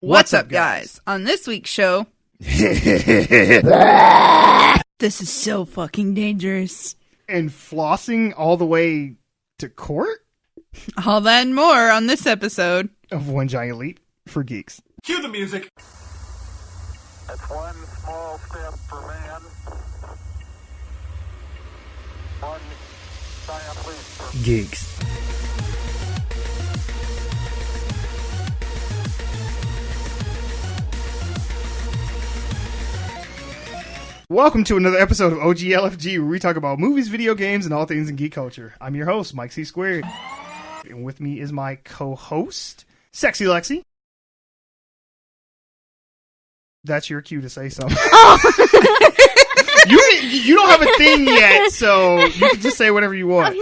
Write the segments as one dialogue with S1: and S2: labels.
S1: What's up, guys? On this week's show... This is so fucking dangerous.
S2: And flossing all the way to court?
S1: All that and more on this episode
S2: of One Giant Leap for Geeks.
S3: Cue the music.
S4: That's one small step for man, one giant leap for
S2: Geeks. Welcome to another episode of OGLFG, where we talk about movies, video games, and all things in geek culture. I'm your host, Mike C. Squared. And with me is my co-host, Sexy Lexi. That's your cue to say something. You don't have a thing yet, so you can just say whatever you want.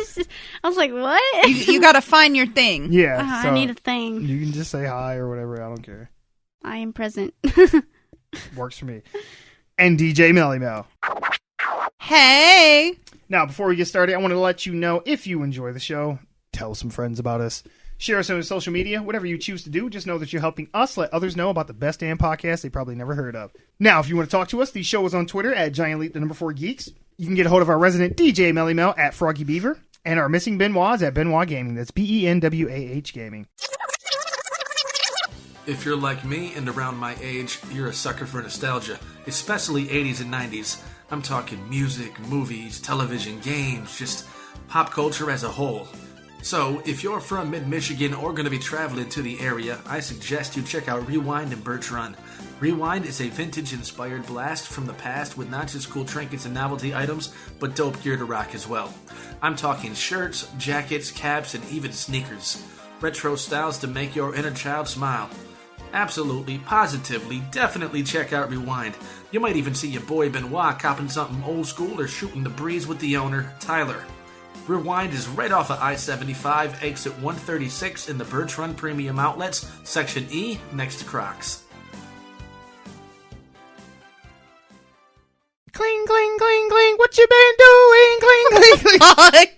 S5: I was like, what?
S1: You gotta find your thing.
S2: Yeah.
S5: I need a thing.
S2: You can just say hi or whatever. I don't care.
S5: I am present.
S2: Works for me. And DJ Melly Mel.
S1: Hey!
S2: Now, before we get started, I want to let you know, if you enjoy the show, tell some friends about us. Share us on social media, whatever you choose to do. Just know that you're helping us let others know about the best damn podcast they probably never heard of. Now, if you want to talk to us, the show is on Twitter at Giant Leap, the number 4 Geeks. You can get a hold of our resident DJ Melly Mel at Froggy Beaver, and our missing Benoit's at Benoit Gaming. That's BENWAH Gaming.
S3: If you're like me and around my age, you're a sucker for nostalgia, especially 80s and 90s. I'm talking music, movies, television, games, just pop culture as a whole. So, if you're from mid-Michigan or going to be traveling to the area, I suggest you check out Rewind and Birch Run. Rewind is a vintage-inspired blast from the past with not just cool trinkets and novelty items, but dope gear to rock as well. I'm talking shirts, jackets, caps, and even sneakers. Retro styles to make your inner child smile. Absolutely, positively, definitely check out Rewind. You might even see your boy Benoit copping something old school or shooting the breeze with the owner, Tyler. Rewind is right off of I-75, exit 136 in the Birch Run Premium Outlets, Section E, next to Crocs.
S2: Cling, cling, cling, cling. What you been doing? Cling, cling, cling.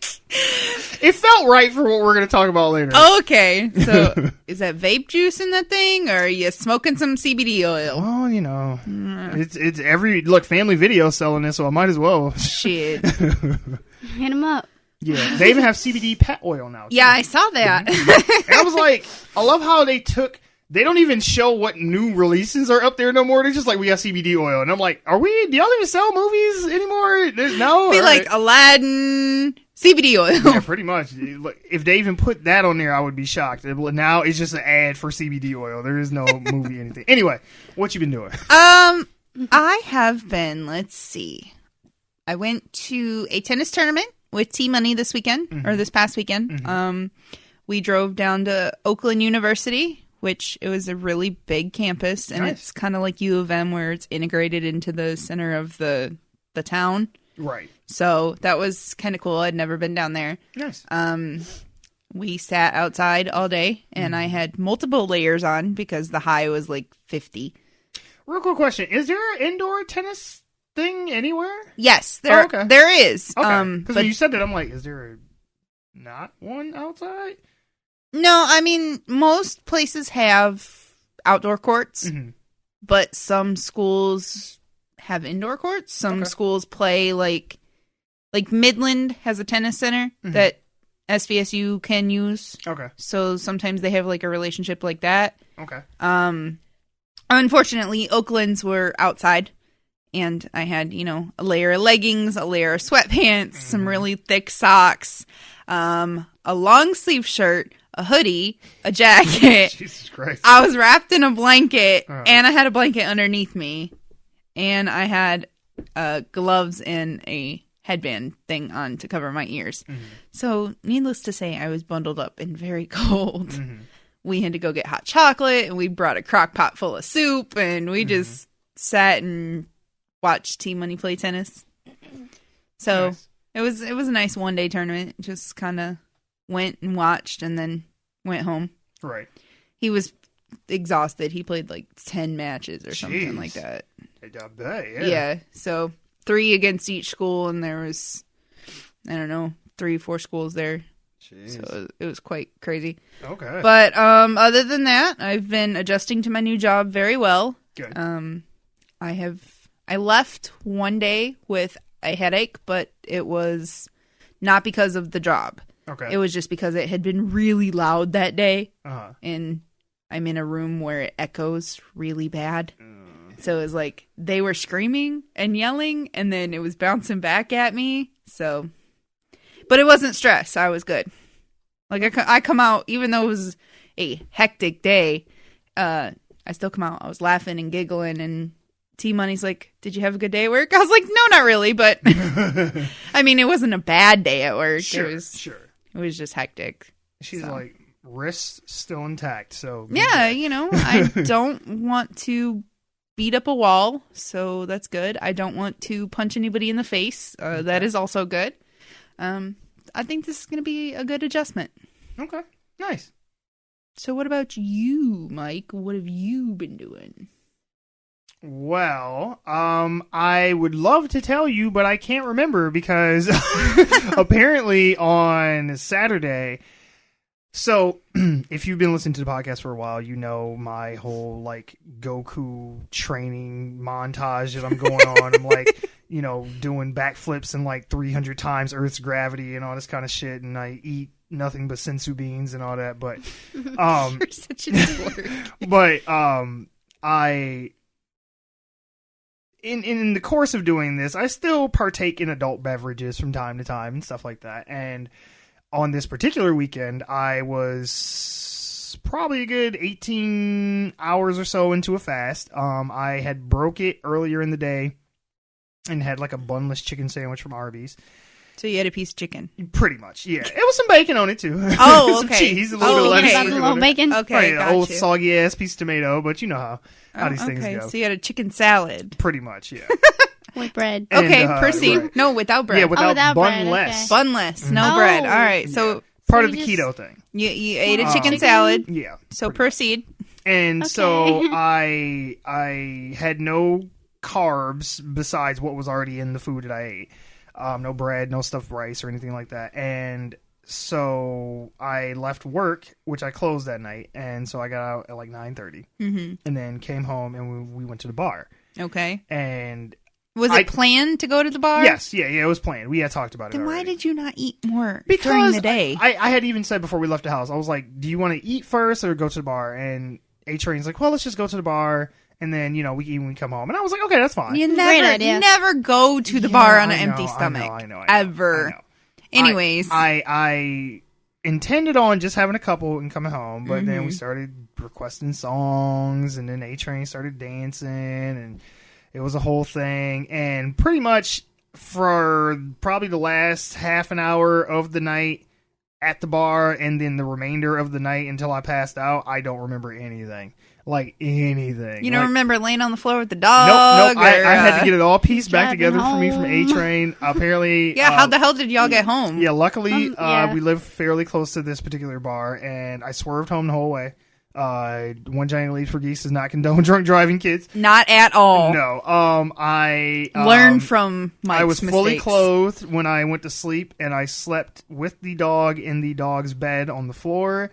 S2: It felt right for what we're going to talk about later.
S1: Okay, so is that vape juice in that thing, or are you smoking some CBD oil?
S2: Well, you know, it's every family video selling this, so I might as well.
S1: Shit.
S5: Hit him up.
S2: Yeah, they even have CBD pet oil now. Too.
S1: Yeah, I saw that.
S2: And I was like, I love how they don't even show what new releases are up there no more. They're just like, we got CBD oil. And I'm like, do y'all even sell movies anymore? No.
S1: Be like Aladdin CBD oil.
S2: Yeah, pretty much. If they even put that on there, I would be shocked. Now it's just an ad for CBD oil. There is no movie, anything. Anyway, what you been doing?
S1: I have been, let's see. I went to a tennis tournament with T-Money this weekend, or this past weekend. Mm-hmm. We drove down to Oakland University, which it was a really big campus, and It's kind of like U of M, where it's integrated into the center of the town.
S2: Right.
S1: So that was kind of cool. I'd never been down there.
S2: Nice.
S1: We sat outside all day, and I had multiple layers on because the high was like 50.
S2: Real quick question. Is there an indoor tennis thing anywhere?
S1: Yes, there is.
S2: Okay. Because when you said that, I'm like, is there not one outside?
S1: No, I mean, most places have outdoor courts, but some schools have indoor courts. Some schools play like Midland has a tennis center that SVSU can use. Okay. So sometimes they have like a relationship like that.
S2: Okay.
S1: Unfortunately, Oakland's were outside, and I had, a layer of leggings, a layer of sweatpants, some really thick socks, a long sleeve shirt, a hoodie, a jacket.
S2: Jesus Christ.
S1: I was wrapped in a blanket, and I had a blanket underneath me, and I had gloves and a headband thing on to cover my ears. So, needless to say, I was bundled up and very cold. We had to go get hot chocolate, and we brought a crock pot full of soup, and we just sat and watched T-Money play tennis. So, nice. It was a nice one-day tournament. Just kind of went and watched and then went home.
S2: Right.
S1: He was exhausted. He played like 10 matches or something like that.
S2: I bet,
S1: yeah. So 3 against each school, and there was, I don't know, 3-4 schools there.
S2: Jeez.
S1: So it was quite crazy.
S2: Okay.
S1: But other than that, I've been adjusting to my new job very well.
S2: Good.
S1: I left one day with a headache, but it was not because of the job.
S2: Okay.
S1: It was just because it had been really loud that day.
S2: Uh-huh.
S1: And I'm in a room where it echoes really bad. So it was like they were screaming and yelling, and then it was bouncing back at me. So, but it wasn't stress. I was good. Like I come out, even though it was a hectic day, I still come out. I was laughing and giggling, and T-Money's like, "Did you have a good day at work?" I was like, "No, not really." But I mean, it wasn't a bad day at work.
S2: Sure.
S1: It was just hectic.
S2: She's
S1: so.
S2: like, wrists still intact. So
S1: Yeah, I don't want to beat up a wall, so that's good. I don't want to punch anybody in the face. That is also good. I think this is going to be a good adjustment.
S2: Okay, nice.
S1: So what about you, Mike? What have you been doing?
S2: Well, I would love to tell you, but I can't remember because apparently on Saturday. So, if you've been listening to the podcast for a while, you know my whole, like, Goku training montage that I'm going on. I'm, like, doing backflips and, like, 300 times Earth's gravity and all this kind of shit, and I eat nothing but sensu beans and all that, but...
S1: You're such a dork.
S2: But, In the course of doing this, I still partake in adult beverages from time to time and stuff like that, and... On this particular weekend, I was probably a good 18 hours or so into a fast. I had broke it earlier in the day and had like a bunless chicken sandwich from Arby's.
S1: So you had a piece of chicken?
S2: Pretty much, yeah. It was some bacon on it too.
S1: Oh,
S2: some
S1: okay.
S2: cheese, a little bit of lettuce.
S5: A little bacon.
S1: Okay,
S2: Right,
S1: got
S2: an old
S1: you.
S2: soggy ass piece of tomato, but you know how these things go.
S1: So you had a chicken salad.
S2: Pretty much, yeah.
S5: With bread.
S2: And,
S1: Okay, proceed.
S2: right.
S1: No, without bread.
S2: Yeah, without
S5: bread,
S2: bunless.
S5: okay.
S1: Bunless, no
S5: Oh.
S1: bread. All right, so
S2: Part
S5: So
S2: of the
S5: you
S2: keto thing.
S1: you ate a chicken
S5: Chicken?
S1: salad.
S2: Yeah.
S1: So
S2: pretty
S1: proceed.
S2: And
S5: Okay.
S2: so I had no carbs besides what was already in the food that I ate. No bread, no stuffed rice or anything like that. And so I left work, which I closed that night. And so I got out at like 9:30 and then came home and we went to the bar.
S1: Okay.
S2: And
S1: Was it planned to go to the bar?
S2: yes, yeah, it was planned. We had talked about it
S1: Then why
S2: already.
S1: did you not eat more
S2: Because
S1: during the day?
S2: I had even said before we left the house, I was like, do you want to eat first or go to the bar? And A-Train's like, well, let's just go to the bar. And then, we eat when we come home. And I was like, okay, that's fine.
S1: You
S5: Great idea.
S1: never go to the
S2: Yeah,
S1: bar on
S2: I
S1: an
S2: know,
S1: empty stomach.
S2: I know,
S1: ever.
S2: I know.
S1: Anyways.
S2: I intended on just having a couple and coming home, but then we started requesting songs, and then A-Train started dancing, and it was a whole thing. And pretty much for probably the last half an hour of the night at the bar, and then the remainder of the night until I passed out, I don't remember anything. Like, anything.
S1: You don't
S2: Like,
S1: remember laying on the floor with the dog?
S2: Nope. I
S1: or,
S2: had to get it all pieced back
S5: driving
S2: together for me from
S5: home.
S2: A-Train. Apparently...
S1: Yeah, how the hell did y'all get home?
S2: Yeah, luckily,
S5: yeah.
S2: we live fairly close to this particular bar, and I swerved home the whole way. One Giant Leap for Geese does not condone drunk driving, kids.
S1: Not at all.
S2: No. I
S1: Learn from Mike's
S2: I was fully
S1: mistakes.
S2: clothed when I went to sleep, and I slept with the dog in the dog's bed on the floor.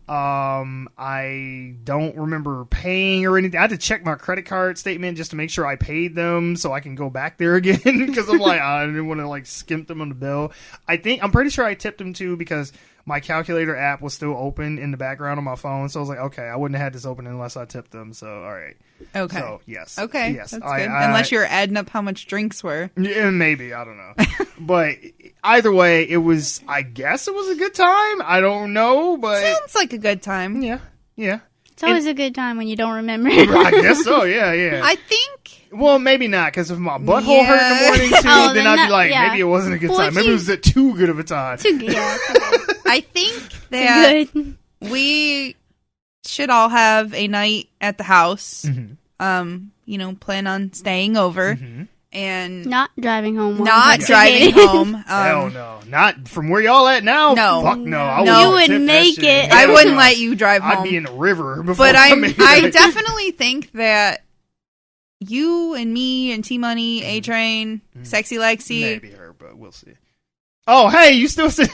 S2: I don't remember paying or anything. I had to check my credit card statement just to make sure I paid them so I can go back there again because I'm like, I didn't want to like skimp them on the bill. I'm pretty sure I tipped them too because my calculator app was still open in the background on my phone. So I was like, okay, I wouldn't have had this open unless I tipped them. So, all right.
S1: Okay.
S2: So, yes.
S1: Okay.
S2: Yes.
S1: That's good. Unless you're adding up how much drinks were.
S2: Yeah, maybe. I don't know. But either way, I guess it was a good time. I don't know, but...
S1: Sounds like a good time.
S2: Yeah.
S5: It's always a good time when you don't remember.
S2: I guess so, yeah.
S1: I think...
S2: Well, maybe not, because if my butthole hurt in the morning, too,
S5: Oh,
S2: then
S5: then
S2: I'd be
S5: that-
S2: like,
S5: yeah.
S2: maybe it wasn't a good
S5: Well,
S2: time.
S5: if
S2: Maybe
S5: you-
S2: it was too good of a time.
S5: Too good. Yeah, too good.
S1: I think that
S5: Too good.
S1: we should all have a night at the house.
S2: Mm-hmm.
S1: Plan on staying over and
S5: Not driving home. while
S1: not
S5: intoxicated.
S1: driving home.
S2: Hell no. Not from where y'all at now.
S1: No.
S2: Fuck no. I
S1: No.
S5: You
S2: wouldn't
S5: would
S2: tip that
S5: make
S2: shit.
S5: it.
S1: I
S2: Hell
S1: wouldn't
S2: no.
S1: let you drive home.
S2: I'd be in the river before
S1: But
S2: I made
S1: I
S2: it.
S1: definitely think that you and me and T-Money, A-Train, Sexy Lexi,
S2: Maybe her, but we'll see. Oh, hey, you still say...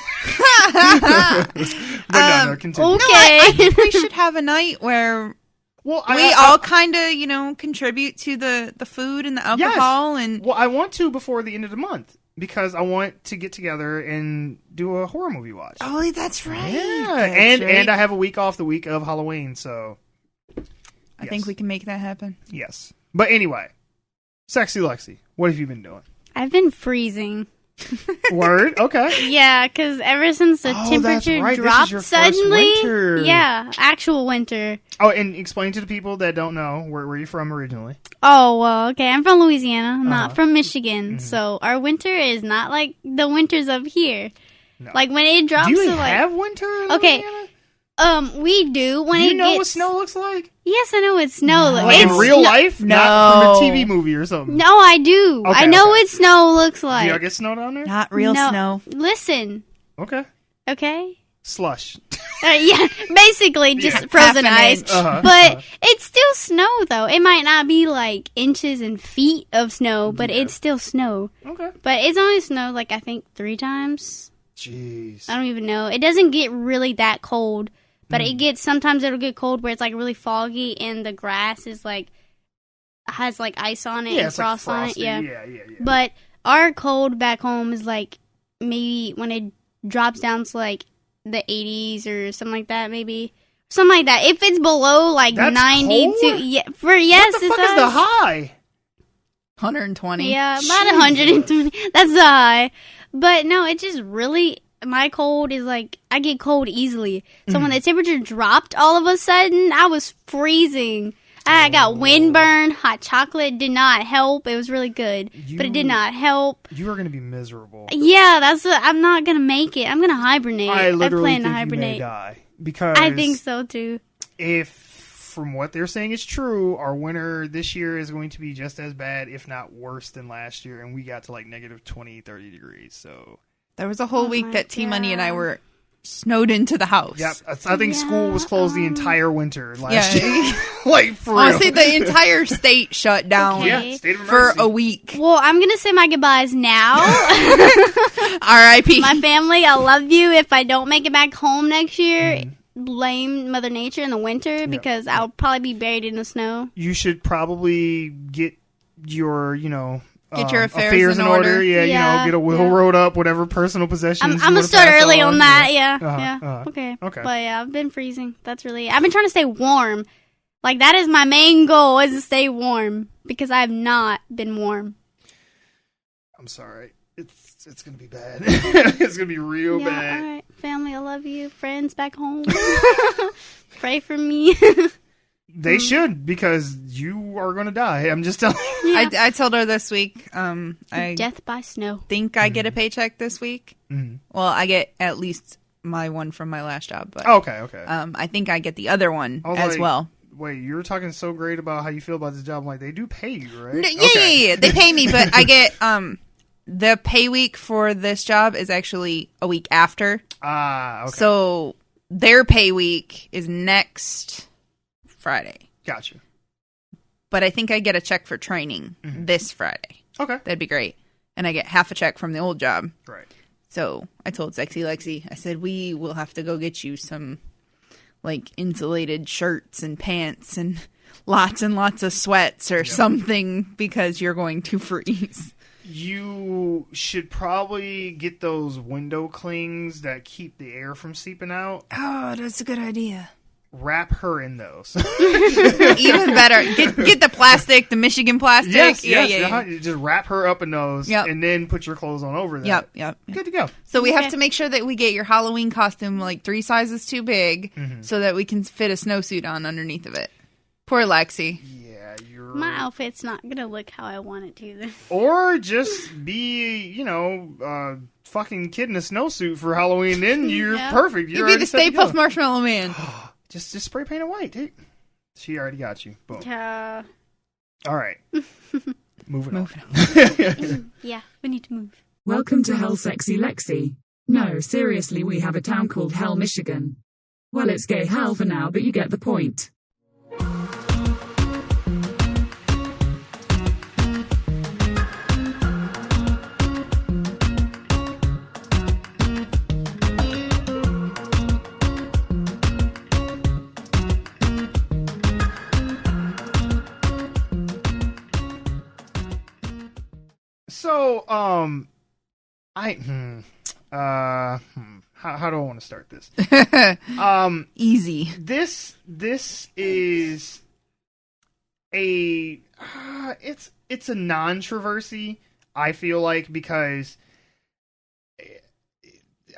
S2: But no, continue.
S5: Okay.
S1: No, I think we should have a night where
S2: Well,
S1: we all kind of, contribute to the food and the alcohol.
S2: Yes.
S1: And
S2: Well, I want to before the end of the month because I want to get together and do a horror movie watch.
S1: Oh, that's right.
S2: Yeah, and I have a week off the week of Halloween, so...
S1: I think we can make that happen.
S2: Yes. But anyway, Sexy Lexi, what have you been doing?
S5: I've been freezing.
S2: Word? Okay.
S5: Yeah, because ever since the temperature
S2: that's right. This is
S5: dropped
S2: your first
S5: suddenly,
S2: winter.
S5: yeah, actual winter.
S2: Oh, and explain to the people that don't know where you're from originally.
S5: Oh, well, okay, I'm from Louisiana. I'm not from Michigan,
S2: Mm-hmm.
S5: so our winter is not like the winters up here.
S2: No.
S5: Like when it drops
S2: Do you
S5: to like
S2: have winter in
S5: Okay.
S2: Louisiana?
S5: We do when
S2: Do you
S5: it
S2: know
S5: gets
S2: what snow looks like?
S5: Yes, I know what snow looks
S2: Like in
S5: it's
S2: real life?
S1: No.
S2: Not from a TV movie or something?
S5: No, I do.
S2: Okay,
S5: I know
S2: okay.
S5: what snow looks
S2: Do
S5: like.
S2: y'all get snow down there?
S1: Not real
S5: No.
S1: snow.
S5: Listen,
S2: Okay.
S5: okay?
S2: Slush.
S5: Yeah, basically just
S2: Yeah.
S5: frozen
S1: Half an
S5: ice.
S1: inch.
S5: But it's still snow, though. It might not be like inches and feet of snow, but it's still snow.
S2: Okay.
S5: But it's only snowed like I think 3 times.
S2: Jeez.
S5: I don't even know. It doesn't get really that cold, but it gets sometimes it'll get cold where it's like really foggy and the grass is like has like ice on it
S2: Yeah,
S5: and
S2: it's like
S5: frost on it.
S2: frosty.
S5: Yeah.
S2: Yeah.
S5: But our cold back home is like maybe when it drops down to like the 80s or something like that, maybe something like that. If it's below like
S2: That's
S5: 90
S2: cold?
S5: to yes,
S2: What the
S5: it's
S2: fuck is the
S5: us.
S2: high?
S1: 120.
S5: Yeah, about 120. That's the high. But no, it just really my cold is like I get cold easily. So when the temperature dropped all of a sudden, I was freezing. I got windburn. Hot chocolate did not help. It was really good, but it did not help.
S2: You are going to be miserable.
S5: Yeah, I'm not gonna make it. I'm gonna hibernate.
S2: I literally
S5: plan
S2: think
S5: to
S2: you may
S5: hibernate.
S2: die. Because
S5: I think so too.
S2: if, from what they're saying is true, our winter this year is going to be just as bad, if not worse than last year, and we got to like negative 20, 30 degrees, so...
S1: There was a whole week
S5: my
S1: that T-Money and I
S5: God.
S1: were snowed into the house.
S2: Yep, I think school was closed the entire winter last
S1: Yeah.
S2: year. Like, for real.
S1: Honestly, the entire state shut down
S2: Yeah, state of
S1: for
S2: emergency.
S1: a week.
S5: Well, I'm gonna say my goodbyes now.
S1: R.I.P.
S5: My family, I love you. If I don't make it back home next year, blame Mother Nature in the winter because I'll probably be buried in the snow.
S2: You should probably get your,
S1: Get your affairs in order.
S2: Yeah,
S5: Yeah,
S2: get a will
S5: yeah.
S2: wrote up, whatever personal possessions.
S5: I'm
S2: you
S5: gonna
S2: wanna
S5: start
S2: pass
S5: early on that. Yeah,
S2: Uh-huh.
S5: Okay.
S2: Okay.
S5: But yeah, I've been freezing. I've been trying to stay warm. Like that is my main goal is to stay warm because I have not been warm.
S2: I'm sorry. It's gonna be bad. It's gonna be real
S5: Yeah,
S2: bad.
S5: all right, family, I love you. Friends back home, pray for me.
S2: They should, because you are gonna die. I'm just telling you.
S1: I told her this week, I
S5: Death by snow.
S1: think I get a paycheck this week.
S2: Mhm.
S1: Well, I get at least my one from my last job, but
S2: Okay.
S1: I think I get the other one
S2: I was
S1: as
S2: like,
S1: well.
S2: Wait, you were talking so great about how you feel about this job. I'm like, they do pay you, right?
S1: Yeah. They pay me, but I get the pay week for this job is actually a week after.
S2: Ah, okay.
S1: So their pay week is next Friday.
S2: Gotcha.
S1: But I think I get a check for training this Friday.
S2: Okay.
S1: That'd be great. And I get half a check from the old job.
S2: Right.
S1: So I told Sexy Lexi, I said, we will have to go get you some like insulated shirts and pants and lots of sweats or something because you're going to freeze.
S2: You should probably get those window clings that keep the air from seeping out.
S1: Oh, that's a good idea.
S2: Wrap her in those.
S1: Even better. Get the plastic, the Michigan plastic.
S2: Yes.
S1: Yeah.
S2: Uh-huh. You just wrap her up in those, and then put your clothes on over that.
S1: Yep.
S2: Good to go.
S1: So we have to make sure that we get your Halloween costume like 3 sizes too big so that we can fit a snowsuit on underneath of it. Poor Lexi.
S2: Yeah, you're...
S5: My outfit's not gonna look how I want it to. Then.
S2: Or just be, fucking kid in a snowsuit for Halloween. Then you're perfect.
S1: You'd be the Stay Puft Marshmallow Man.
S2: Just spray paint it white, dude. She already got you. Boom.
S5: Yeah.
S2: All right. Moving on.
S5: Yeah, we need to move.
S6: Welcome to Hell Sexy Lexi. No, seriously, we have a town called Hell, Michigan. Well, it's gay hell for now, but you get the point.
S2: So, how do I want to start this?
S1: Easy.
S2: This is a it's a non-controversy, I feel like, because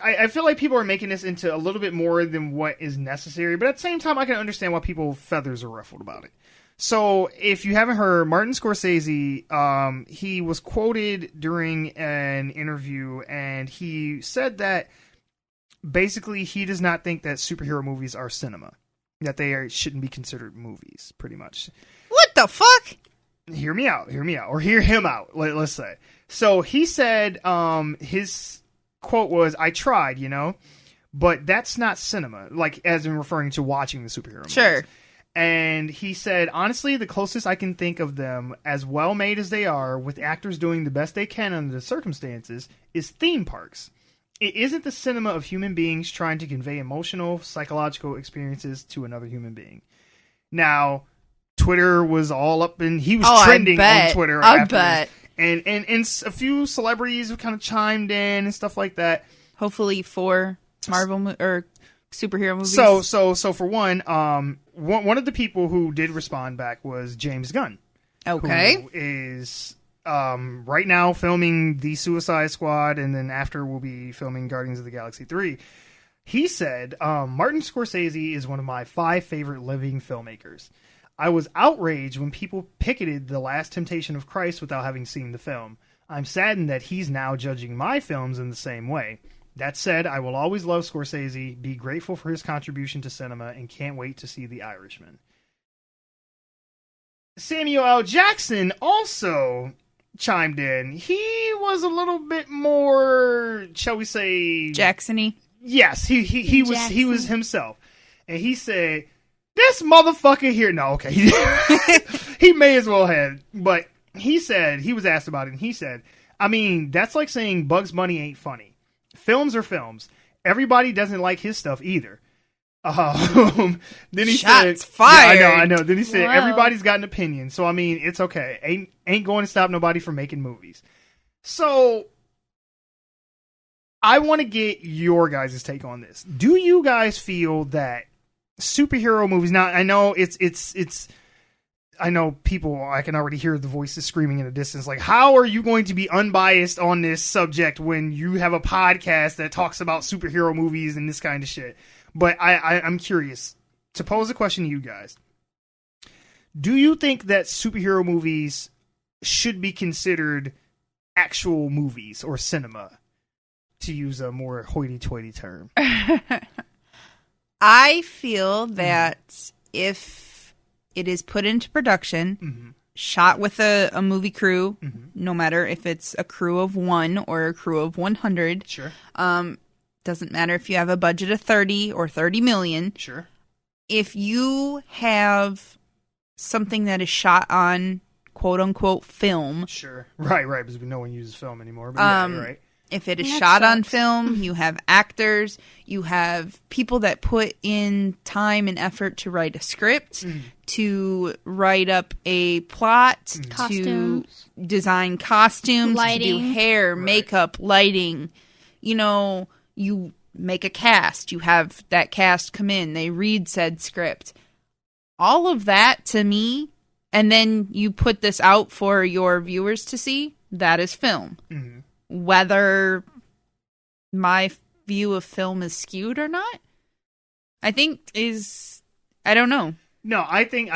S2: I feel like people are making this into a little bit more than what is necessary, but at the same time, I can understand why people's feathers are ruffled about it. So, if you haven't heard, Martin Scorsese, he was quoted during an interview, and he said that basically he does not think that superhero movies are cinema, that shouldn't be considered movies, pretty much.
S1: What the fuck?
S2: Hear me out, or hear him out, let's say. So, he said, his quote was, "I tried, but that's not cinema," like, as in referring to watching the superhero movies.
S1: Sure.
S2: And he said, honestly, the closest I can think of them, as well made as they are, with actors doing the best they can under the circumstances, is theme parks. It isn't the cinema of human beings trying to convey emotional, psychological experiences to another human being. Now, Twitter was all up, and he was trending on Twitter.
S1: I bet.
S2: And a few celebrities have kind of chimed in and stuff like that.
S1: Hopefully for Marvel or superhero movies.
S2: So for one of the people who did respond back was James Gunn.
S1: Okay.
S2: Who is right now filming The Suicide Squad, and then after we'll be filming Guardians of the Galaxy 3. He said, Martin Scorsese is one of my 5 favorite living filmmakers. I was outraged when people picketed The Last Temptation of Christ without having seen the film. I'm saddened that he's now judging my films in the same way. That said, I will always love Scorsese, be grateful for his contribution to cinema, and can't wait to see The Irishman. Samuel L. Jackson also chimed in. He was a little bit more, shall we say,
S1: Jackson-y?
S2: Yes, he was himself. And he said, "This motherfucker here," no, okay. He may as well have, but he said, he was asked about it, and he said, I mean, that's like saying Bugs Bunny ain't funny. Films are films. Everybody doesn't like his stuff either. Then he
S1: Shots
S2: said,
S1: fired.
S2: Yeah, I know. Then he said,
S5: Whoa.
S2: Everybody's got an opinion. So, I mean, it's okay. Ain't going to stop nobody from making movies. So, I want to get your guys' take on this. Do you guys feel that superhero movies, now I know I know people, I can already hear the voices screaming in the distance, like, how are you going to be unbiased on this subject when you have a podcast that talks about superhero movies and this kind of shit? But I'm curious to pose a question to you guys. Do you think that superhero movies should be considered actual movies or cinema, to use a more hoity-toity term?
S1: I feel that if it is put into production, shot with a movie crew, no matter if it's a crew of 1 or a crew of 100.
S2: Sure.
S1: Doesn't matter if you have a budget of 30 or 30 million.
S2: Sure.
S1: If you have something that is shot on quote-unquote film.
S2: Sure. Right, because no one uses film anymore. But yeah, you're right.
S1: If it is
S5: That
S1: shot on
S5: sucks.
S1: film, you have actors, you have people that put in time and effort to write a script, to write up a plot,
S5: Costumes.
S1: to design costumes, to do
S5: Lighting.
S1: hair, makeup, lighting. You make a cast, you have that cast come in, they read said script. All of that, to me, and then you put this out for your viewers to see, that is film. Whether my view of film is skewed or not, I don't know.
S2: No, I think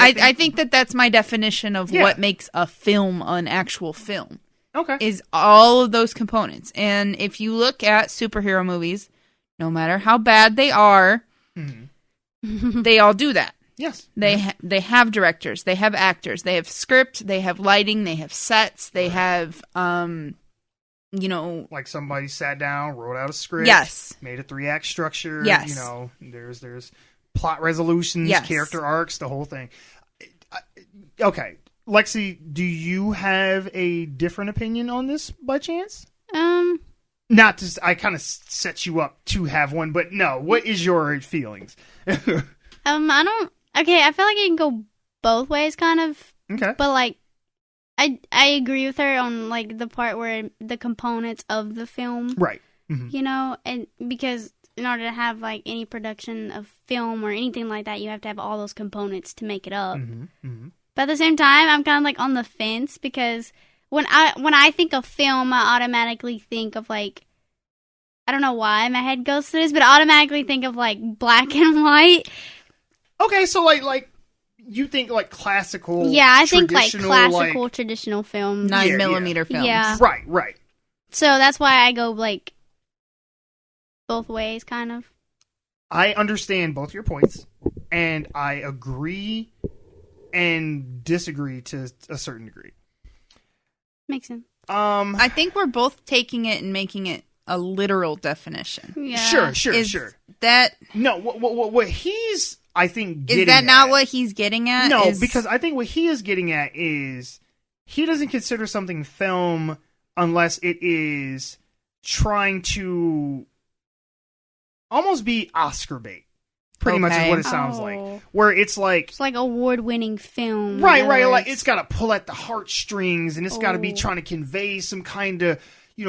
S1: that that's my definition of
S2: Yeah.
S1: what makes a film an actual film.
S2: Okay.
S1: Is all of those components. And if you look at superhero movies, no matter how bad they are, they all do that.
S2: Yes.
S1: They have directors, they have actors, they have script, they have lighting, they have sets, they have
S2: like somebody sat down, wrote out a script,
S1: yes,
S2: made a 3-act structure.
S1: Yes.
S2: There's plot resolutions,
S1: Yes.
S2: character arcs, the whole thing. Okay, Lexi, do you have a different opinion on this by chance? Not to, I kind of set you up to have one, but no. What is your feelings?
S5: I don't. Okay, I feel like it can go both ways, kind of.
S2: Okay.
S5: But like, I agree with her on like the part where the components of the film,
S2: Right. Mm-hmm.
S5: you know, and because in order to have like any production of film or anything like that, you have to have all those components to make it up.
S2: Mm-hmm. Mm-hmm.
S5: But at the same time, I'm kind of like on the fence because when I think of film, I automatically think of like, I don't know why my head goes to this, but I automatically think of like black and white.
S2: Okay, so like you think like classical?
S5: Yeah, I think like
S2: traditional,
S5: classical traditional film.
S1: 9mm films.
S5: Yeah.
S2: Right.
S5: So that's why I go like both ways, kind of.
S2: I understand both your points, and I agree and disagree to a certain degree.
S5: Makes sense.
S1: I think we're both taking it and making it a literal definition.
S5: Yeah.
S2: Sure.
S1: That
S2: No, what he's, I think, getting
S1: is that not
S2: at,
S1: what he's getting at?
S2: No, because I think what he is getting at is he doesn't consider something film unless it is trying to almost be Oscar bait. Pretty much is what it sounds like. Where it's like
S5: award-winning film.
S2: Right. Like it's got to pull at the heartstrings, and it's got to be trying to convey some kind of,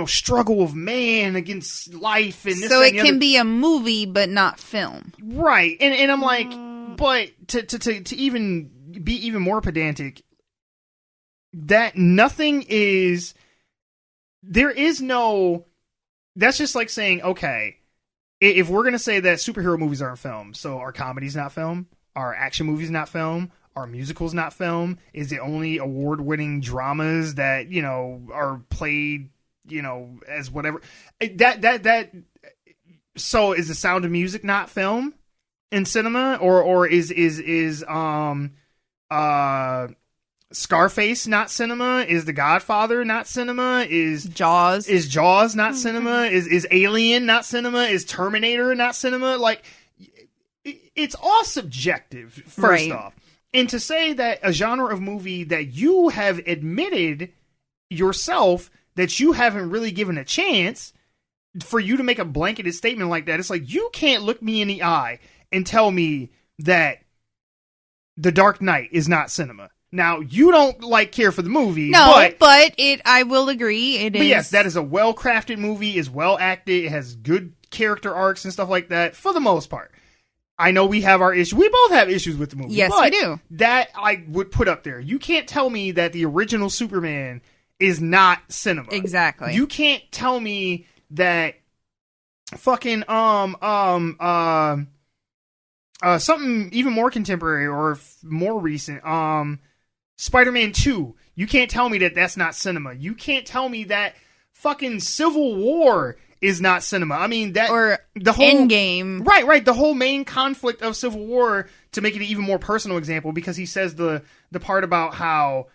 S2: struggle of man against life, and this,
S1: so
S2: and
S1: it can be a movie but not film.
S2: Right. And I'm like, but to even be even more pedantic, that nothing is, there is no, that's just like saying, okay, if we're going to say that superhero movies aren't film, so our comedy's not film, our action movies not film, our musicals not film, is it only award-winning dramas that, are played, as whatever, so is The Sound of Music not film in cinema, or is Scarface not cinema? Is The Godfather not cinema? Is Jaws not cinema? Is Alien not cinema? Is Terminator not cinema? Like, it's all subjective, first off. And to say that a genre of movie that you have admitted yourself that you haven't really given a chance, for you to make a blanketed statement like that, it's like, you can't look me in the eye and tell me that The Dark Knight is not cinema. Now, you don't care for the movie.
S1: No, but I will agree, it is.
S2: But yes, that is a well-crafted movie, is well acted, it has good character arcs and stuff like that, for the most part. I know we have our issues. We both have issues with the movie.
S1: Yes,
S2: but
S1: we do.
S2: That I would put up there. You can't tell me that the original Superman is not cinema.
S1: Exactly.
S2: You can't tell me that fucking something even more contemporary or more recent, Spider-Man 2. You can't tell me that that's not cinema. You can't tell me that fucking Civil War is not cinema. I mean, that,
S1: or
S2: the whole
S1: Endgame.
S2: Right. The whole main conflict of Civil War, to make it an even more personal example, because he says the part about how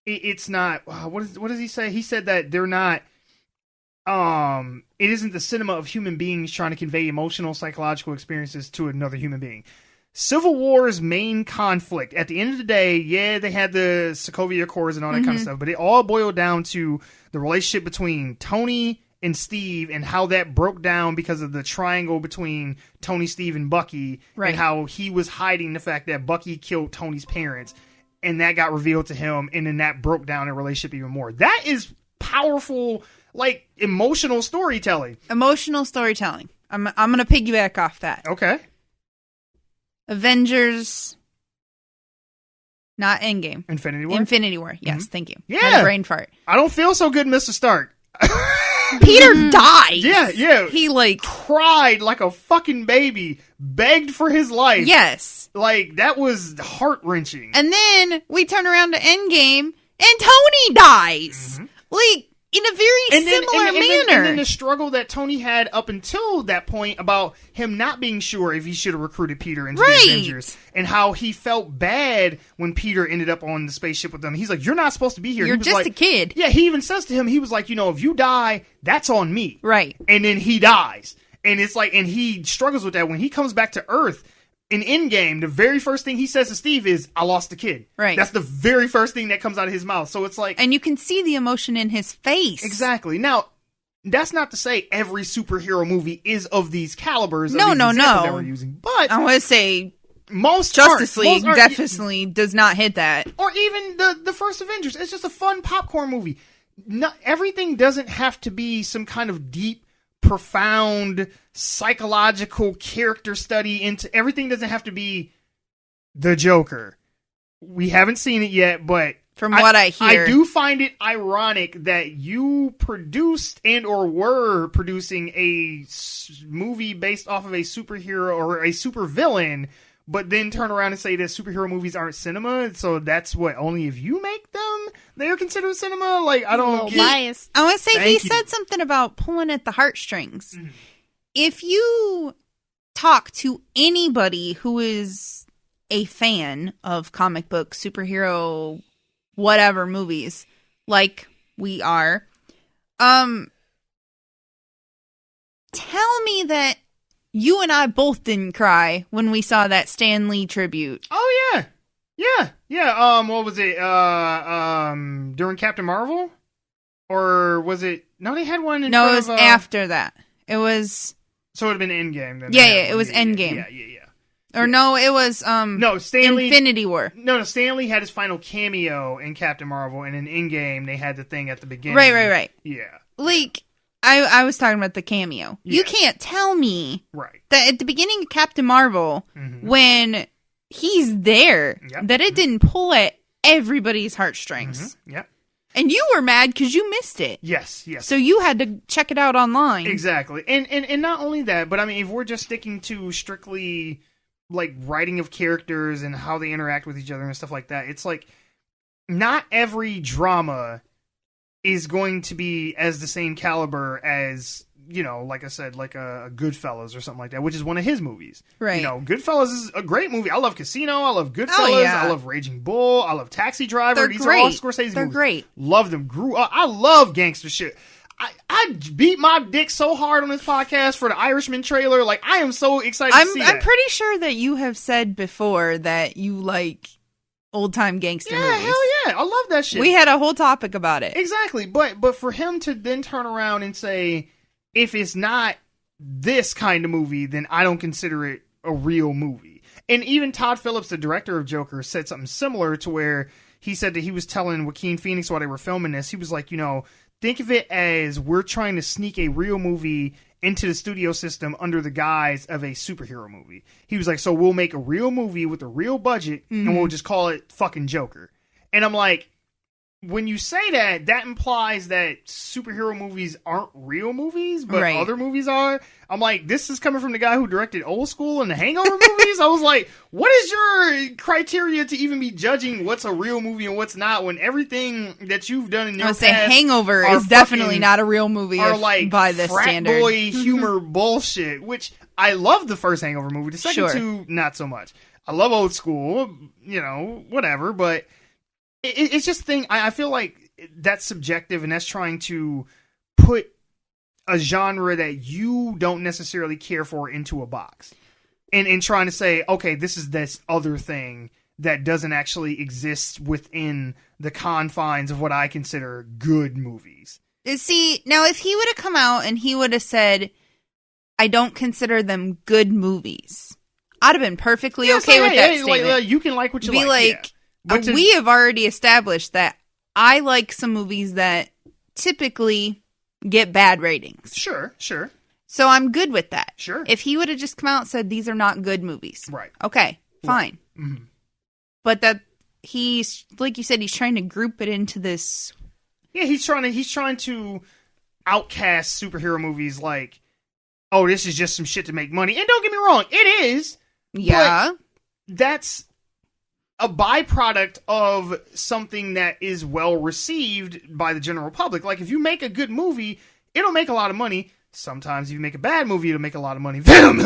S2: it's not, what does he say? He said that they're not, it isn't the cinema of human beings trying to convey emotional, psychological experiences to another human being. Civil War's main conflict, at the end of the day, yeah, they had the Sokovia Accords and all that kind of stuff, but it all boiled down to the relationship between Tony and Steve, and how that broke down because of the triangle between Tony, Steve, and Bucky, and how he was hiding the fact that Bucky killed Tony's parents, and that got revealed to him, and then that broke down their relationship even more. That is powerful, emotional storytelling.
S1: I'm going to piggyback off that.
S2: Okay.
S1: Avengers, not Endgame.
S2: Infinity War?
S1: Yes, thank you.
S2: Yeah.
S1: Had a brain fart.
S2: I don't feel so good, Mr. Stark.
S1: Peter died.
S2: Yeah.
S1: He
S2: cried like a fucking baby, begged for his life.
S1: Yes.
S2: That was heart-wrenching.
S1: And then we turn around to Endgame and Tony dies. In a very similar manner.
S2: And then the struggle that Tony had up until that point about him not being sure if he should have recruited Peter into the Avengers, and how he felt bad when Peter ended up on the spaceship with them. He's like, you're not supposed to be here.
S1: You're just a kid.
S2: Yeah, he even says to him, he was like, if you die, that's on me.
S1: Right.
S2: And then he dies. And it's like, and he struggles with that. When he comes back to Earth, in Endgame, the very first thing he says to Steve is, I lost the kid.
S1: Right.
S2: That's the very first thing that comes out of his mouth. So it's like...
S1: And you can see the emotion in his face.
S2: Exactly. Now, that's not to say every superhero movie is of these calibers.
S1: No.
S2: That we're using, but...
S1: I want to say
S2: Most
S1: Justice
S2: aren't.
S1: League
S2: Most aren't.
S1: definitely does not hit that.
S2: Or even the first Avengers. It's just a fun popcorn movie. Everything doesn't have to be some kind of deep, profound, psychological character study into... Everything doesn't have to be the Joker. We haven't seen it yet, but...
S1: From what I hear...
S2: I do find it ironic that you produced and or were producing a movie based off of a superhero or a supervillain, but then turn around and say that superhero movies aren't cinema, so that's what, only if you make them, they're considered cinema? Like, I don't get...
S5: biased.
S1: I want to say
S2: Thank
S1: he
S2: you.
S1: said something about pulling at the heartstrings. If you talk to anybody who is a fan of comic book, superhero, whatever movies, like we are, tell me that you and I both didn't cry when we saw that Stan Lee tribute.
S2: Oh, yeah. Yeah. What was it? During Captain Marvel? Or was it... No, they had one in
S1: No,
S2: front
S1: it was
S2: of,
S1: after that. It was...
S2: So it would have been Endgame then.
S1: Yeah,
S2: They had
S1: it
S2: one.
S1: was Endgame.
S2: Yeah.
S1: Or no, it was
S2: No, Stan Lee...
S1: Infinity War.
S2: No, Stan Lee had his final cameo in Captain Marvel, and in Endgame, they had the thing at the beginning.
S1: Right.
S2: Yeah,
S1: Like, I was talking about the cameo. You
S2: Yes.
S1: can't tell me
S2: right.
S1: that at the beginning of Captain Marvel, when he's there,
S2: Yep.
S1: that it didn't pull at everybody's heartstrings.
S2: Yep.
S1: And you were mad because you missed it.
S2: Yes.
S1: So you had to check it out online.
S2: Exactly. And not only that, but I mean, if we're just sticking to strictly, like, writing of characters and how they interact with each other and stuff like that, it's like, not every drama is going to be as the same caliber as, you know, like I said, like a Goodfellas or something like that, which is one of his movies.
S1: Right.
S2: You know, Goodfellas is a great movie. I love Casino. I love Goodfellas.
S1: yeah.
S2: I love Raging Bull. I love Taxi Driver.
S1: They're
S2: These
S1: great.
S2: are all Scorsese
S1: They're
S2: movies.
S1: great.
S2: Love them. Grew up. I love gangster shit. I beat my dick so hard on this podcast for the Irishman trailer. Like, I am so excited to see that.
S1: I'm pretty sure that you have said before that you like old time gangster
S2: Yeah,
S1: movies.
S2: hell yeah. I love that shit.
S1: We had a whole topic about it.
S2: Exactly. But for him to then turn around and say, if it's not this kind of movie, then I don't consider it a real movie. And even Todd Phillips, the director of Joker, said something similar to where he said that he was telling Joaquin Phoenix while they were filming this, he was like, you know, think of it as we're trying to sneak a real movie into the studio system under the guise of a superhero movie. He was like, so we'll make a real movie with a real budget and we'll just call it fucking Joker. And I'm like, when you say that, that implies that superhero movies aren't real movies, but
S1: Right.
S2: other movies are. I'm like, this is coming from the guy who directed Old School and the Hangover movies. I was like, what is your criteria to even be judging what's a real movie and what's not when everything that you've done in
S1: I
S2: your
S1: would say
S2: past
S1: Hangover
S2: are
S1: is definitely
S2: fucking-
S1: not a real movie
S2: are
S1: if-
S2: like
S1: by this
S2: frat
S1: standard.
S2: boy humor bullshit, which I love the first Hangover movie. The second
S1: Sure.
S2: two, not so much. I love Old School, you know, whatever, but it's just a thing. I feel like that's subjective, and that's trying to put a genre that you don't necessarily care for into a box. And trying to say, okay, this is this other thing that doesn't actually exist within the confines of what I consider good movies.
S1: See, now if he would have come out and he would have said, I don't consider them good movies, I'd have been perfectly
S2: Yeah,
S1: okay
S2: so,
S1: with
S2: hey,
S1: that
S2: hey,
S1: statement.
S2: like, you can like what you
S1: Be
S2: like.
S1: like,
S2: yeah. But to-
S1: we have already established that I like some movies that typically get bad ratings.
S2: Sure.
S1: So I'm good with that.
S2: Sure.
S1: If he would have just come out and said, these are not good movies.
S2: Right.
S1: Okay, fine.
S2: Mhm.
S1: But that he's, like you said, he's trying to group it into this.
S2: Yeah, he's trying to outcast superhero movies like, oh, this is just some shit to make money. And don't get me wrong, it is.
S1: Yeah.
S2: That's a byproduct of something that is well received by the general public. Like, if you make a good movie, it'll make a lot of money. Sometimes if you make a bad movie, it'll make a lot of money. Venom!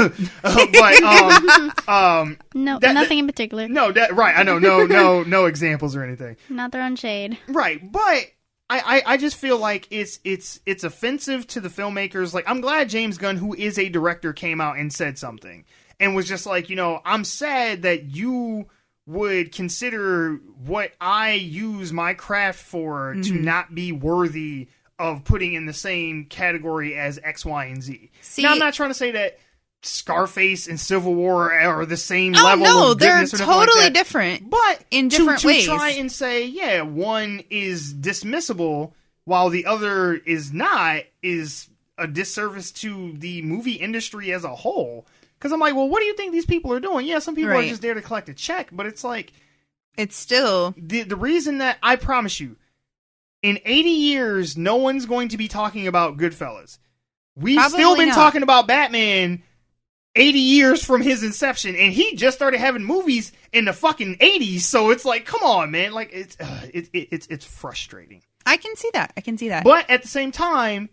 S5: No,
S2: That-
S5: nothing in particular.
S2: No, right, I know, no examples or anything.
S5: Not throwing shade.
S2: Right, but I just feel like it's offensive to the filmmakers. Like, I'm glad James Gunn, who is a director, came out and said something and was just like, you know, I'm sad that you would consider what I use my craft for to not be worthy of putting in the same category as X, Y, and Z.
S1: See-
S2: now, I'm not trying to say that Scarface and Civil War are the same
S1: Oh
S2: level
S1: no,
S2: of
S1: they're
S2: goodness or nothing like
S1: totally
S2: that.
S1: different.
S2: But
S1: in different ways.
S2: To try and say, yeah, one is dismissible while the other is not, is a disservice to the movie industry as a whole. Because I'm like, well, what do you think these people are doing? Yeah, some people are just there to collect a check, but it's like...
S1: It's still...
S2: The reason that, I promise you, in 80 years, no one's going to be talking about Goodfellas. We've still been talking about Batman 80 years from his inception, and he just started having movies in the fucking 80s, so it's like, come on, man. Like, it's frustrating.
S1: I can see that.
S2: But at the same time,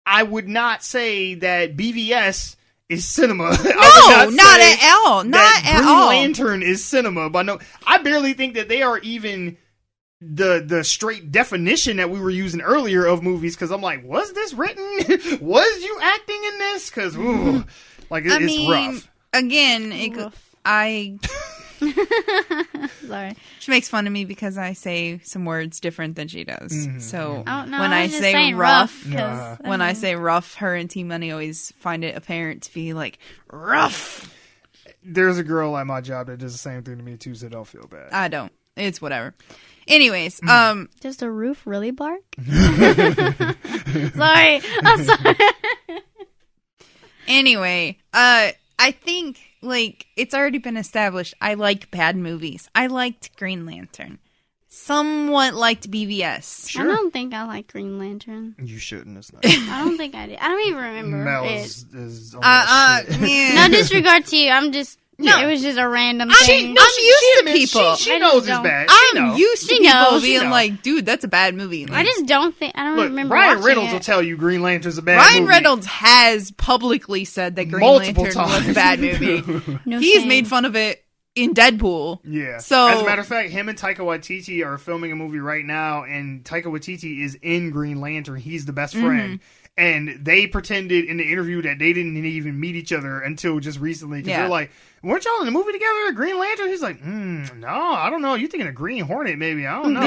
S2: I would not say that BVS is cinema.
S1: No, not at all. Not at all.
S2: Green Lantern is cinema. But no, I barely think that they are even the straight definition that we were using earlier of movies. Because I'm like, was this written? Was you acting in this? Because it's rough.
S1: Again,
S5: Sorry.
S1: She makes fun of me because I say some words different than she does.
S2: Mm-hmm.
S1: So
S5: Oh, no,
S1: when
S5: I
S1: I
S5: was just
S1: say
S5: saying
S1: rough,
S5: I
S1: say rough, her and T Money always find it apparent to be like rough.
S2: There's a girl at my job that does the same thing to me too, so don't feel bad.
S1: I don't. It's whatever. Anyways,
S5: Does the roof really bark? Sorry. I'm sorry.
S1: Anyway, I think, like, it's already been established. I like bad movies. I liked Green Lantern. Somewhat liked BVS.
S2: Sure.
S5: I don't think I like Green Lantern.
S2: You shouldn't. It's not.
S5: I don't think I did. I don't even remember
S2: Mel
S5: it.
S2: is on that shit.
S1: Man.
S5: No disregard to you. I'm just...
S2: No.
S5: It was just a random
S1: I'm
S5: thing.
S1: used to people.
S2: She
S5: I
S2: knows
S5: just
S2: it's
S5: don't-
S2: bad.
S1: I'm used to
S5: She
S1: people
S5: knows.
S1: being
S2: She knows.
S1: like, dude, that's a bad movie.
S5: I just don't think... I don't
S2: Look,
S5: remember
S2: Ryan
S5: watching
S2: Reynolds
S5: it.
S2: will tell you Green Lantern's a bad
S1: Ryan
S2: movie.
S1: Reynolds has publicly said that Green
S2: Multiple
S1: Lantern was a
S2: times.
S1: bad movie.
S5: No
S1: He's
S5: shame.
S1: made fun of it in Deadpool.
S2: Yeah.
S1: So,
S2: as a matter of fact, him and Taika Waititi are filming a movie right now, and Taika Waititi is in Green Lantern. He's the best friend. And they pretended in the interview that they didn't even meet each other until just recently. Because they're like, weren't y'all in the movie together, Green Lantern? He's like, no, I don't know. You're thinking of Green Hornet, maybe. I don't know.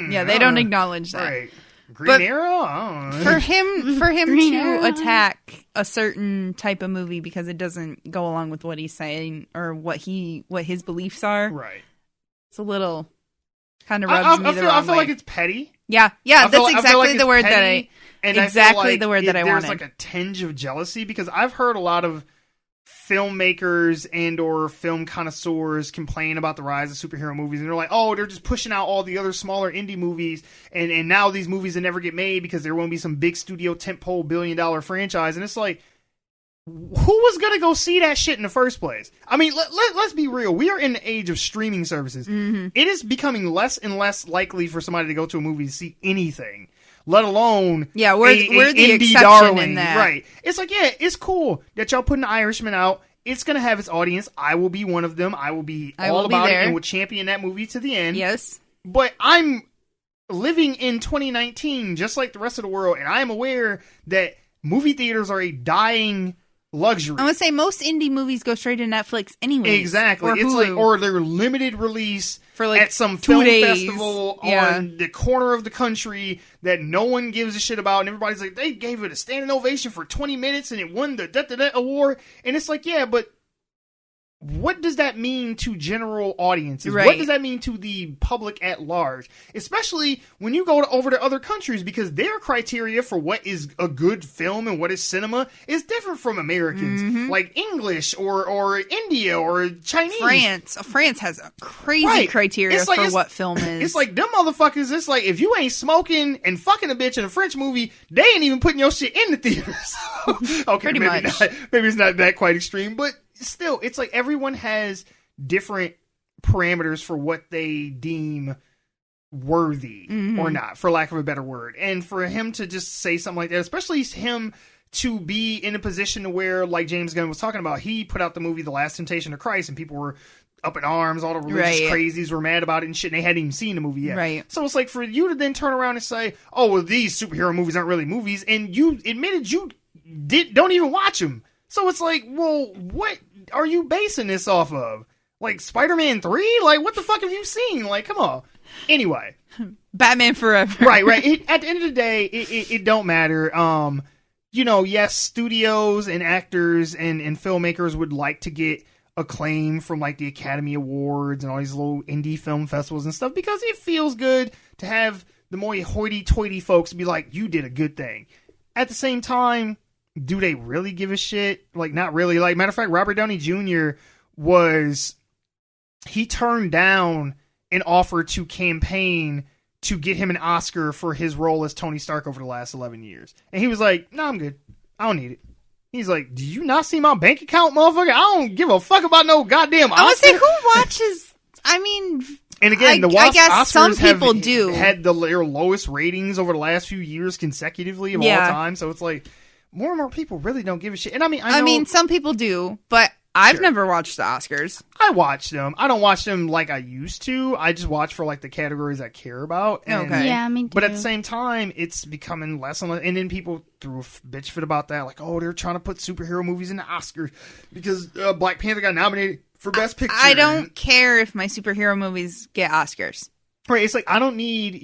S1: Yeah, they don't acknowledge that.
S2: Right. Green
S1: But
S2: Arrow? I don't know.
S1: For him
S5: Green
S1: to
S5: Arrow.
S1: attack a certain type of movie because it doesn't go along with what he's saying or what his beliefs are,
S2: Right.
S1: it's a little kind of rubs me the wrong
S2: I feel
S1: way.
S2: like it's petty.
S1: Yeah,
S2: I feel
S1: that's
S2: like
S1: exactly
S2: it's
S1: the word that
S2: petty, and I feel
S1: exactly
S2: like
S1: the word that I
S2: there's
S1: wanted.
S2: like a tinge of jealousy because I've heard a lot of filmmakers and or film connoisseurs complain about the rise of superhero movies, and they're like, oh, they're just pushing out all the other smaller indie movies, and now these movies will never get made because there won't be some big studio tentpole billion-dollar franchise. And it's like, who was gonna go see that shit in the first place? I mean, let's be real. We are in the age of streaming services. It is becoming less and less likely for somebody to go to a movie to see anything, let alone
S1: we're the
S2: indie
S1: exception
S2: darling.
S1: in that.
S2: Right. It's like, yeah, it's cool that y'all putting The Irishman out. It's gonna have its audience. I will be one of them. I will be all about it and will champion that movie to the end.
S1: Yes.
S2: But I'm living in 2019 just like the rest of the world, and I am aware that movie theaters are a dying luxury.
S1: I would say most indie movies go straight to Netflix anyway.
S2: Exactly.
S1: Or
S2: It's
S1: Hulu.
S2: like, or they're limited release
S1: For like
S2: at some
S1: 2
S2: film
S1: days.
S2: festival
S1: Yeah.
S2: on the corner of the country that no one gives a shit about, and everybody's like, they gave it a standing ovation for 20 minutes and it won the da-da-da award. And it's like, yeah, but what does that mean to general audiences?
S1: Right.
S2: What does that mean to the public at large? Especially when you go over to other countries, because their criteria for what is a good film and what is cinema is different from Americans. Like English or India or Chinese.
S1: France has a crazy criteria
S2: It's like-
S1: for
S2: it's-
S1: what film is.
S2: It's like them motherfuckers. It's like if you ain't smoking and fucking a bitch in a French movie, they ain't even putting your shit in the theaters. Okay,
S1: Pretty
S2: maybe
S1: much.
S2: not. Maybe it's not that quite extreme, but still, it's like everyone has different parameters for what they deem worthy or not, for lack of a better word. And for him to just say something like that, especially him to be in a position to where, like James Gunn was talking about, he put out the movie The Last Temptation of Christ, and people were up in arms, all the religious
S1: Right.
S2: crazies were mad about it and shit, and they hadn't even seen the movie yet.
S1: Right.
S2: So it's like, for you to then turn around and say, oh, well, these superhero movies aren't really movies, and you admitted you don't even watch them. So it's like, well, what are you basing this off of? Like Spider-Man 3? Like, what the fuck have you seen? Like, come on. Anyway.
S1: Batman Forever.
S2: Right. At the end of the day, it don't matter. yes, studios and actors and filmmakers would like to get acclaim from like the Academy Awards and all these little indie film festivals and stuff because it feels good to have the more hoity-toity folks be like, you did a good thing. At the same time, do they really give a shit? Like, not really. Like, matter of fact, Robert Downey Jr. he turned down an offer to campaign to get him an Oscar for his role as Tony Stark over the last 11 years. And he was like, no, I'm good. I don't need it. He's like, do you not see my bank account, motherfucker? I don't give a fuck about no goddamn Oscar.
S1: I would say, who watches... I mean...
S2: And again,
S1: I guess
S2: Oscars
S1: some people do.
S2: Had their lowest ratings over the last few years consecutively of all time. So it's like, more and more people really don't give a shit. And I mean,
S1: some people do, but I've never watched the Oscars.
S2: I watch them. I don't watch them like I used to. I just watch for like the categories I care about. And,
S1: okay.
S5: Yeah, me too.
S2: But at the same time, it's becoming less and less. And then people threw a bitch fit about that. Like, oh, they're trying to put superhero movies in the Oscars because Black Panther got nominated for Best Picture.
S1: I don't care if my superhero movies get Oscars.
S2: Right. It's like, I don't need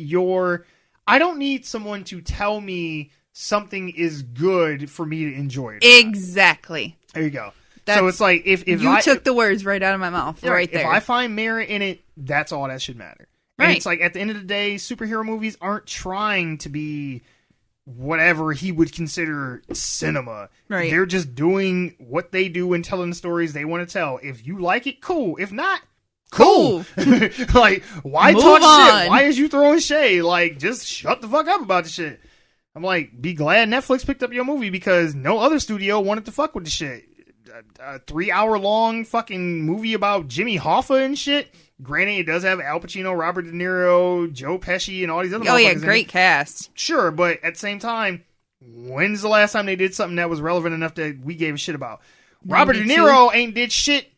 S2: someone to tell me something is good for me to enjoy it.
S1: Exactly.
S2: There you go. So it's like, if
S1: you took the words right out of my mouth, right there.
S2: If I find merit in it, that's all that should matter.
S1: Right.
S2: And it's like, at the end of the day, superhero movies aren't trying to be whatever he would consider cinema.
S1: Right.
S2: They're just doing what they do and telling the stories they want to tell. If you like it, cool. If not, cool. Like, why
S1: Move
S2: talk
S1: on.
S2: shit? Why is you throwing shade? Like, just shut the fuck up about the shit. I'm like, be glad Netflix picked up your movie because no other studio wanted to fuck with the shit. A 3-hour long fucking movie about Jimmy Hoffa and shit. Granted, it does have Al Pacino, Robert De Niro, Joe Pesci, and all these other
S1: Oh, yeah,
S2: motherfuckers
S1: great cast.
S2: Sure, but at the same time, when's the last time they did something that was relevant enough that we gave a shit about? Robert De Niro ain't did shit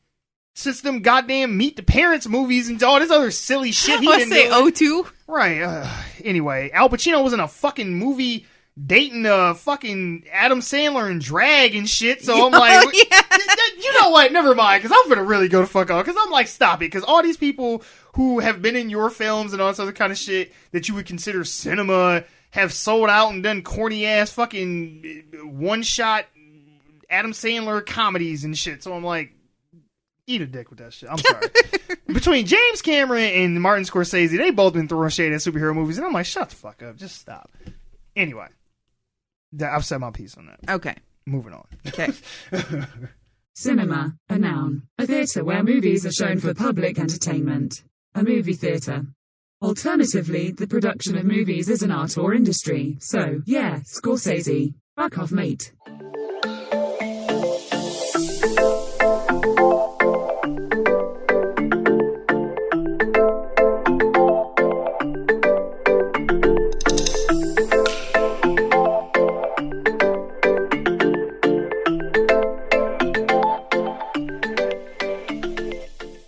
S2: since them goddamn Meet the Parents movies and all this other silly shit he didn't do.
S1: O2?
S2: Right. Anyway, Al Pacino was in a fucking movie dating fucking Adam Sandler and drag and shit, so I'm like, you know what, never mind, because I'm gonna really go the fuck off, because I'm like, stop it, because all these people who have been in your films and all this other kind of shit that you would consider cinema have sold out and done corny ass fucking one-shot Adam Sandler comedies and shit, so I'm like, eat a dick with that shit. I'm sorry. Between James Cameron and Martin Scorsese, they both been throwing shade at superhero movies, and I'm like, shut the fuck up, just stop. Anyway, I've said my piece on that.
S1: Okay.
S2: Moving on.
S1: Okay.
S6: Cinema, a noun. A theatre where movies are shown for public entertainment. A movie theatre. Alternatively, the production of movies is an art or industry. So, yeah, Scorsese. Fuck off, mate.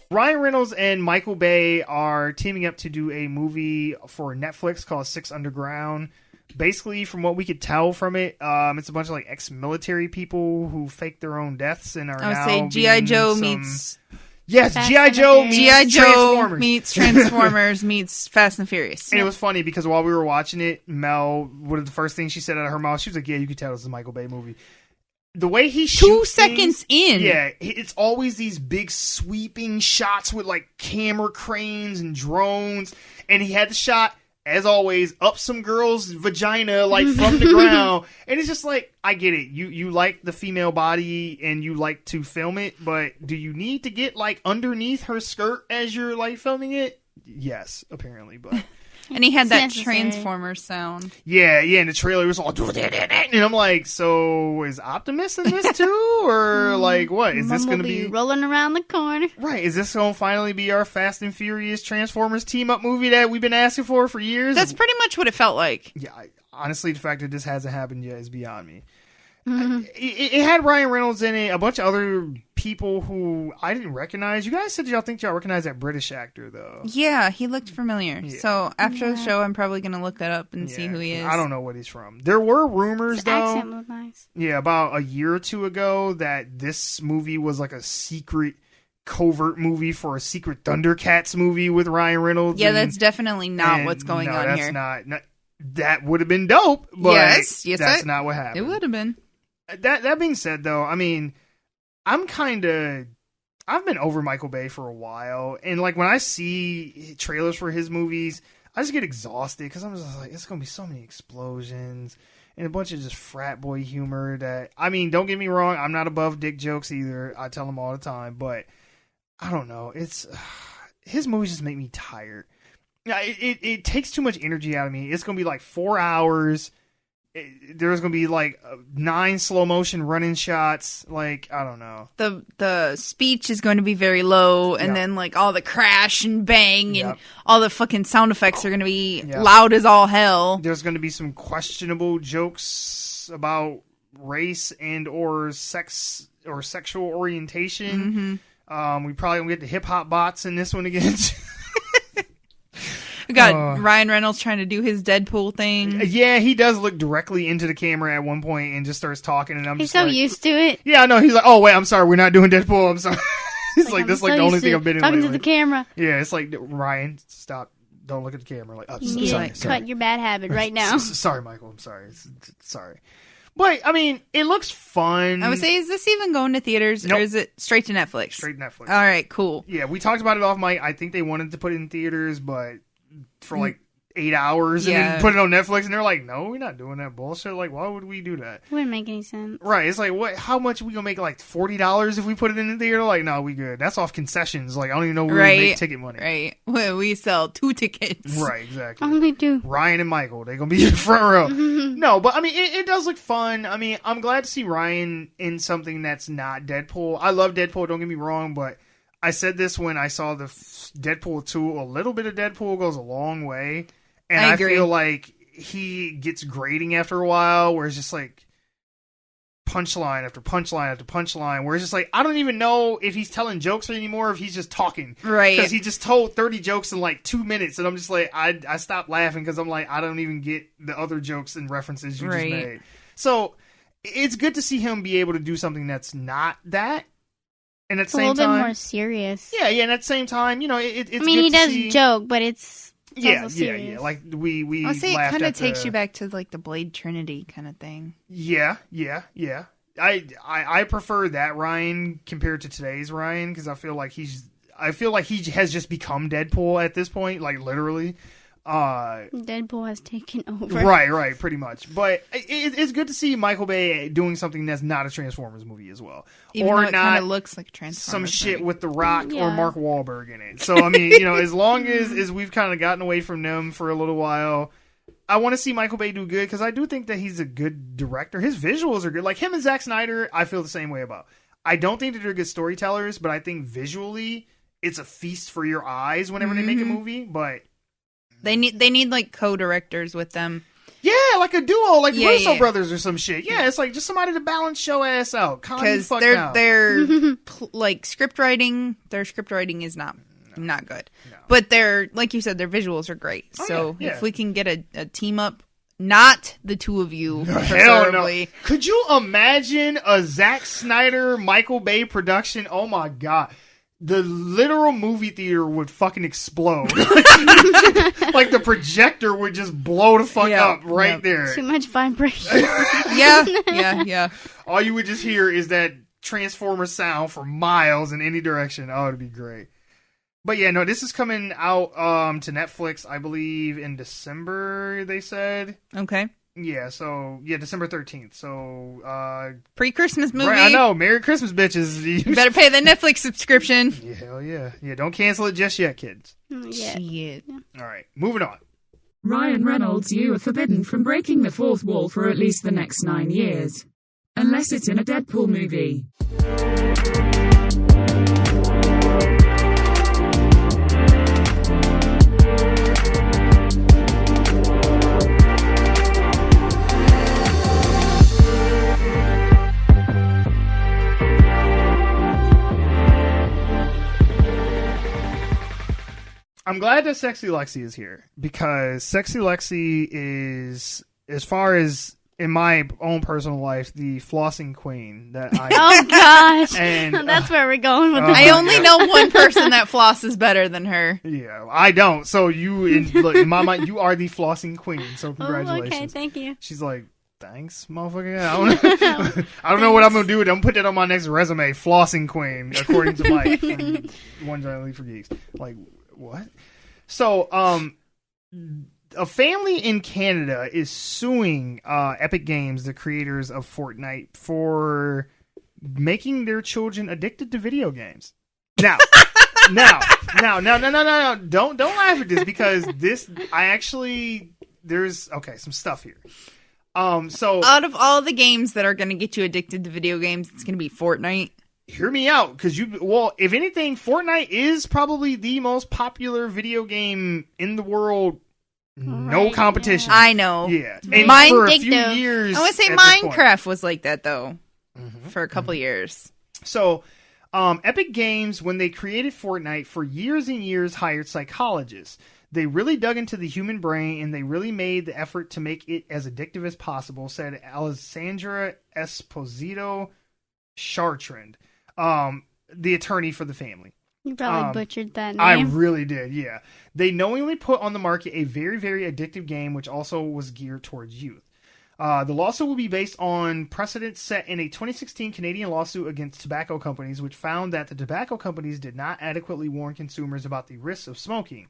S2: Ryan Reynolds and Michael Bay are teaming up to do a movie for Netflix called Six Underground. Basically, from what we could tell from it, it's a bunch of like ex-military people who fake their own deaths and are now.
S1: I would say G.I. Joe meets.
S2: Yes,
S5: Fast
S2: G.I.
S5: and the
S2: Joe
S5: Furious.
S2: meets
S1: G.I. Joe
S2: Transformers.
S1: meets Transformers meets Fast and Furious.
S2: And it was funny because while we were watching it, Mel, one of the first things she said out of her mouth, she was like, "Yeah, you could tell this is a Michael Bay movie." The way he shoots
S1: 2 seconds in.
S2: Yeah, it's always these big sweeping shots with like camera cranes and drones. And he had the shot, as always, up some girl's vagina, like from the ground. And it's just like, I get it. You like the female body and you like to film it, but do you need to get like underneath her skirt as you're like filming it? Yes, apparently, but.
S1: And he had that
S5: Necessary.
S1: Transformers sound.
S2: Yeah, and the trailer was all, and I'm like, so is Optimus in this too? Or like, what? Is this going to be
S5: rolling around the corner?
S2: right? Is this going to finally be our Fast and Furious Transformers team-up movie that we've been asking for years?
S1: That's pretty much what it felt like.
S2: Yeah, honestly, the fact that this hasn't happened yet is beyond me. It had Ryan Reynolds in it, a bunch of other people who I didn't recognize. You guys said y'all think y'all recognize that British actor, though.
S1: Yeah, he looked familiar.
S2: Yeah.
S1: So after the show, I'm probably going to look that up and see who he is.
S2: I don't know what he's from. There were rumors,
S5: His
S2: though.
S5: accent was nice.
S2: Yeah, about a year or two ago that this movie was like a secret, covert movie for a secret Thundercats movie with Ryan Reynolds.
S1: Yeah,
S2: and-
S1: that's definitely not
S2: and
S1: what's going
S2: no,
S1: on
S2: that's
S1: here.
S2: Not, that would have been dope, but
S1: yes,
S2: that's not what happened.
S1: It would have been.
S2: That being said, though, I mean, I've been over Michael Bay for a while, and like when I see trailers for his movies, I just get exhausted because I'm just like, it's gonna be so many explosions and a bunch of just frat boy humor. That, I mean, don't get me wrong, I'm not above dick jokes either. I tell them all the time, but I don't know. It's his movies just make me tired. It takes too much energy out of me. It's gonna be like 4 hours. There's gonna be like 9 slow motion running shots. Like, I don't know.
S1: The speech is going to be very low, and then like all the crash and bang and all the fucking sound effects are going to be loud as all hell.
S2: There's going to be some questionable jokes about race and or sex or sexual orientation. We probably gonna get the hip hop bots in this one again.
S1: We got Ryan Reynolds trying to do his Deadpool thing.
S2: Yeah, he does look directly into the camera at one point and just starts talking, and
S5: He's so used to it.
S2: Yeah, I know. He's like, "Oh wait, I'm sorry, we're not doing Deadpool. I'm sorry." He's like, "This is like the only thing I've been in
S5: talking
S2: lately."
S5: to the camera.
S2: Yeah, it's like, Ryan, stop! Don't look at the camera. Like,
S5: you need to cut your bad habit right now.
S2: Sorry, Michael. I'm sorry. Sorry. But, I mean, it looks fun.
S1: I would say, is this even going to theaters, or is it straight to Netflix?
S2: Straight to Netflix.
S1: All right, cool.
S2: Yeah, we talked about it off mic. I think they wanted to put it in theaters, but for like 8 hours and then put it on Netflix, and they're like, no, we're not doing that bullshit. Like, why would we do that?
S5: It wouldn't make any sense.
S2: Right. It's like, what? How much are we gonna make? Like $40 if we put it in the theater? Like, no, we good. That's off concessions. Like, I don't even know where we make ticket money.
S1: Right. Well, we sell 2 tickets.
S2: Right. Exactly.
S5: Only 2.
S2: Ryan and Michael, they're gonna be in the front row. No, but I mean, it does look fun. I mean, I'm glad to see Ryan in something that's not Deadpool. I love Deadpool. Don't get me wrong, but I said this when I saw the Deadpool 2. A little bit of Deadpool goes a long way. And I feel like he gets grating after a while, where it's just like punchline after punchline after punchline, where it's just like, I don't even know if he's telling jokes anymore, if he's just talking.
S1: Right.
S2: Because he just told 30 jokes in like 2 minutes, and I'm just like, I stopped laughing because I'm like, I don't even get the other jokes and references you just made. So it's good to see him be able to do something that's not that. And at the same time,
S5: a little bit more serious.
S2: Yeah, and at the same time, you know, it's
S5: I mean,
S2: good
S5: he
S2: to
S5: does
S2: see...
S5: joke, but it's
S2: yeah. Like we
S1: I'll say it
S2: kind of
S1: takes you back to like the Blade Trinity kind of thing.
S2: Yeah. I prefer that Ryan compared to today's Ryan, because I feel like he has just become Deadpool at this point, like literally.
S5: Deadpool has taken over.
S2: Right, pretty much. But it's good to see Michael Bay doing something that's not a Transformers movie as well,
S1: even
S2: or
S1: though it
S2: not
S1: kind of looks like a Transformers
S2: some
S1: movie.
S2: shit with The Rock or Mark Wahlberg in it. So I mean, you know, as long as we've kind of gotten away from them for a little while, I want to see Michael Bay do good, because I do think that he's a good director. His visuals are good. Like him and Zack Snyder, I feel the same way about. I don't think that they're good storytellers, but I think visually it's a feast for your eyes whenever they make a movie. But
S1: they need like co-directors with them.
S2: Yeah, like a duo, like Russo brothers or some shit. Yeah, it's like just somebody to balance show ass out.
S1: Because they're like script writing. Their script writing is not good. No. But they're, like you said, their visuals are great. If we can get a team up, not the two of you, preferably.
S2: No. Could you imagine a Zack Snyder, Michael Bay production? Oh my god. The literal movie theater would fucking explode. Like the projector would just blow the fuck up there.
S5: Too much vibration.
S1: Yeah.
S2: All you would just hear is that Transformer sound for miles in any direction. Oh, it'd be great. But yeah, no, this is coming out to Netflix, I believe, in December, they said.
S1: Okay.
S2: Yeah, so, December 13th. So,
S1: pre-Christmas movie.
S2: Right, I know. Merry Christmas, bitches.
S1: You better pay the Netflix subscription.
S2: Yeah, hell yeah. Yeah, don't cancel it just yet, kids.
S1: Yeah.
S2: All right, moving on.
S6: Ryan Reynolds, you are forbidden from breaking the fourth wall for at least the next 9 years. Unless it's in a Deadpool movie.
S2: I'm glad that Sexy Lexi is here, because Sexy Lexi is, as far as in my own personal life, the flossing queen that I
S5: Oh gosh,
S2: and
S5: that's where we're going with
S1: I
S5: this.
S1: only know one person that flosses better than her.
S2: yeah, I don't. So in my mind, you are the flossing queen. So congratulations.
S5: Oh, okay, thank you.
S2: She's like, thanks, motherfucker. I don't know what I'm gonna do with it. I'm gonna put that on my next resume. Flossing queen, according to Mike from One Giant Leap for Geeks. Like, what? So, a family in Canada is suing Epic Games, the creators of Fortnite, for making their children addicted to video games. Now, no. Don't laugh at this, because there's some stuff here. So
S1: Out of all the games that are going to get you addicted to video games, it's going to be Fortnite.
S2: Hear me out, because if anything, Fortnite is probably the most popular video game in the world. No
S5: Right,
S2: competition.
S1: I know.
S2: Yeah,
S5: Very
S2: and for a few
S5: addictive.
S2: years.
S1: I want to say
S2: at this point.
S1: Minecraft was like that, though, for a couple years.
S2: So, Epic Games, when they created Fortnite, for years and years hired psychologists. They really dug into the human brain, and they really made the effort to make it as addictive as possible, said Alessandra Esposito Chartrand, the attorney for the family.
S5: You probably butchered that name.
S2: I really did, yeah. They knowingly put on the market a very, very addictive game, which also was geared towards youth. The lawsuit will be based on precedents set in a 2016 Canadian lawsuit against tobacco companies, which found that the tobacco companies did not adequately warn consumers about the risks of smoking.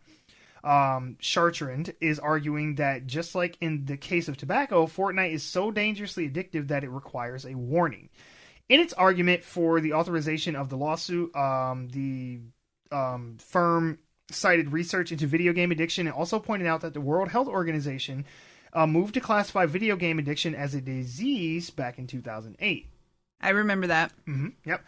S2: Chartrand is arguing that, just like in the case of tobacco, Fortnite is so dangerously addictive that it requires a warning. In its argument for the authorization of the lawsuit, the firm cited research into video game addiction and also pointed out that the World Health Organization moved to classify video game addiction as a disease back in 2008.
S1: I remember that.
S2: Mm-hmm, yep.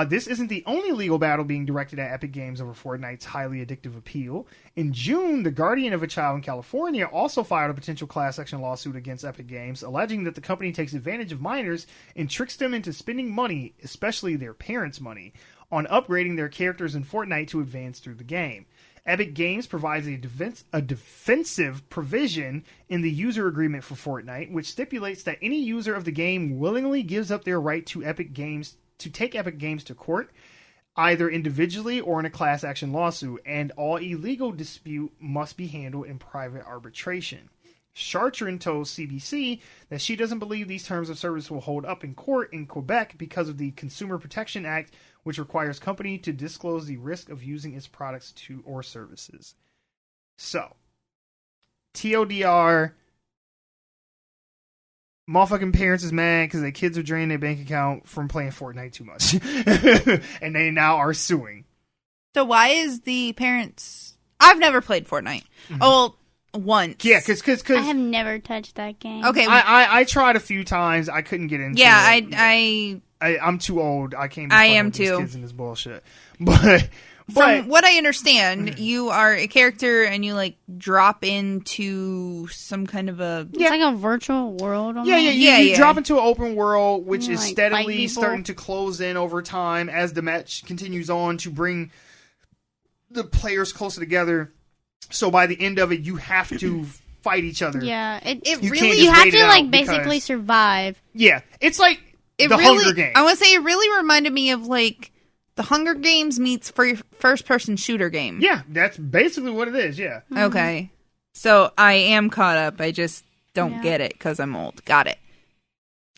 S2: This isn't the only legal battle being directed at Epic Games over Fortnite's highly addictive appeal. In June, the guardian of a child in California also filed a potential class action lawsuit against Epic Games, alleging that the company takes advantage of minors and tricks them into spending money, especially their parents' money, on upgrading their characters in Fortnite to advance through the game. Epic Games provides a defensive provision in the user agreement for Fortnite, which stipulates that any user of the game willingly gives up their right to Epic Games to take Epic Games to court, either individually or in a class action lawsuit, and all illegal dispute must be handled in private arbitration. Chartrand told CBC that she doesn't believe these terms of service will hold up in court in Quebec because of the Consumer Protection Act, which requires company to disclose the risk of using its products or services. So, TLDR, motherfucking parents is mad because their kids are draining their bank account from playing Fortnite too much. And they now are suing.
S1: So why is the parents... I've never played Fortnite. Mm-hmm. Oh, once.
S2: Yeah, because
S5: I have never touched that game.
S1: Okay.
S2: I tried a few times. I couldn't get into it. I'm too old. I can't be playing with these kids and this bullshit. But
S1: from what I understand, you are a character and you like drop into some kind of a...
S5: It's like a virtual world.
S2: You drop into an open world, which is
S5: like
S2: steadily starting to close in over time as the match continues on to bring the players closer together. So by the end of it, you have to fight each other.
S5: Yeah,
S2: you
S5: have to like basically survive.
S2: Yeah, it's like the
S1: really,
S2: Hunger Games.
S1: I want to say it really reminded me of like the Hunger Games meets first-person shooter game.
S2: Yeah, that's basically what it is. Yeah.
S5: Mm-hmm.
S1: Okay, so I am caught up. I just don't get it because I'm old. Got it.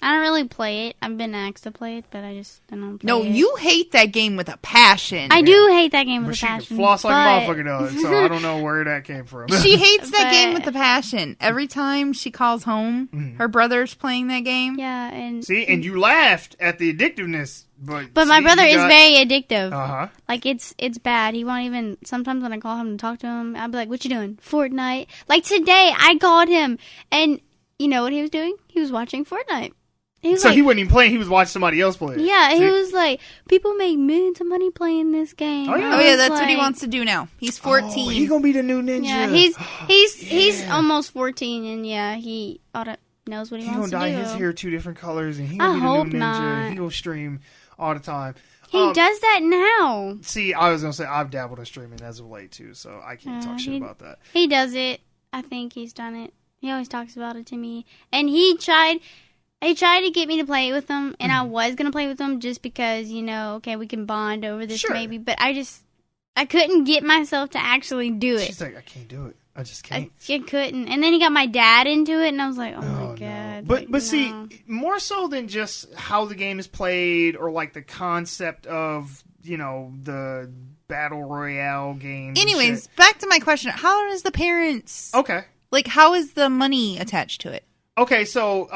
S5: I don't really play it. I've been asked to play it, but I just don't play it.
S1: No, you hate that game with a passion.
S5: I do hate that game with a
S2: She
S5: passion.
S2: can floss like a motherfucker does, so I don't know where that came from.
S1: She hates that game with a passion. Every time she calls home, her brother's playing that game.
S5: Yeah, and
S2: See, and you laughed at the addictiveness, but
S5: my brother is very addictive.
S2: Uh-huh.
S5: Like it's bad. He won't even. Sometimes when I call him to talk to him, I'll be like, "What you doing? Fortnite?" Like today, I called him, and you know what he was doing? He was watching Fortnite. He
S2: wasn't even playing. He was watching somebody else play it.
S5: Yeah, he was like, people make millions of money playing this game.
S2: Oh
S1: yeah, that's what he wants to do now. He's 14.
S2: Oh, he gonna be the new ninja.
S5: Yeah, he's almost 14, and yeah, he knows what he wants to do.
S2: He gonna dye his hair 2 different colors, and he gonna be the new ninja.
S5: Not.
S2: He gonna stream all the time.
S5: He does that now.
S2: See, I was gonna say I've dabbled in streaming as of late too, so I can't talk shit about that.
S5: He does it. I think he's done it. He always talks about it to me. And he tried to get me to play it with him, and I was going to play with him just because, okay, we can bond over this maybe. But I couldn't get myself to actually do it.
S2: She's like, I can't do it. I just can't.
S5: I couldn't. And then he got my dad into it, and I was like, oh my God.
S2: No. But see, more so than just how the game is played or like the concept of, the Battle Royale game.
S1: Anyways, back to my question. How does the parents...
S2: Okay.
S1: Like, how is the money attached to it?
S2: Okay, so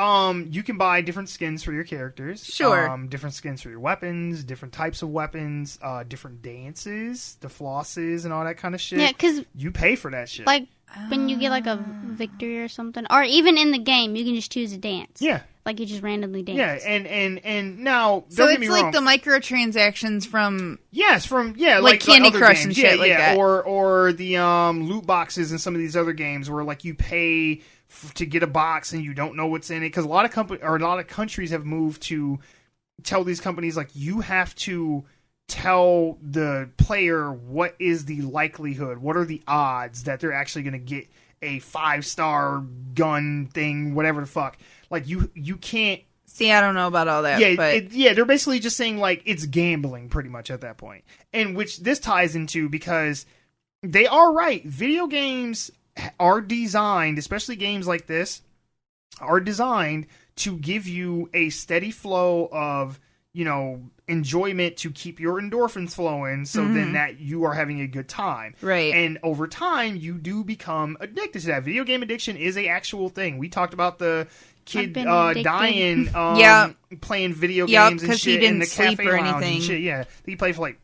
S2: you can buy different skins for your characters.
S1: Sure.
S2: Different skins for your weapons, different types of weapons, different dances, the flosses, and all that kind of shit.
S5: Yeah, because...
S2: You pay for that shit.
S5: Like, when you get, like, a victory or something, or even in the game, you can just choose a dance.
S2: Yeah.
S5: Like, you just randomly dance.
S2: Yeah, and now,
S1: so it's like the microtransactions from...
S2: Yes,
S1: like Candy Crush and shit like that.
S2: Or the loot boxes in some of these other games where, like, you pay... to get a box and you don't know what's in it, because a lot of countries have moved to tell these companies, like, you have to tell the player what is the likelihood, what are the odds that they're actually going to get a 5-star gun thing, whatever the fuck. Like, you can't...
S1: See, I don't know about all that.
S2: Yeah,
S1: but...
S2: they're basically just saying, like, it's gambling pretty much at that point. And which this ties into, because they are right. Video games are designed, especially games like this, are designed to give you a steady flow of, enjoyment to keep your endorphins flowing, so then that you are having a good time.
S1: Right.
S2: And over time, you do become addicted to that. Video game addiction is a actual thing. We talked about the kid dying playing video games and shit in the cafe lounge and shit. Yeah. He played for like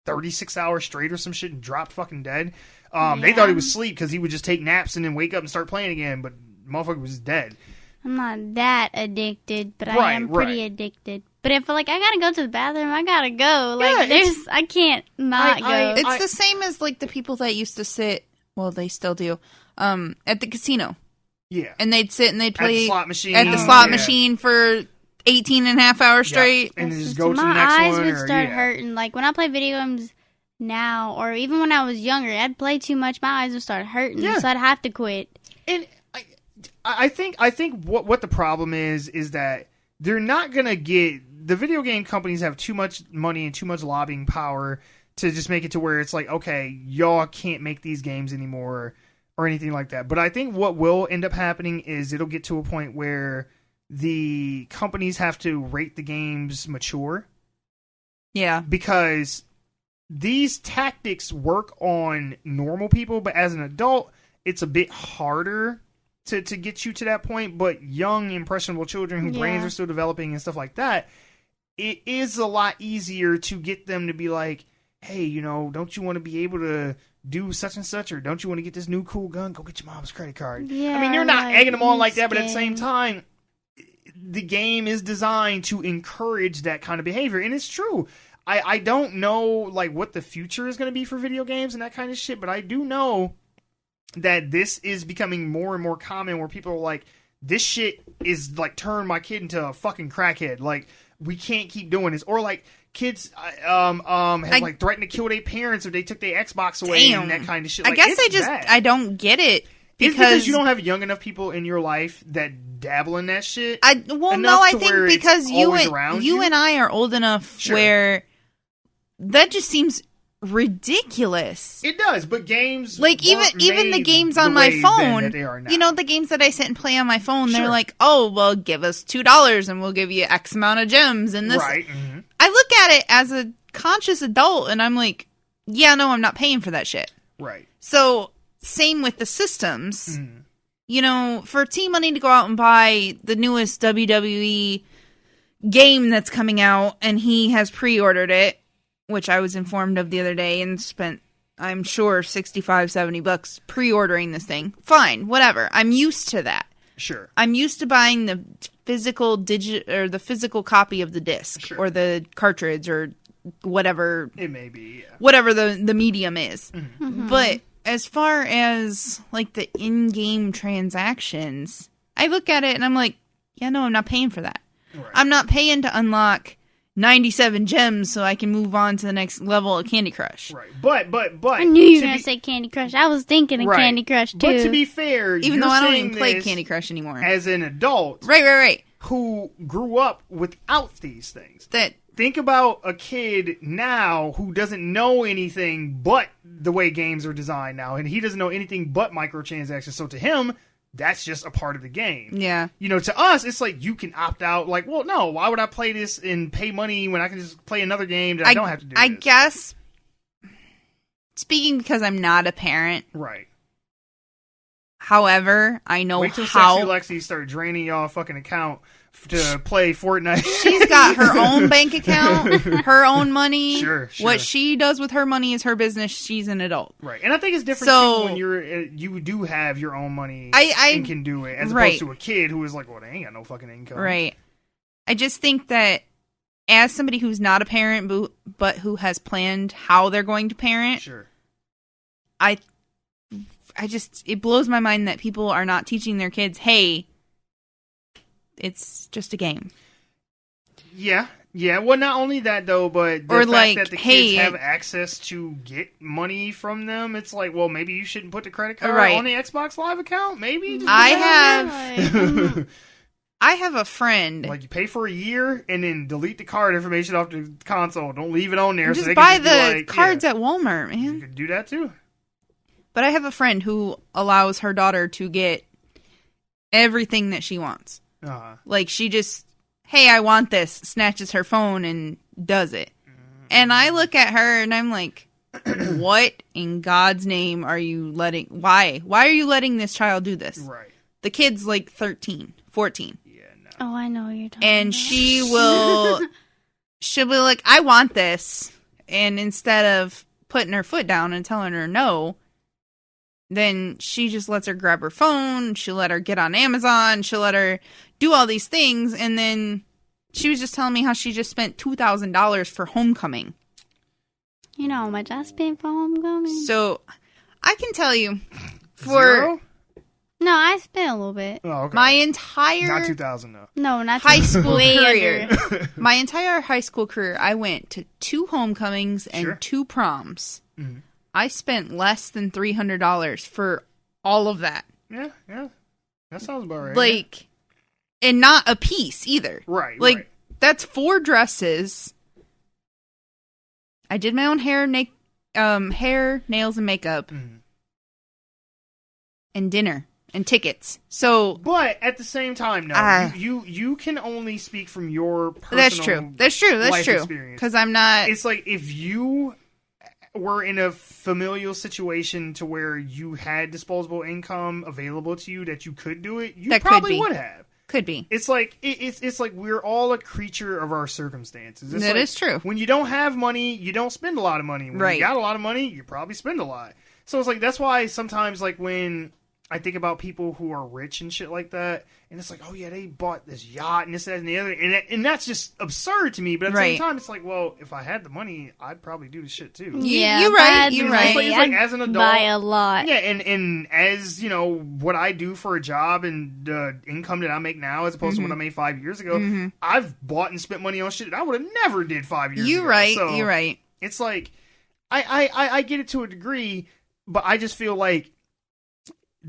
S2: 36 hours straight or some shit and dropped fucking dead. They thought he was asleep because he would just take naps and then wake up and start playing again, but motherfucker was dead.
S5: I'm not that addicted, but I am pretty addicted. But if I gotta go to the bathroom, I gotta go. Like, I can't not go.
S1: It's the same as like the people that used to sit, well, they still do, at the casino.
S2: Yeah.
S1: And they'd sit and they'd play
S2: at the slot
S1: machine for 18 and a half hours straight.
S2: And then just go to the next one.
S5: My eyes would start hurting. Like, when I play video games now, or even when I was younger, I'd play too much, my eyes would start hurting, so I'd have to quit.
S2: And I think what the problem is that they're not gonna get, the video game companies have too much money and too much lobbying power to just make it to where it's like, okay, y'all can't make these games anymore or anything like that. But I think what will end up happening is it'll get to a point where the companies have to rate the games mature.
S1: Yeah.
S2: Because these tactics work on normal people, but as an adult, it's a bit harder to get you to that point. But young, impressionable children whose brains are still developing and stuff like that, it is a lot easier to get them to be like, hey, don't you want to be able to do such and such, or don't you want to get this new cool gun? Go get your mom's credit card.
S5: Yeah,
S2: I mean, you're not egging them on like that, but at the same time, the game is designed to encourage that kind of behavior. And it's true. I don't know, like, what the future is going to be for video games and that kind of shit, but I do know that this is becoming more and more common where people are like, this shit is, like, turn my kid into a fucking crackhead. Like, we can't keep doing this. Or, like, kids have, like, threatened to kill their parents if they took their Xbox away and that kind of shit. Like,
S1: I guess I don't get it.
S2: Because you don't have young enough people in your life that dabble in that shit.
S1: I think because you and I are old enough where that just seems ridiculous.
S2: It does, but games,
S1: like, even the games on my phone, the games that I sit and play on my phone, they're like, oh, well, give us $2 and we'll give you X amount of gems and this.
S2: Right. Mm-hmm.
S1: I look at it as a conscious adult and I'm like, yeah, no, I'm not paying for that shit.
S2: Right.
S1: So same with the systems. For T-Money to go out and buy the newest WWE game that's coming out, and he has pre-ordered it, which I was informed of the other day, and spent, I'm sure, $65-$70 pre-ordering this thing. Fine, whatever. I'm used to that.
S2: Sure.
S1: I'm used to buying the physical the physical copy of the disc or the cartridge or whatever
S2: it may be. Yeah.
S1: Whatever the medium is.
S5: Mm-hmm.
S1: But as far as like the in-game transactions, I look at it and I'm like, yeah, no, I'm not paying for that. Right. I'm not paying to unlock 97 gems so I can move on to the next level of Candy Crush.
S2: Right. But
S5: I knew you were going to say Candy Crush. I was thinking of Candy Crush, too.
S2: But to be fair,
S1: even though I don't even play Candy Crush anymore.
S2: As an adult.
S1: Right.
S2: Who grew up without these things.
S1: That
S2: think about a kid now who doesn't know anything but the way games are designed now, and he doesn't know anything but microtransactions. So to him, that's just a part of the game.
S1: Yeah.
S2: You know, to us, it's like you can opt out. Like, well, no, why would I play this and pay money when I can just play another game that I don't have to do
S1: I
S2: this?
S1: guess, speaking because I'm not a parent.
S2: Right.
S1: However, I know
S2: Wait till
S1: how...
S2: Sexy Lexi start draining y'all fucking account to play Fortnite.
S1: She's got her own bank account, her own money.
S2: Sure.
S1: What she does with her money is her business. She's an adult.
S2: Right. And I think it's different too when you do have your own money and can do it, as opposed to a kid who is like, well, they ain't got no fucking income.
S1: Right. I just think that as somebody who's not a parent but who has planned how they're going to parent,
S2: sure.
S1: it blows my mind that people are not teaching their kids, hey, it's just a game.
S2: Yeah. Well, not only that though, but the fact that the kids have access to get money from them, it's like, well, maybe you shouldn't put the credit card on the Xbox Live account. Maybe
S1: I have a friend.
S2: Like, you pay for a year and then delete the card information off the console. Don't leave it on there.
S1: Just buy the cards at Walmart, man.
S2: You could do that too.
S1: But I have a friend who allows her daughter to get everything that she wants. Like, she just, hey, I want this, snatches her phone and does it. And I look at her and I'm like, what in God's name are you letting, why are you letting this child do this?
S2: Right.
S1: The kid's like 13, 14.
S2: Yeah, no.
S5: Oh, I know what you're talking
S1: And
S5: about.
S1: she'll be like, I want this. And instead of putting her foot down and telling her no, then she just lets her grab her phone. She'll let her get on Amazon. She'll let her do all these things. And then she was just telling me how she just spent $2,000 for homecoming.
S5: You know how much I spent for homecoming?
S1: So I can tell you
S2: Zero?
S5: No, I spent a little bit.
S2: Oh, okay.
S1: my entire...
S2: Not 2,000 though.
S5: No, not
S1: high school
S5: career.
S1: My entire high school career, I went to 2 homecomings and 2 proms.
S2: Mm-hmm.
S1: I spent less than $300 for all of that.
S2: Yeah. That sounds about right.
S1: Like, and not a piece either.
S2: Right.
S1: Like, that's 4 dresses. I did my own hair, nails, and makeup.
S2: Mm-hmm.
S1: And dinner. And tickets. So,
S2: but at the same time, no, you can only speak from your personal
S1: That's true.
S2: experience.
S1: Because I'm not...
S2: It's like, if you were in a familial situation to where you had disposable income available to you that you could do it, you probably would have.
S1: Could be.
S2: It's like it's like we're all a creature of our circumstances. It's
S1: that
S2: like,
S1: is true.
S2: When you don't have money, you don't spend a lot of money. When you got a lot of money, you probably spend a lot. So it's like, that's why sometimes, like, when I think about people who are rich and shit like that, and it's like, oh yeah, they bought this yacht and this, that, and the other, and that's just absurd to me. But at the same time, it's like, well, if I had the money, I'd probably do this shit too.
S5: Yeah,
S1: you're right.
S5: You're
S1: right.
S2: It's like as an adult,
S5: buy a lot.
S2: Yeah, and as you know, what I do for a job and the income that I make now, as opposed to what I made 5 years ago, I've bought and spent money on shit that I would have never did 5 years ago.
S1: You're right.
S2: So
S1: you're right.
S2: It's like, I get it to a degree, but I just feel like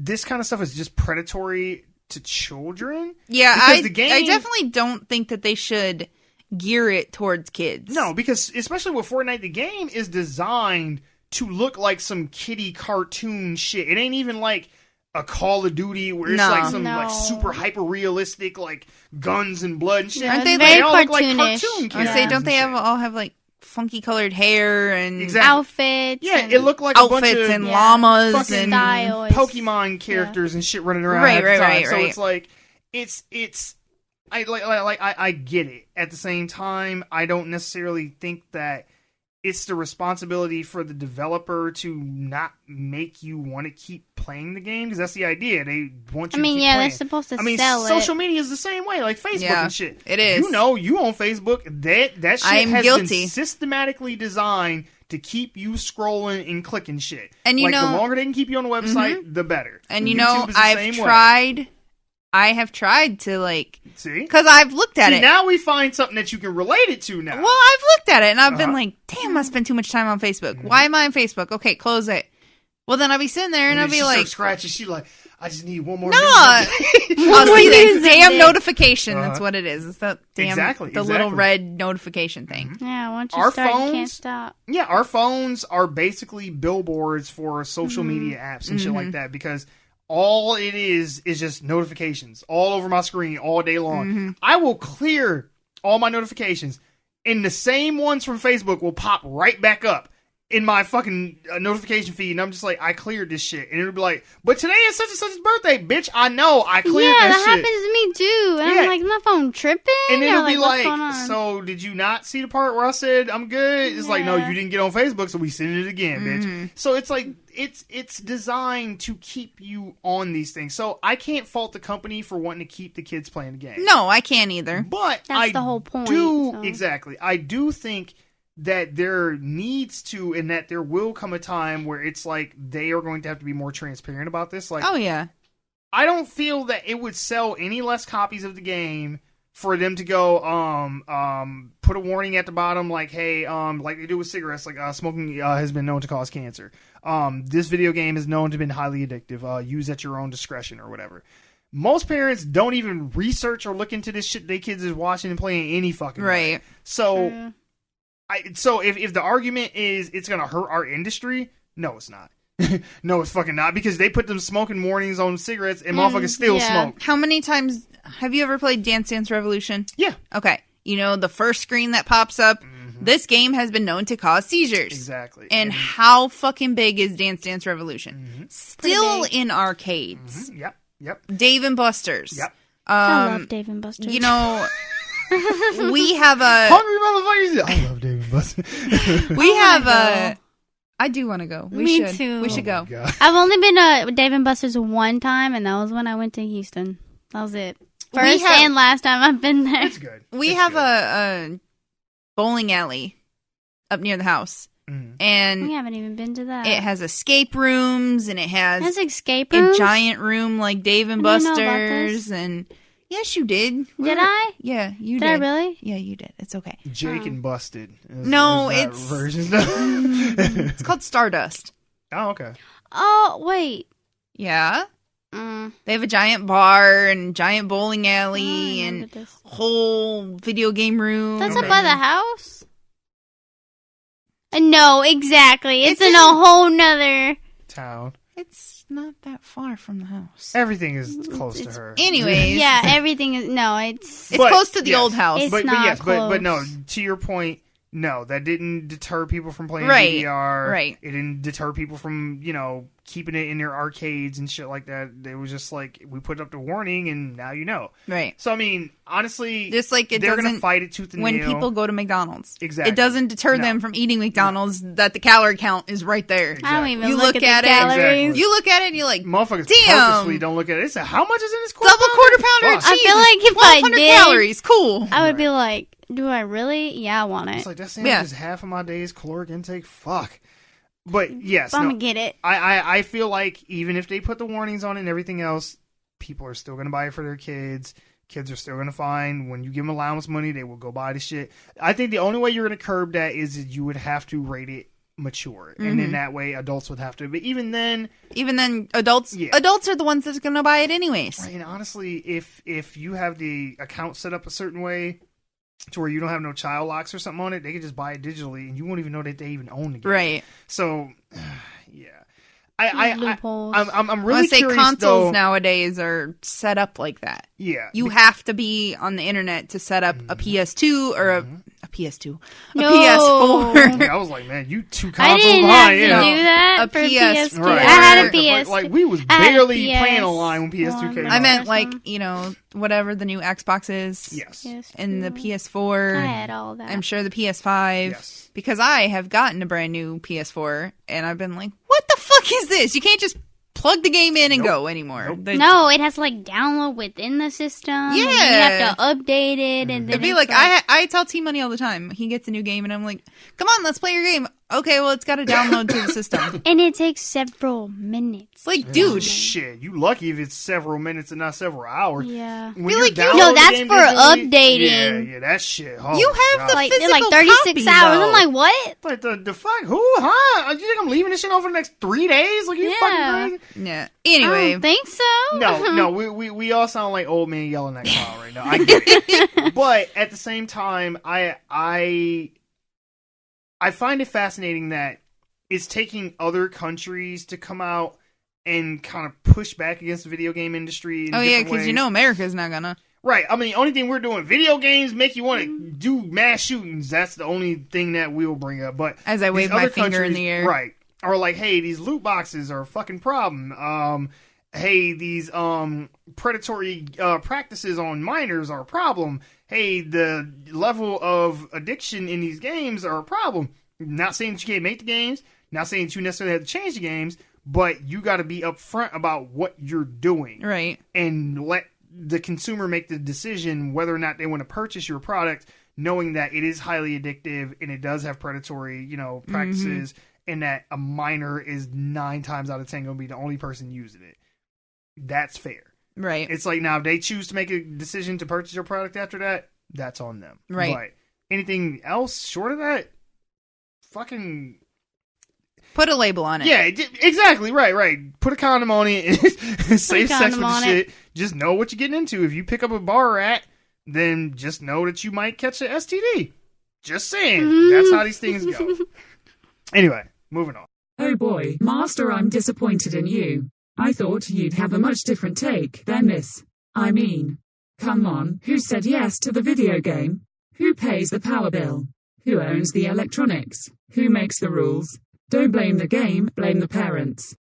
S2: this kind of stuff is just predatory to children.
S1: Yeah, I
S2: game,
S1: I definitely don't think that they should gear it towards kids.
S2: No, because especially with Fortnite, the game is designed to look like some kiddie cartoon shit. It ain't even like a Call of Duty where it's like some like super hyper realistic like guns and blood and shit.
S5: No,
S1: Aren't they
S5: very
S2: all look like
S5: cartoonish.
S2: cartoon
S1: I say, don't they
S2: and shit.
S1: all have like funky colored hair and
S5: outfits?
S2: Yeah,
S5: and
S2: it looked like a bunch
S1: outfits
S2: of
S1: and llamas
S2: fucking
S1: and
S5: styles.
S2: Pokemon characters and shit running around.
S1: Right.
S2: So it's like I get it. At the same time, I don't necessarily think that it's the responsibility for the developer to not make you want to keep playing the game, because that's the idea. They want you to keep playing.
S5: They're supposed to sell it.
S2: Social media is the same way, like Facebook and shit.
S1: It is.
S2: You know, you on Facebook, that shit
S1: I'm
S2: has
S1: guilty.
S2: been systematically designed to keep you scrolling and clicking shit.
S1: And you
S2: like,
S1: know,
S2: the longer they can keep you on the website, the better.
S1: And you
S2: YouTube
S1: know,
S2: is the
S1: I've
S2: same way.
S1: tried I have tried to, like...
S2: See?
S1: Because I've looked at it.
S2: Now we find something that you can relate it to now.
S1: Well, I've looked at it, and I've been like, damn, I spend too much time on Facebook. Why am I on Facebook? Okay, close it. Well, then I'll be sitting there, and I'll be like...
S2: scratching. She like, I just need one more.
S1: No! I'll see the damn notification. That's what it is. It's that damn... the little red notification thing.
S5: Yeah, once you start, you can't stop.
S2: Yeah, our phones are basically billboards for social media apps and shit like that, because... all it is just notifications all over my screen all day long. I will clear all my notifications, and the same ones from Facebook will pop right back up in my fucking notification feed, and I'm just like, I cleared this shit. And it'll be like, but today is such and such's birthday, bitch. I know, I cleared that shit.
S5: Yeah, that happens to me too. And I'm like, is my phone tripping?
S2: And then it'll be
S5: what's going on?
S2: So did you not see the part where I said I'm good? It's like, no, you didn't get on Facebook, so we send it again, bitch. So it's like, it's designed to keep you on these things. So I can't fault the company for wanting to keep the kids playing the game.
S1: No, I can't either.
S2: But
S5: that's the whole point.
S2: Exactly. I do think that there needs to, and that there will come a time where it's like they are going to have to be more transparent about this. Like,
S1: oh yeah,
S2: I don't feel that it would sell any less copies of the game for them to go put a warning at the bottom, like, hey, like they do with cigarettes, like smoking has been known to cause cancer. This video game is known to have been highly addictive. Use at your own discretion or whatever. Most parents don't even research or look into this shit their kids is watching and playing any fucking way. So. So if the argument is it's going to hurt our industry, no, it's not. No, it's fucking not, because they put them smoking warnings on cigarettes and motherfuckers still smoke.
S1: How many times have you ever played Dance Dance Revolution?
S2: Yeah.
S1: Okay. You know, the first screen that pops up, this game has been known to cause seizures.
S2: Exactly.
S1: And how fucking big is Dance Dance Revolution? Still in arcades.
S2: Yep.
S1: Dave and Buster's.
S2: Yep.
S5: I love Dave and Buster's.
S1: You know... we have a
S2: hungry motherfuckers. I love David Buster.
S1: We have a. I do want to go.
S5: Me too.
S1: We should go.
S5: I've only been to Dave and Buster's one time, and that was when I went to Houston. That was it. First and last time I've been there.
S2: That's good.
S1: We have a bowling alley up near the house, and
S5: we haven't even been to that.
S1: It has escape rooms, and it has
S5: escape rooms?
S1: a giant room like Dave and Buster's, and. Yes, you did.
S5: Did I?
S1: Yeah, you did.
S5: Did I really?
S1: Yeah, you did. It's okay.
S2: Jake and Busted.
S1: It's called Stardust.
S2: Oh, okay.
S5: Oh, wait.
S1: Yeah. They have a giant bar and giant bowling alley and whole video game room.
S5: That's up by the house? No, exactly. It's in a whole nother
S2: town.
S1: It's not that far from the house.
S2: Everything is close to her.
S1: Anyways.
S5: Yeah, everything is... No, it's...
S1: It's close to the old house.
S5: It's not close.
S2: But no, to your point, no, that didn't deter people from playing
S1: right.
S2: VR.
S1: Right.
S2: It didn't deter people from, keeping it in their arcades and shit like that. It was just like, we put up the warning and now you know.
S1: Right.
S2: So, I mean, honestly,
S1: just like they're going to
S2: fight it tooth and
S1: nail.
S2: When
S1: people go to McDonald's.
S2: Exactly.
S1: It doesn't deter them from eating McDonald's that the calorie count is right there.
S2: Exactly.
S5: I don't even
S1: you
S5: look at the calories.
S2: Exactly.
S1: You look at it and you're like,
S2: motherfuckers
S1: damn.
S2: purposely don't look at it. They say, how much is in this
S1: double quarter pounder of cheese?
S5: I feel like if I did,
S1: calories. Cool.
S5: I would be like, do I really? Yeah, I want it.
S2: It's like, that sandwich is half of my day's caloric intake. Fuck. But yes,
S5: I'm gonna get it.
S2: I feel like even if they put the warnings on it and everything else, people are still gonna buy it for their kids. Kids are still gonna find when you give them allowance money, they will go buy the shit. I think the only way you're gonna curb that is that you would have to rate it mature, and then that way adults would have to. But even then,
S1: adults are the ones that's gonna buy it anyways.
S2: Right, and honestly, if you have the account set up a certain way to where you don't have no child locks or something on it, they can just buy it digitally, and you won't even know that they even own the game.
S1: Right.
S2: So, yeah.
S5: Loopholes.
S2: I'm really curious,
S1: consoles nowadays are set up like that.
S2: Yeah.
S1: You have to be on the internet to set up a PS2 or a PS2. A
S5: No.
S1: PS4.
S2: Yeah, I was like, man, you two
S5: I
S2: consoles
S5: didn't
S2: behind.
S5: have to do that
S1: A
S5: for
S1: PS4.
S5: PS2.
S2: Right.
S5: I had a
S2: Like,
S5: PS2.
S2: like we was barely playing online when PS2 came out.
S1: I meant like, whatever the new Xbox is.
S2: Yes.
S1: And the PS4.
S5: I had all that.
S1: I'm sure the PS5.
S2: Yes.
S1: Because I have gotten a brand new PS4 and I've been like, what the fuck is this? You can't just plug the game in and go anymore.
S5: No, it has to download within the system.
S1: Yeah.
S5: And you have to update it. And then
S1: it'd be like, I tell T-Money all the time. He gets a new game and I'm like, come on, let's play your game. Okay, well, it's got to download to the system.
S5: And it takes several minutes.
S1: Like, dude.
S2: Shit, you lucky if it's several minutes and not several hours.
S5: Yeah.
S2: When
S1: Feel
S2: you're
S1: like you-
S2: downloading
S5: No,
S2: the
S5: that's
S2: game
S5: for
S2: digitally,
S5: updating.
S2: Yeah, that shit. Oh,
S1: You have
S2: God.
S1: the
S5: Like, they're
S1: physical
S5: like 36
S1: copy,
S5: hours.
S1: though.
S5: I'm like, what?
S2: Like, the fuck? Who? Huh? You think I'm leaving this shit on for the next 3 days? Like, you
S5: Yeah.
S2: fucking crazy?
S1: Yeah.
S5: I
S1: Anyway.
S5: don't think so.
S2: No, we all sound like old men yelling at clown right now. I get it. But at the same time, I find it fascinating that it's taking other countries to come out and kind of push back against the video game industry. In
S1: Oh, yeah,
S2: because
S1: because America's not gonna.
S2: Right. I mean, the only thing we're doing, video games make you want to do mass shootings. That's the only thing that we'll bring up. But
S1: As I wave
S2: these
S1: my
S2: other
S1: finger in
S2: countries-
S1: the air.
S2: Right. Or like, hey, these loot boxes are a fucking problem. Hey, these predatory practices on minors are a problem. Hey, the level of addiction in these games are a problem. Not saying that you can't make the games. Not saying that you necessarily have to change the games. But you got to be upfront about what you're doing.
S1: Right.
S2: And let the consumer make the decision whether or not they want to purchase your product, knowing that it is highly addictive and it does have predatory, practices, and that a minor is 9 times out of 10 going to be the only person using it. That's fair.
S1: Right.
S2: It's like, now, if they choose to make a decision to purchase your product after that, that's on them.
S1: Right.
S2: But anything else short of that, fucking...
S1: Put a label on it.
S2: Yeah, exactly. Right. Put a condom on it. Safe sex with the shit. Just know what you're getting into. If you pick up a bar rat, then just know that you might catch an STD. Just saying. That's how these things go. Anyway, moving on.
S6: Oh boy, Master, I'm disappointed in you. I thought you'd have a much different take than this. I mean, come on, who said yes to the video game? Who pays the power bill? Who owns the electronics? Who makes the rules? Don't blame the game, blame the parents.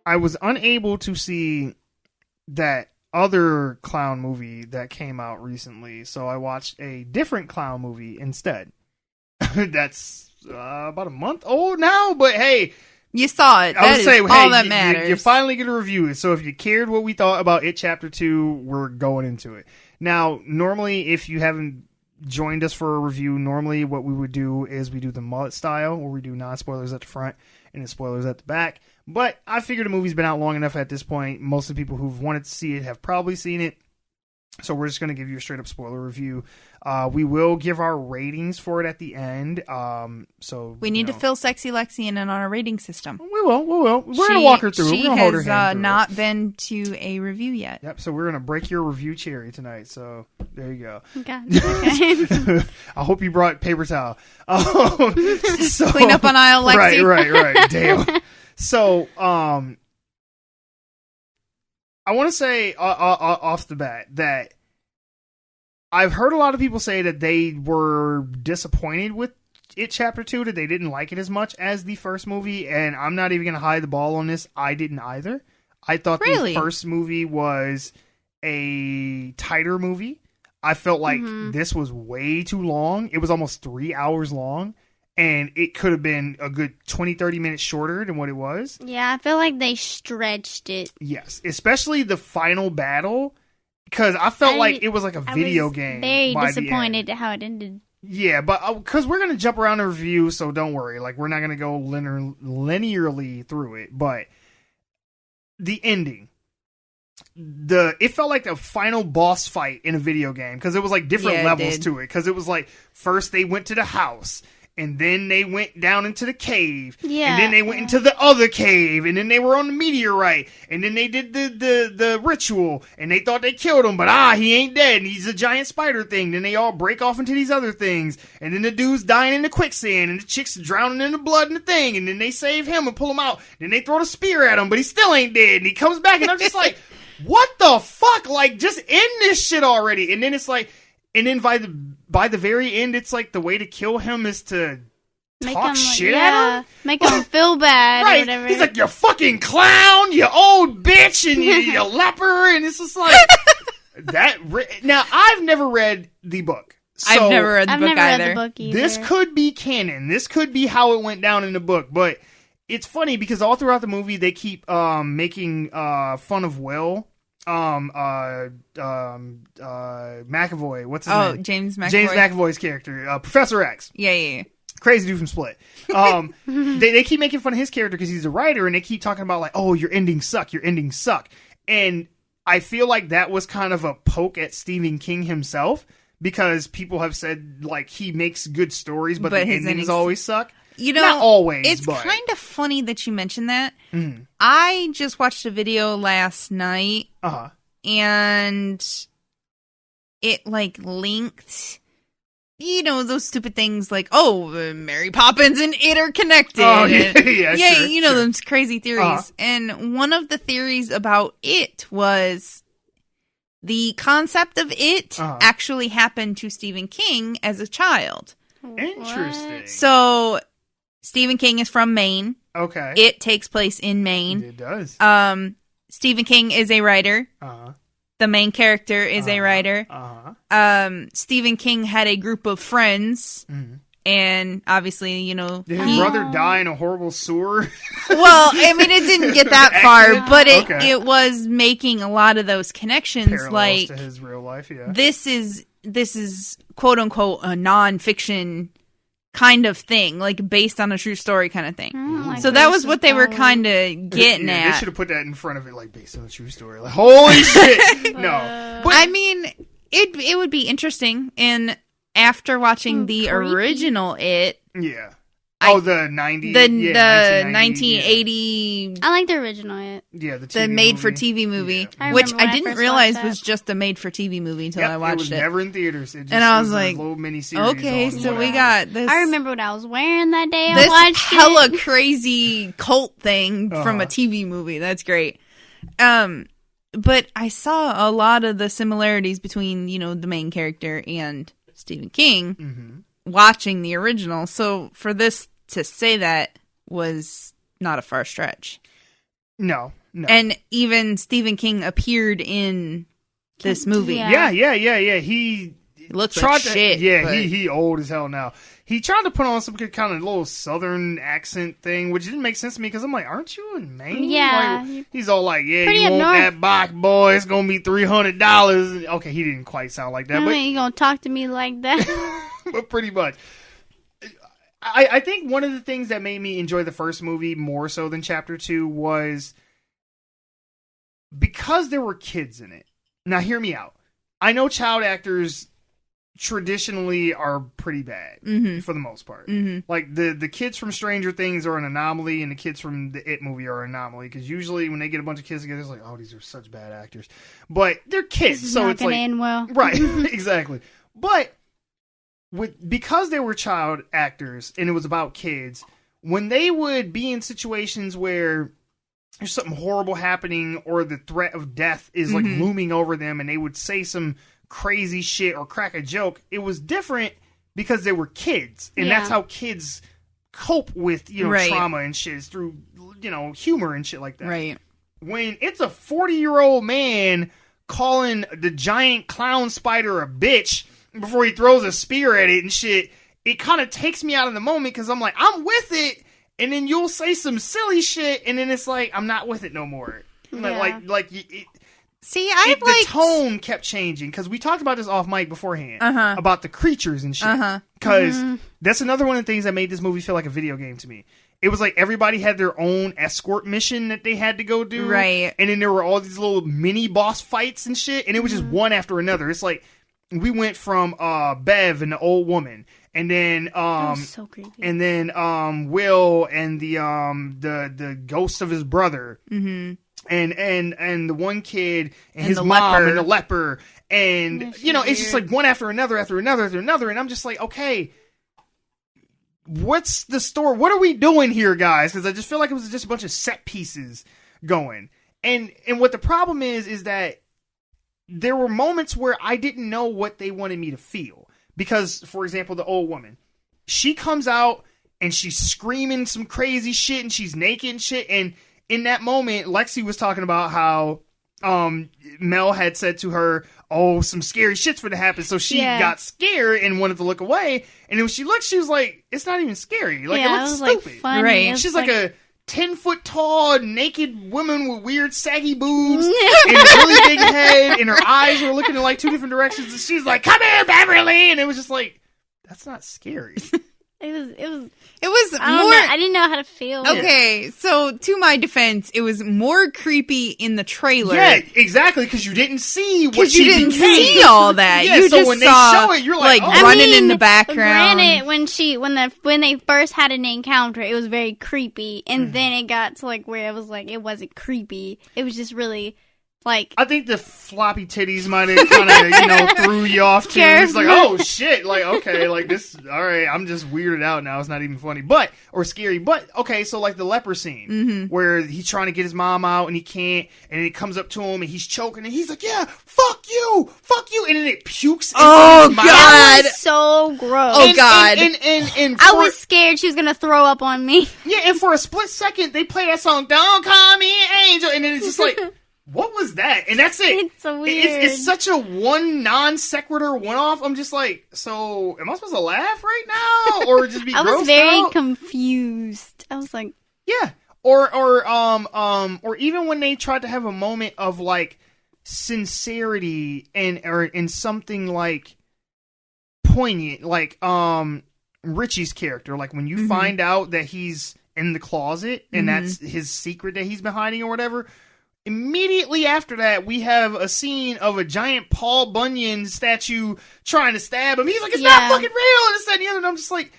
S2: I was unable to see that other clown movie that came out recently, so I watched a different clown movie instead. That's about a month old now, but hey,
S1: You saw it. That is all that matters.
S2: You're finally going to review it. So if you cared what we thought about It Chapter 2, we're going into it. Now, normally, if you haven't joined us for a review, normally what we would do is we do the mullet style, where we do non-spoilers at the front and the spoilers at the back. But I figured the movie's been out long enough at this point. Most of the people who've wanted to see it have probably seen it. So we're just going to give you a straight up spoiler review. We will give our ratings for it at the end. So
S1: we need to fill Sexy Lexi in on our rating system.
S2: We will. We're going to walk her through. We're going to hold her hand
S1: She has
S2: through
S1: not been to a review yet.
S2: Yep. So we're going to break your review cherry tonight. So there you go.
S5: God, okay.
S2: I hope you brought paper towel. So,
S1: Clean up on aisle, Lexi.
S2: Right. Damn. So, I want to say off the bat that I've heard a lot of people say that they were disappointed with It Chapter 2, that they didn't like it as much as the first movie, and I'm not even going to hide the ball on this. I didn't either. I thought the first movie was a tighter movie. I felt like this was way too long. It was almost 3 hours long. And it could have been a good 20, 30 minutes shorter than what it was.
S5: Yeah, I feel like they stretched it.
S2: Yes, especially the final battle, because I felt like it was like a video game.
S5: Very
S2: by
S5: disappointed
S2: the
S5: at how it ended.
S2: Yeah, but because we're going to jump around the review, so don't worry. Like, we're not going to go linearly through it. But the ending. It felt like a final boss fight in a video game, because it was like different levels to it. Because it was like, first they went to the house. And then they went down into the cave.
S5: Yeah.
S2: And then they went into the other cave. And then they were on the meteorite. And then they did the ritual. And they thought they killed him. But he ain't dead. And he's a giant spider thing. Then they all break off into these other things. And then the dude's dying in the quicksand. And the chick's drowning in the blood in the thing. And then they save him and pull him out. Then they throw the spear at him. But he still ain't dead. And he comes back. And I'm just like, what the fuck? Like, just end this shit already. And then it's like... And then by the very end, it's like the way to kill him is to talk shit at him.
S5: Make him feel bad or whatever.
S2: He's like, you fucking clown, you old bitch, and you leper. And it's just like, that. Now, I've never read the book.
S1: I've never read the
S5: I've
S1: book
S5: never
S1: either.
S5: read the book either.
S2: This could be canon. This could be how it went down in the book. But it's funny because all throughout the movie they keep making fun of Will. McAvoy. What's his name?
S1: James McAvoy.
S2: James McAvoy's character, Professor X.
S1: Yeah.
S2: Crazy dude from Split. They keep making fun of his character because he's a writer, and they keep talking about like, oh, your endings suck, and I feel like that was kind of a poke at Stephen King himself because people have said like he makes good stories, but the
S1: his
S2: endings always suck.
S1: You know,
S2: not always.
S1: It's
S2: but.
S1: kind of funny that you mentioned that. I just watched a video last night, and it like linked. You know, those stupid things like, Mary Poppins and it are connected.
S2: Oh, yeah, sure,
S1: you know, those crazy theories. And one of the theories about it was the concept of it actually happened to Stephen King as a child.
S2: Interesting.
S1: So, Stephen King is from Maine.
S2: Okay.
S1: It takes place in Maine.
S2: It does.
S1: Stephen King is a writer. The main character is a writer. Stephen King had a group of friends, and obviously, you know,
S2: did his brother die in a horrible sewer?
S1: Well, I mean, it didn't get that far, but it was making a lot of those connections,
S2: Parallels
S1: like
S2: to his real life. Yeah,
S1: this is quote unquote a non-fiction kind of thing, like based on a true story kind of thing. So that was what they were kind of getting at.
S2: They should have put that in front of it, like based on a true story. Like, holy shit! No, but
S1: I mean, it would be interesting. And after watching the original,
S2: the 90s,
S1: the 1980.
S5: I like the original.
S1: The made-for-TV movie, which I didn't realize was just a made-for-TV movie until I watched
S2: it. Was never in theaters. It just
S1: and I was like,
S2: a little mini-series.
S1: Okay, so we got this.
S5: I remember what I was wearing that day.
S1: This
S5: I watched
S1: hella crazy cult thing from a TV movie. That's great. But I saw a lot of the similarities between, you know, the main character and Stephen King watching the original. So for this to say that was not a far stretch.
S2: No.
S1: And even Stephen King appeared in this movie.
S2: Yeah. He
S1: looks like shit.
S2: He old as hell now. He tried to put on some kind of little southern accent thing, which didn't make sense to me because I'm like, aren't you in Maine?
S5: Yeah.
S2: Like, he's all like, you want that box, boy? It's going to be $300. Okay, he didn't quite sound like that. But
S5: you going to talk to me like that?
S2: But pretty much. I think one of the things that made me enjoy the first movie more so than Chapter 2 was because there were kids in it. Now, hear me out. I know child actors traditionally are pretty bad for the most part. Like the kids from Stranger Things are an anomaly, and the kids from the It movie are an anomaly because usually when they get a bunch of kids together, it's like, oh, these are such bad actors, but they're kids, so it's like
S5: end well.
S2: Right, exactly. But because they were child actors and it was about kids, when they would be in situations where there's something horrible happening or the threat of death is like looming over them, and they would say some crazy shit or crack a joke, it was different because they were kids, and that's how kids cope with, you know, trauma and shit, is through, you know, humor and shit like that.
S1: Right.
S2: When it's a 40-year-old man calling the giant clown spider a bitch before he throws a spear at it and shit, it kind of takes me out of the moment because I'm like, I'm with it, and then you'll say some silly shit, and then it's like, I'm not with it no more.
S1: See,
S2: the tone kept changing because we talked about this off mic beforehand about the creatures and shit. Because that's another one of the things that made this movie feel like a video game to me. It was like everybody had their own escort mission that they had to go do,
S1: right?
S2: And then there were all these little mini boss fights and shit, and it was just one after another. It's like we went from Bev and the old woman, and then
S5: that was so creepy.
S2: And then Will and the ghost of his brother. And the one kid and his mom and the leper, and you know, it's just like one after another, and I'm just like, okay, what's the story? What are we doing here, guys? Because I just feel like it was just a bunch of set pieces going, and what the problem is that there were moments where I didn't know what they wanted me to feel, because, for example, the old woman, she comes out and she's screaming some crazy shit and she's naked and shit, and in that moment, Lexi was talking about how Mel had said to her, "Oh, some scary shit's going to happen." So she got scared and wanted to look away. And when she looked, she was like, "It's not even scary. Like it looks stupid."
S5: Like, funny.
S1: Right.
S2: She's like a 10-foot tall, naked woman with weird, saggy boobs and a really big head, and her eyes were looking in like two different directions. And she's like, "Come here, Beverly!" And it was just like, that's not scary.
S5: It was
S1: I
S5: I didn't know how to feel.
S1: Okay, so to my defense, it was more creepy in the trailer.
S2: Yeah, exactly, because you didn't see what she
S1: you didn't
S2: became.
S1: see all that.
S2: Yeah,
S1: you
S2: so
S1: just
S2: when they
S1: saw,
S2: show it, you're like, oh.
S1: running in the background.
S5: Granted, when they first had an encounter, it was very creepy, and then it got to like where it was like it wasn't creepy. It was just really like.
S2: I think the floppy titties might have kind of threw you off too. It's like, oh shit, like okay, like this. All right, I'm just weirded out now. It's not even funny, or scary. But okay, so like the leper scene where he's trying to get his mom out and he can't, and it comes up to him and he's choking and he's like, "Yeah, fuck you," and then it pukes.
S1: Oh
S2: into his mouth.
S5: That was so gross.
S1: Oh God!
S2: And
S5: I was scared she was gonna throw up on me.
S2: Yeah, and for a split second they play that song, "Don't Call Me Angel," and then it's just like. What was that? And that's it.
S5: It's so weird.
S2: It's such a one non sequitur one off. I'm just like, so am I supposed to laugh right now or just be?
S5: I was
S2: grossed
S5: very
S2: out?
S5: confused. I was like,
S2: yeah, or even when they tried to have a moment of like sincerity or in something like poignant, like Richie's character, like when you find out that he's in the closet and that's his secret that he's been hiding or whatever. Immediately after that, we have a scene of a giant Paul Bunyan statue trying to stab him. He's like, "It's not fucking real," and this, that, and the other. And I'm just like,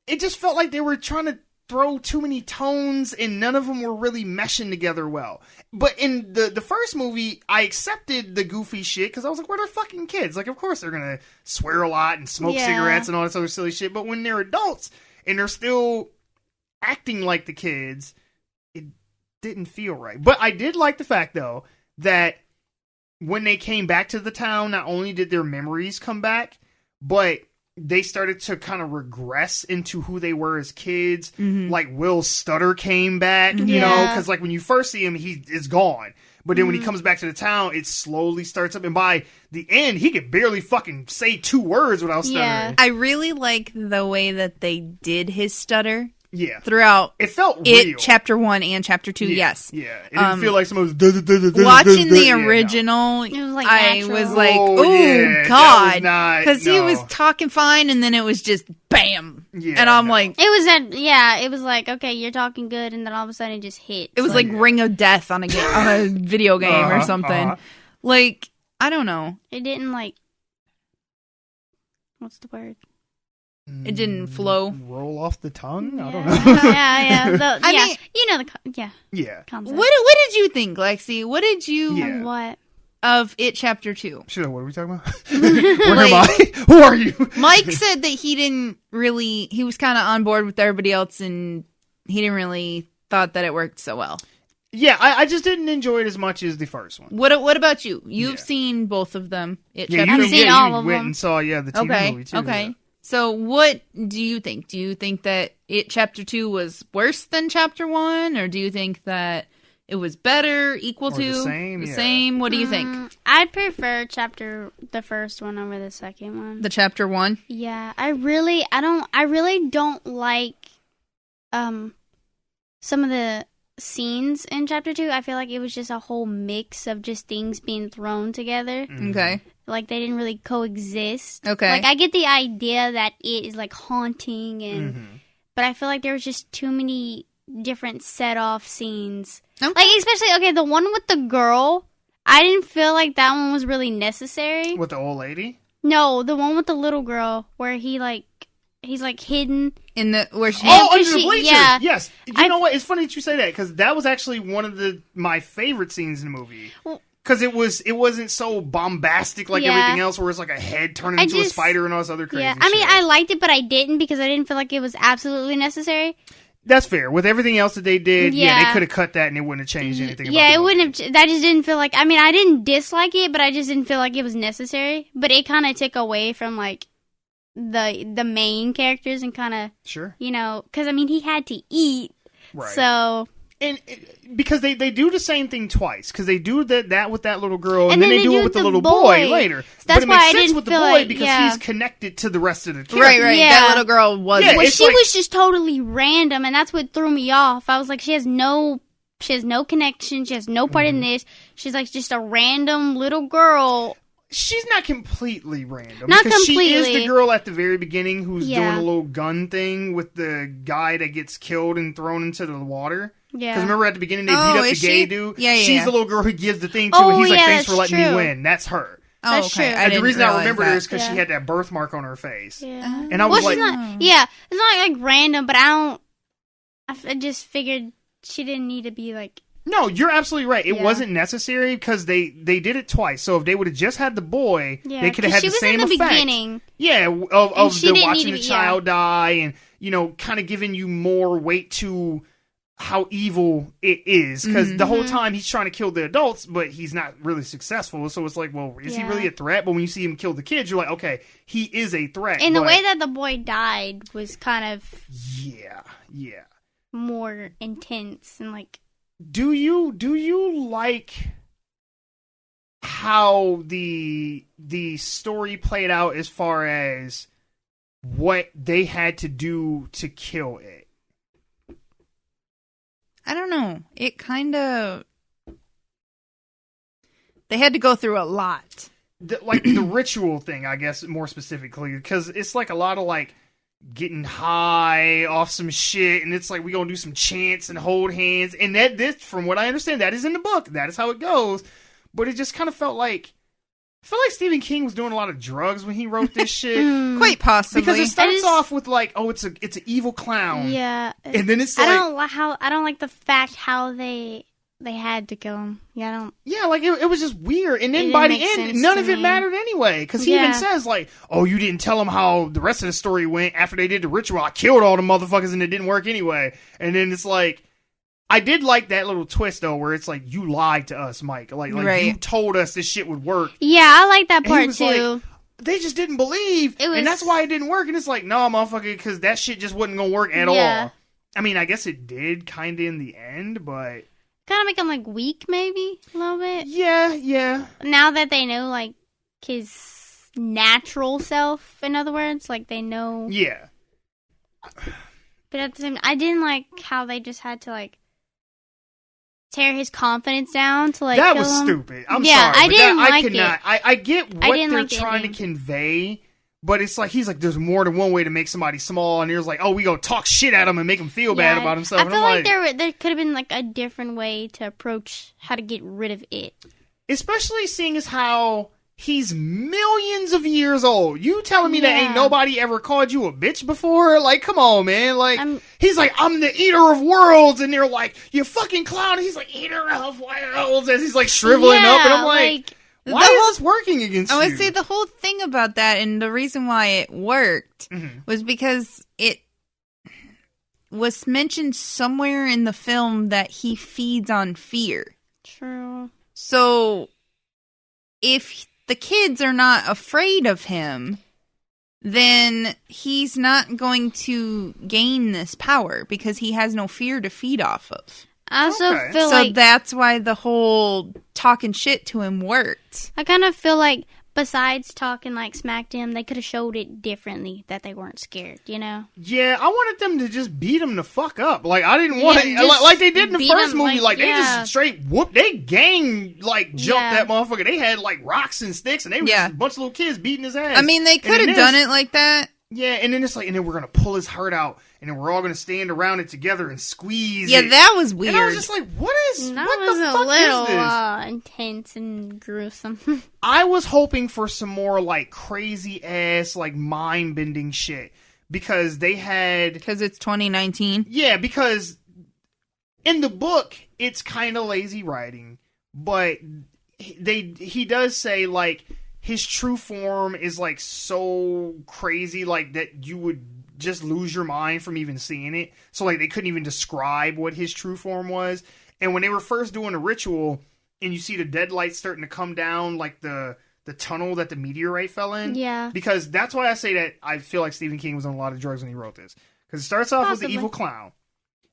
S2: it just felt like they were trying to throw too many tones, and none of them were really meshing together well. But in the first movie, I accepted the goofy shit because I was like, "Well, they're fucking kids. Like, of course they're gonna swear a lot and smoke cigarettes and all this other silly shit." But when they're adults and they're still acting like the kids, didn't feel right. But I did like the fact though that when they came back to the town, not only did their memories come back, but they started to kind of regress into who they were as kids. Like Will's stutter came back, you know, because like when you first see him, he is gone. But then when he comes back to the town, it slowly starts up. And by the end, he could barely fucking say 2 words without stuttering.
S5: Yeah.
S1: I really like the way that they did his stutter.
S2: Yeah.
S1: Throughout
S2: it felt real.
S1: Chapter 1 and Chapter 2, yes.
S2: Yeah. It didn't feel like someone was...
S1: Watching the original,
S5: It was like
S1: I
S5: natural.
S1: was like,
S2: Oh,
S1: oh,
S2: yeah,
S1: God.
S2: Because
S1: he was talking fine, and then it was just bam.
S2: Yeah,
S1: and I'm like...
S5: It was like, okay, you're talking good, and then all of a sudden it just hit.
S1: It was like Ring of Death on a game, on a video game or something. Like, I don't know.
S5: It didn't like... What's the word?
S1: It didn't flow.
S2: Roll off the tongue? I don't know.
S5: Yeah.
S1: I mean,
S5: you know
S2: Yeah.
S5: concept.
S1: What did you think, Lexi? What did you
S5: What?
S1: of It Chapter 2?
S2: Shit, what are we talking about? Where am I? Who are you?
S1: Mike said that he was kind of on board with everybody else, and he didn't really thought that it worked so well.
S2: Yeah, I just didn't enjoy it as much as the first one.
S1: What about you? You've seen both of them.
S5: I've seen all of
S2: went
S5: them.
S2: and saw the TV movie too.
S1: Okay.
S2: Yeah.
S1: So what do you think? Do you think that It Chapter 2 was worse than Chapter 1? Or do you think that it was better, equal to?
S2: The same?
S1: The
S2: Yeah.
S1: same? What do you think?
S5: I prefer the first one over the second one.
S1: The Chapter 1?
S5: Yeah, I really don't like some of the scenes in Chapter 2. I feel like it was just a whole mix of just things being thrown together.
S1: Okay.
S5: Like, they didn't really coexist.
S1: Okay.
S5: Like, I get the idea that it is, like, haunting, but I feel like there was just too many different set-off scenes.
S1: Okay.
S5: Like, especially, the one with the girl, I didn't feel like that one was really necessary.
S2: With the old lady?
S5: No, the one with the little girl, where he's, like, hidden.
S1: In the where she
S2: Under the bleachers!
S5: yeah.
S2: Yes. You know what? It's funny that you say that, because that was actually one of my favorite scenes in the movie. Because it wasn't so bombastic like everything else, where it's like a head turning into a spider and all this other crazy shit.
S5: I mean, I liked it, but I didn't because I didn't feel like it was absolutely necessary.
S2: That's fair. With everything else that they did, they could have cut that and it wouldn't have changed anything. About
S5: it wouldn't have. That just didn't feel like. I mean, I didn't dislike it, but I just didn't feel like it was necessary. But it kind of took away from like the main characters and kind of
S2: sure,
S5: because I mean he had to eat,
S2: right?
S5: So
S2: And because they do the same thing twice, because they do that with that little girl, and then they do it with the little boy later.
S5: So that's
S2: but it
S5: why
S2: makes
S5: I
S2: sense
S5: didn't
S2: with the
S5: feel
S2: boy
S5: like,
S2: because he's connected to the rest of the characters.
S1: Right.
S5: Yeah.
S1: That little girl was.
S2: Yeah,
S5: Well,
S2: it's
S5: she
S2: like-
S5: was just totally random, and that's what threw me off. I was like, she has no connection. She has no part in this. She's like just a random little girl.
S2: She's not completely random.
S5: Not
S2: because she is
S5: completely.
S2: the girl at the very beginning who's
S5: Yeah.
S2: doing a little gun thing with the guy that gets killed and thrown into the water.
S5: Yeah.
S2: Because remember at the beginning they beat
S1: Oh,
S2: up the
S1: is
S2: gay
S1: she?
S2: dude?
S1: Yeah.
S2: She's the little girl who gives the thing to
S5: Oh,
S2: and he's like,
S5: yeah,
S2: thanks for
S5: that's
S2: letting me
S5: true.
S2: win. That's her.
S1: Oh,
S5: That's
S1: okay.
S5: true.
S1: I
S2: And the
S1: didn't
S2: reason I
S1: realize
S2: remember
S1: that.
S2: it is because
S5: Yeah.
S2: she had that birthmark on her face.
S5: Yeah.
S2: And I was like,
S5: she's not. Yeah, it's not like random, but I just figured she didn't need to be like.
S2: no, you're absolutely right. It
S5: Yeah.
S2: wasn't necessary because they did it twice. So if they would have just had the boy,
S5: Yeah,
S2: they could have
S5: 'cause
S2: had the
S5: she was
S2: same
S5: in the
S2: effect.
S5: beginning.
S2: Yeah, of
S5: she
S2: the
S5: didn't
S2: watching
S5: need
S2: the
S5: to be-
S2: child die and, kind of giving you more weight to how evil it is. Because the whole time he's trying to kill the adults, but he's not really successful. So it's like, well, is he
S5: Yeah.
S2: really a threat? But when you see him kill the kids, you're like, okay, he is a threat.
S5: And the
S2: but-
S5: way that the boy died was kind of
S2: Yeah.
S5: more intense and like.
S2: Do you like how the story played out as far as what they had to do to kill it?
S1: I don't know. It kind of. They had to go through a lot.
S2: The ritual thing, I guess, more specifically, because it's like a lot of like getting high off some shit, and it's like we gonna do some chants and hold hands, and this, from what I understand, that is in the book. That is how it goes. But it just kind of felt like Stephen King was doing a lot of drugs when he wrote this shit.
S1: Quite possibly.
S2: Because it starts
S5: is-
S2: off with like, oh, it's an evil clown,
S5: Yeah.
S2: and then it's
S5: I
S2: like,
S5: don't like the fact how they had to kill him. Yeah, I don't.
S2: yeah, like it was just weird. And then
S5: It
S2: by
S5: didn't
S2: the
S5: make
S2: end,
S5: sense
S2: none
S5: to
S2: of it
S5: me.
S2: mattered anyway. Because he even
S5: Yeah.
S2: says like, oh, you didn't tell him how the rest of the story went after they did the ritual. I killed all the motherfuckers and it didn't work anyway. And then it's like, I did like that little twist though, where it's like, you lied to us, Mike. Like
S1: Right.
S2: you told us this shit would work.
S5: Yeah, I like that
S2: And he
S5: part
S2: was
S5: too.
S2: like, they just didn't believe,
S5: It was-
S2: and that's why it didn't work. And it's like, no, motherfucker, because that shit just wasn't gonna work at
S5: Yeah.
S2: all. I mean, I guess it did kind of in the end, but
S5: Kind of make him like weak, maybe a little bit.
S2: yeah.
S5: Now that they know like his natural self, in other words, like they know.
S2: Yeah.
S5: But at the same, I didn't like how they just had to like tear his confidence down to like.
S2: That
S5: kill
S2: was
S5: him.
S2: stupid. I'm
S5: Yeah,
S2: sorry.
S5: I
S2: but
S5: didn't
S2: that,
S5: like
S2: I cannot.
S5: it.
S2: I get what
S5: didn't
S2: they're
S5: like the
S2: trying to
S5: ending.
S2: convey, but it's like he's like, there's more than one way to make somebody small, and there's like, oh, we gonna talk shit at him and make him feel bad
S5: Yeah.
S2: about himself.
S5: I
S2: And
S5: feel
S2: I'm
S5: like there could have been like a different way to approach how to get rid of it.
S2: especially seeing as how he's millions of years old. You telling me that
S5: Yeah.
S2: ain't nobody ever called you a bitch before? Like, come on, man. Like,
S5: I'm-
S2: he's like, I'm the eater of worlds, and they're like, you fucking clown. He's like, eater of worlds, as he's like shriveling up, and I'm like, why
S1: The
S2: is
S1: whole-
S2: this working against
S1: I
S2: you?
S1: would say the whole thing about that, and the reason why it worked, was because it was mentioned somewhere in the film that he feeds on fear.
S5: True.
S1: So if the kids are not afraid of him, then he's not going to gain this power because he has no fear to feed off of.
S5: I also
S2: Okay.
S5: feel
S1: So
S5: like
S1: that's why the whole talking shit to him worked.
S5: I kind of feel like besides talking like smack to him, they could have showed it differently that they weren't scared. You know.
S2: Yeah, I wanted them to just beat him the fuck up. Like, I didn't want
S5: Yeah,
S2: it,
S5: just
S2: like they did in the
S5: beat
S2: first
S5: him,
S2: movie. Like, they
S5: yeah.
S2: just straight whooped. They gang, like, jumped
S5: Yeah.
S2: that motherfucker. They had, like, rocks and sticks, and they were
S1: Yeah.
S2: just a bunch of little kids beating his ass.
S1: I mean, they
S2: And
S1: could
S2: in
S1: have done
S2: this-
S1: it like that.
S2: Yeah, and then it's like, and then we're going to pull his heart out, and then we're all going to stand around it together and squeeze
S1: Yeah,
S2: it.
S1: that was weird.
S2: And I was just like, what
S5: That
S2: what
S5: was
S2: the
S5: a
S2: fuck
S5: little
S2: is this?
S5: intense and gruesome.
S2: I was hoping for some more, like, crazy ass, like, mind bending shit. Because they had.
S1: Because it's 2019.
S2: Yeah, because in the book, it's kind of lazy writing. But he does say, like, his true form is, like, so crazy, like, that you would just lose your mind from even seeing it. So, like, they couldn't even describe what his true form was. And when they were first doing the ritual, and you see the dead light starting to come down, like, the tunnel that the meteorite fell in.
S5: Yeah.
S2: Because that's why I say that I feel like Stephen King was on a lot of drugs when he wrote this. Because it starts off with the
S5: Possibly.
S2: evil clown.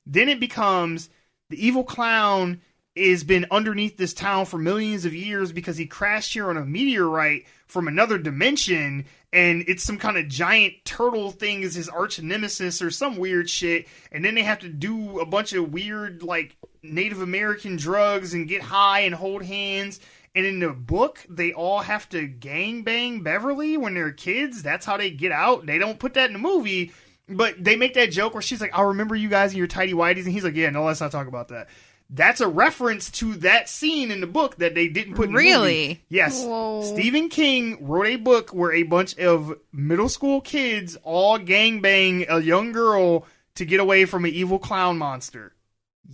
S2: Then it becomes The evil clown has been underneath this town for millions of years because he crashed here on a meteorite from another dimension, and it's some kind of giant turtle thing is his arch nemesis or some weird shit, and then they have to do a bunch of weird, like, Native American drugs and get high and hold hands. And in the book, they all have to gangbang Beverly when they're kids. That's how they get out. They don't put that in the movie, but they make that joke where she's like, I'll remember you guys in your tidy whities. And he's like, yeah, no, let's not talk about that. That's a reference to that scene in the book that they didn't put in the movie. Yes.
S5: Whoa.
S2: Stephen King wrote a book where a bunch of middle school kids all gangbang a young girl to get away from an evil clown monster.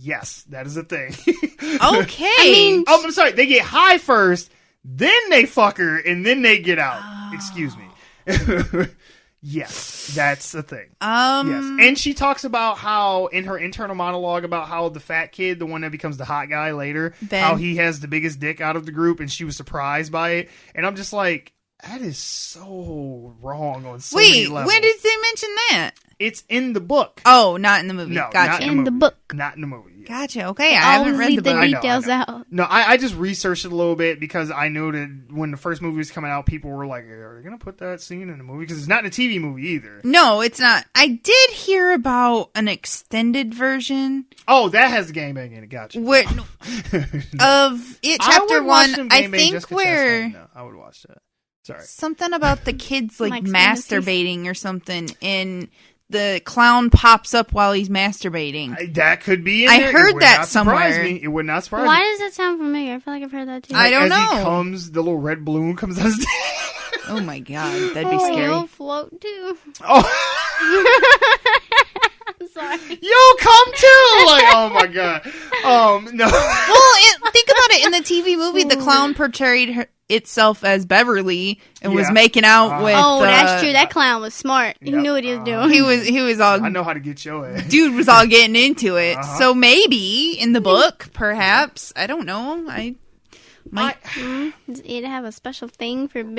S2: Yes, that is a thing.
S1: Okay.
S5: I mean,
S2: I'm sorry. They get high first, then they fuck her, and then they get out. Oh. Excuse me. Yes, that's a thing. Yes, and she talks about how in her internal monologue about how the fat kid, the one that becomes the hot guy later,
S1: Ben.
S2: how he has the biggest dick out of the group, and she was surprised by it. And I'm just like, that is so wrong on so many
S1: Wait,
S2: levels.
S1: when did they mention that?
S2: It's in the book.
S1: Oh, not in the movie.
S2: No,
S1: Gotcha.
S2: not
S5: in the book.
S2: Not in the movie. Yes.
S1: Gotcha. Okay, I haven't
S5: Always
S1: read
S5: leave
S1: the book.
S5: the details
S2: I know.
S5: out.
S2: No, I just researched it a little bit because I knew that when the first movie was coming out, people were like, are they going to put that scene in the movie? Because it's not in a TV movie either.
S1: No, it's not. I did hear about an extended version.
S2: Oh, that has the gangbang in it. Gotcha.
S1: Where, of it, chapter
S2: watch
S1: 1,
S2: them
S1: I
S2: gangbang
S1: think
S2: Jessica
S1: where
S2: Chastain. No, I would watch that. Sorry.
S1: something about the kids like
S5: Mike's fantasies.
S1: masturbating or something, and the clown pops up while he's masturbating.
S2: That could be in
S1: I
S2: there.
S1: heard
S2: It would
S1: that
S2: not surprise
S1: somewhere.
S2: me. It would not surprise
S5: Why
S2: me.
S5: does that sound familiar? I feel like I've heard that too.
S1: I don't
S2: As
S1: know.
S2: he comes, the little red balloon comes out his dick.
S1: Oh my god, that'd be
S5: Oh,
S1: scary.
S5: you'll float too.
S2: Oh,
S5: I'm sorry.
S2: yo, come too! Like, oh my god. No.
S1: Well, think about it. In the TV movie, the clown portrayed itself as Beverly and was
S2: Yeah.
S1: making out with.
S5: Oh, that's true. That clown was smart. He
S2: Yep.
S5: knew what he was doing.
S1: He was all.
S2: I know how to get your ass.
S1: Dude was all getting into it.
S2: Uh-huh.
S1: So maybe in the book, perhaps, I don't know.
S5: It'd have a special thing for Ben.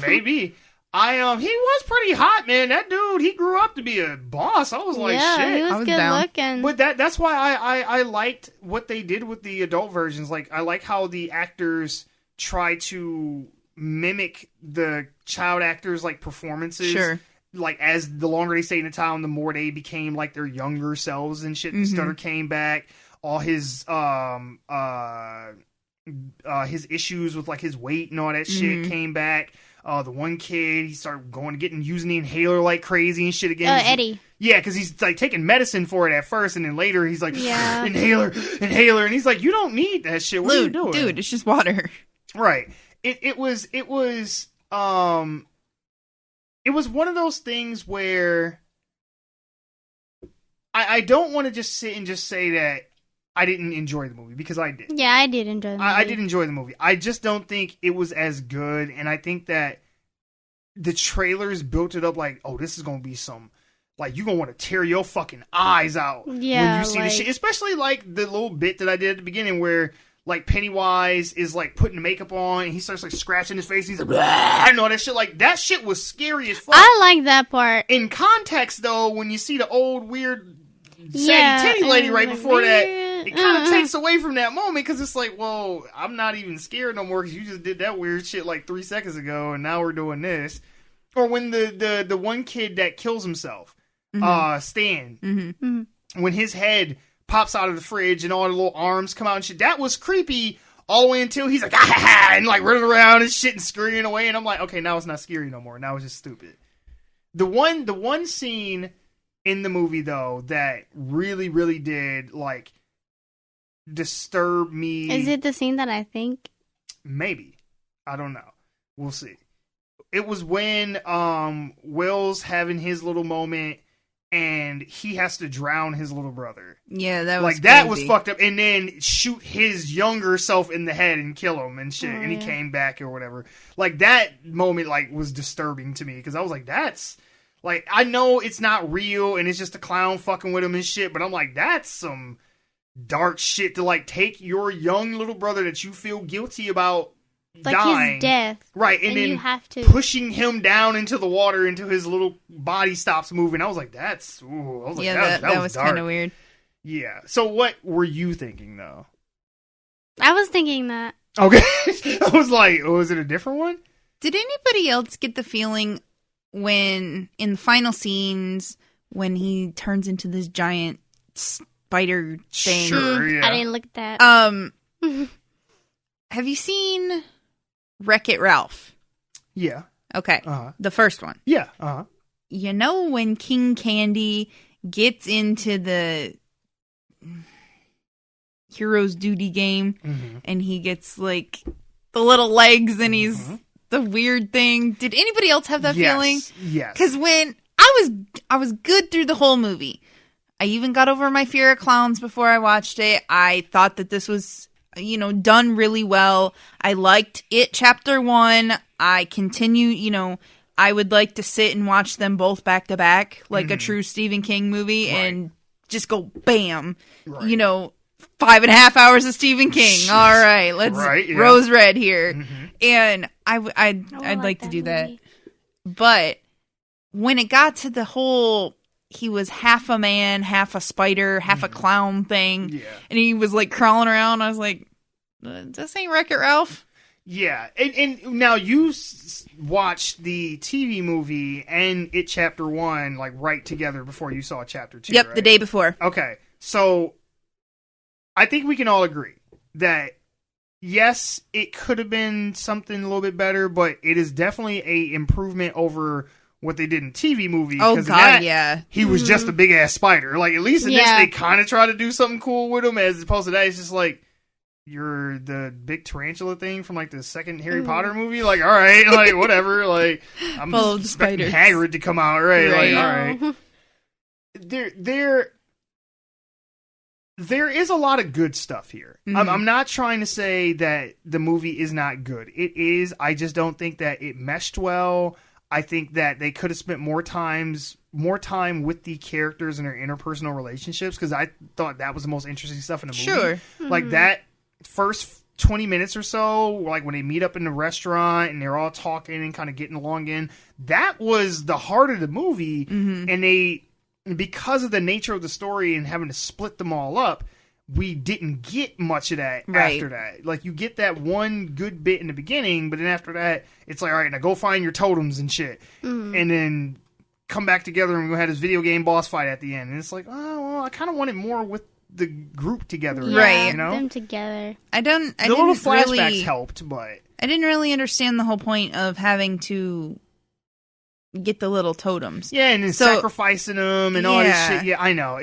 S2: Maybe. He was pretty hot, man. That dude, he grew up to be a boss. I was like,
S5: yeah,
S2: shit.
S5: he
S1: I
S5: was
S1: was
S5: good
S1: down.
S5: looking.
S2: But that's why I liked what they did with the adult versions. Like, I like how the actors try to mimic the child actors' like performances.
S1: Sure.
S2: Like, as the longer they stayed in the town, the more they became like their younger selves and shit. The stutter came back. All his issues with like his weight and all that shit came back. The one kid, he started using the inhaler like crazy and shit again.
S5: Eddie.
S2: Yeah, because he's like taking medicine for it at first, and then later he's like,
S5: Yeah.
S2: inhaler, and he's like, you don't need that shit. What are you doing,
S1: Dude, it's just water.
S2: Right. It was one of those things where I don't want to just sit and just say that I didn't enjoy the movie, because I did.
S5: Yeah, I did enjoy the movie.
S2: I did enjoy the movie. I just don't think it was as good, and I think that the trailers built it up like, oh, this is going to be some, like, you're going to want to tear your fucking eyes out when
S5: Yeah,
S2: you see
S5: like-
S2: this shit. Especially, like, the little bit that I did at the beginning where, like, Pennywise is, like, putting the makeup on, and he starts, like, scratching his face, and he's like, "Blah," and all that shit. Like, that shit was scary as fuck.
S5: I like that part.
S2: In context, though, when you see the old, weird, saggy
S5: Yeah,
S2: titty lady
S5: and
S2: right
S5: the
S2: before that,
S5: weird-
S2: it kind of takes away from that moment, because it's like, well, I'm not even scared no more because you just did that weird shit like 3 seconds ago, and now we're doing this. Or when the one kid that kills himself, Stan, when his head pops out of the fridge and all the little arms come out and shit, that was creepy all the way until he's like, ah, and like running around and shit and scurrying away, and I'm like, okay, now it's not scary no more. Now it's just stupid. The one scene in the movie, though, that really, really did, like, disturb me.
S5: Is it the scene that I think?
S2: Maybe. I don't know. We'll see. It was when Will's having his little moment and he has to drown his little brother.
S1: Yeah, that was
S2: Like, that was
S1: crazy.
S2: fucked up. And then shoot his younger self in the head and kill him and shit.
S5: Oh,
S2: and he
S5: yeah.
S2: came back or whatever. Like, that moment, like, was disturbing to me. Because I was like, that's... Like, I know it's not real and it's just a clown fucking with him and shit. But I'm like, that's some dark shit to, like, take your young little brother that you feel guilty about
S5: Like
S2: dying.
S5: his death.
S2: Right, and
S5: And
S2: then
S5: you have to-
S2: pushing him down into the water until his little body stops moving. I was like, that's... Ooh, I was like,
S1: Yeah, that
S2: was
S1: was
S2: dark.
S1: kind of weird.
S2: Yeah. So what were you thinking, though?
S5: I was thinking that.
S2: Okay. I was like, was it a different one?
S1: Did anybody else get the feeling when, in the final scenes, when he turns into this giant spider thing?
S2: Sure, yeah.
S5: I didn't look at that.
S1: Have you seen Wreck-It Ralph?
S2: Yeah.
S1: Okay.
S2: Uh-huh.
S1: The first one.
S2: Yeah. Uh-huh.
S1: You know when King Candy gets into the Hero's Duty game and he gets like the little legs and he's the weird thing? Did anybody else have that feeling?
S2: Yes.
S1: Because when I was good through the whole movie. I even got over my fear of clowns before I watched it. I thought that this was, done really well. I liked it, Chapter 1. I continue, I would like to sit and watch them both back to back, like a true Stephen King movie, and just go bam.
S2: Right.
S1: 5.5 hours of Stephen King. All right, let's Rose Red here. And I'd like to do that. But when it got to the whole, he was half a man, half a spider, half a clown thing, and he was like crawling around, I was like, this ain't Wreck-It Ralph.
S2: Yeah, and now you watched the TV movie and it Chapter 1 like right together before you saw Chapter 2.
S1: Yep,
S2: right?
S1: the day before.
S2: Okay, so I think we can all agree that yes, it could have been something a little bit better, but it is definitely a improvement over what they did in TV movie.
S1: Oh God, yeah.
S2: He was just a big ass spider. Like at least in this, they kind of try to do something cool with him, as opposed to that, it's just like, you're the big tarantula thing from like the second Harry Potter movie. Like, all right, like whatever. Like, I'm expecting Hagrid to come out, right? Like, all right. There is a lot of good stuff here. I'm not trying to say that the movie is not good. It is. I just don't think that it meshed well. I think that they could have spent more time with the characters and their interpersonal relationships, because I thought that was the most interesting stuff in the movie.
S1: Sure.
S2: Like that first 20 minutes or so, like when they meet up in the restaurant and they're all talking and kind of getting along in, that was the heart of the movie. And they, because of the nature of the story and having to split them all up, we didn't get much of that after that. Like, you get that one good bit in the beginning, but then after that, it's like, all right, now go find your totems and shit. And then come back together and we're going to have this video game boss fight at the end. And it's like, oh, well, I kind of wanted more with the group together.
S1: Right.
S2: You know?
S5: Them together.
S1: The
S2: little flashbacks helped, but
S1: I didn't really understand the whole point of having to get the little totems.
S2: Yeah, and then sacrificing them and all this shit. Yeah, I know.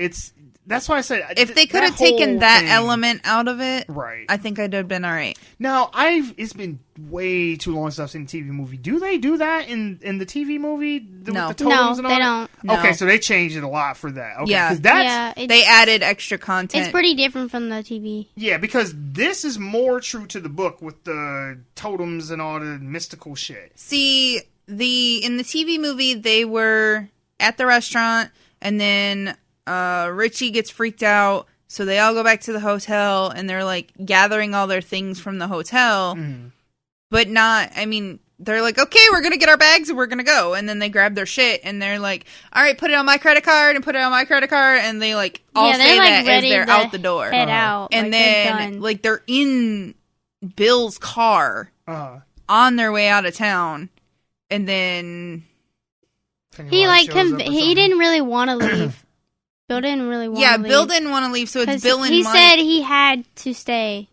S2: That's why I said,
S1: if they could have taken that element out of it,
S2: right,
S1: I think I'd have been all right.
S2: Now, it's been way too long since I've seen a TV movie. Do they do that in the TV movie?
S1: No.
S2: With the totems and all
S5: they
S2: that?
S5: don't.
S1: No.
S2: Okay, so they changed it a lot for that. Okay,
S1: Yeah.
S2: 'cause that's,
S1: they added extra content.
S5: It's pretty different from the TV.
S2: yeah, because this is more true to the book with the totems and all the mystical shit.
S1: See, in the TV movie, they were at the restaurant, and then Richie gets freaked out, so they all go back to the hotel, and they're like gathering all their things from the hotel, but they're like, okay, we're gonna get our bags and we're gonna go, and then they grab their shit and they're like, all right, put it on my credit card, and they like all say
S5: like
S1: that as they're out the door,
S5: head out,
S1: and
S5: like, they're
S1: then
S5: done.
S1: like they're in Bill's car on their way out of town, and then
S5: he didn't really want to leave. Bill didn't really want to leave.
S1: Yeah, Bill didn't want to leave, so it's Bill and
S5: he
S1: Mike.
S5: said he had to stay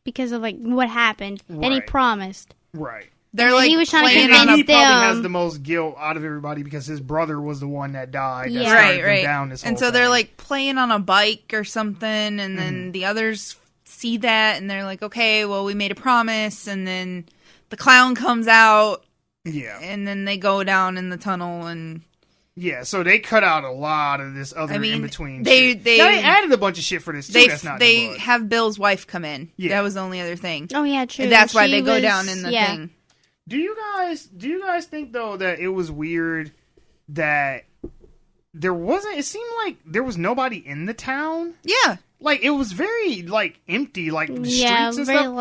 S5: because of like what happened, and he promised.
S2: Right.
S1: They're
S5: and
S1: like
S5: he was trying to
S2: and
S5: convince
S2: he probably
S5: them.
S2: has the most guilt out of everybody because his brother was the one that died.
S5: Yeah.
S2: That started them
S1: right.
S2: down this
S1: And
S2: whole
S1: so they're
S2: thing.
S1: like playing on a bike or something, and then the others see that, and they're like, okay, well, we made a promise, and then the clown comes out, and then they go down in the tunnel, and
S2: yeah, so they cut out a lot of this other in between.
S1: They
S2: added a bunch of shit for this too. That's not
S1: they
S2: in the book.
S1: have Bill's wife come in.
S2: Yeah.
S1: That was the only other thing.
S5: Oh yeah, true.
S1: And that's why
S5: She
S1: they go
S5: was-
S1: down in the thing.
S2: Do you guys think though that it was weird that there wasn't? It seemed like there was nobody in the town.
S1: Yeah,
S2: like it was very like empty, like the
S5: Yeah,
S2: streets and
S5: very
S2: stuff.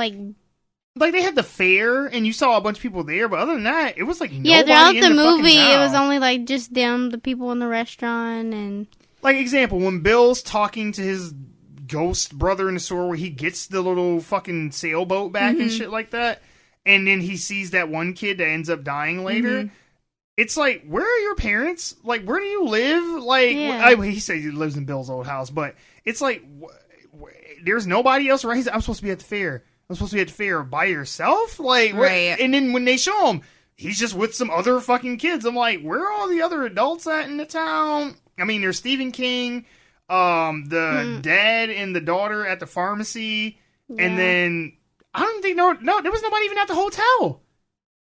S2: Like they had the fair, and you saw a bunch of people there, but other than that, it was like
S5: yeah.
S2: nobody
S5: Throughout
S2: in
S5: the
S2: fucking
S5: movie, it
S2: town.
S5: was only like just them, the people in the restaurant, and
S2: Like, example, when Bill's talking to his ghost brother in the store where he gets the little fucking sailboat back and shit like that, and then he sees that one kid that ends up dying later, it's like, where are your parents? Like, where do you live? Like, he says he lives in Bill's old house, but it's like, there's nobody else around. He's like, I'm supposed to be at the fair. I'm supposed to be at the fair by yourself? Like,
S1: right.
S2: And then when they show him, he's just with some other fucking kids. I'm like, where are all the other adults at in the town? I mean, there's Stephen King, the dad and the daughter at the pharmacy, and then I don't think there was nobody even at the hotel.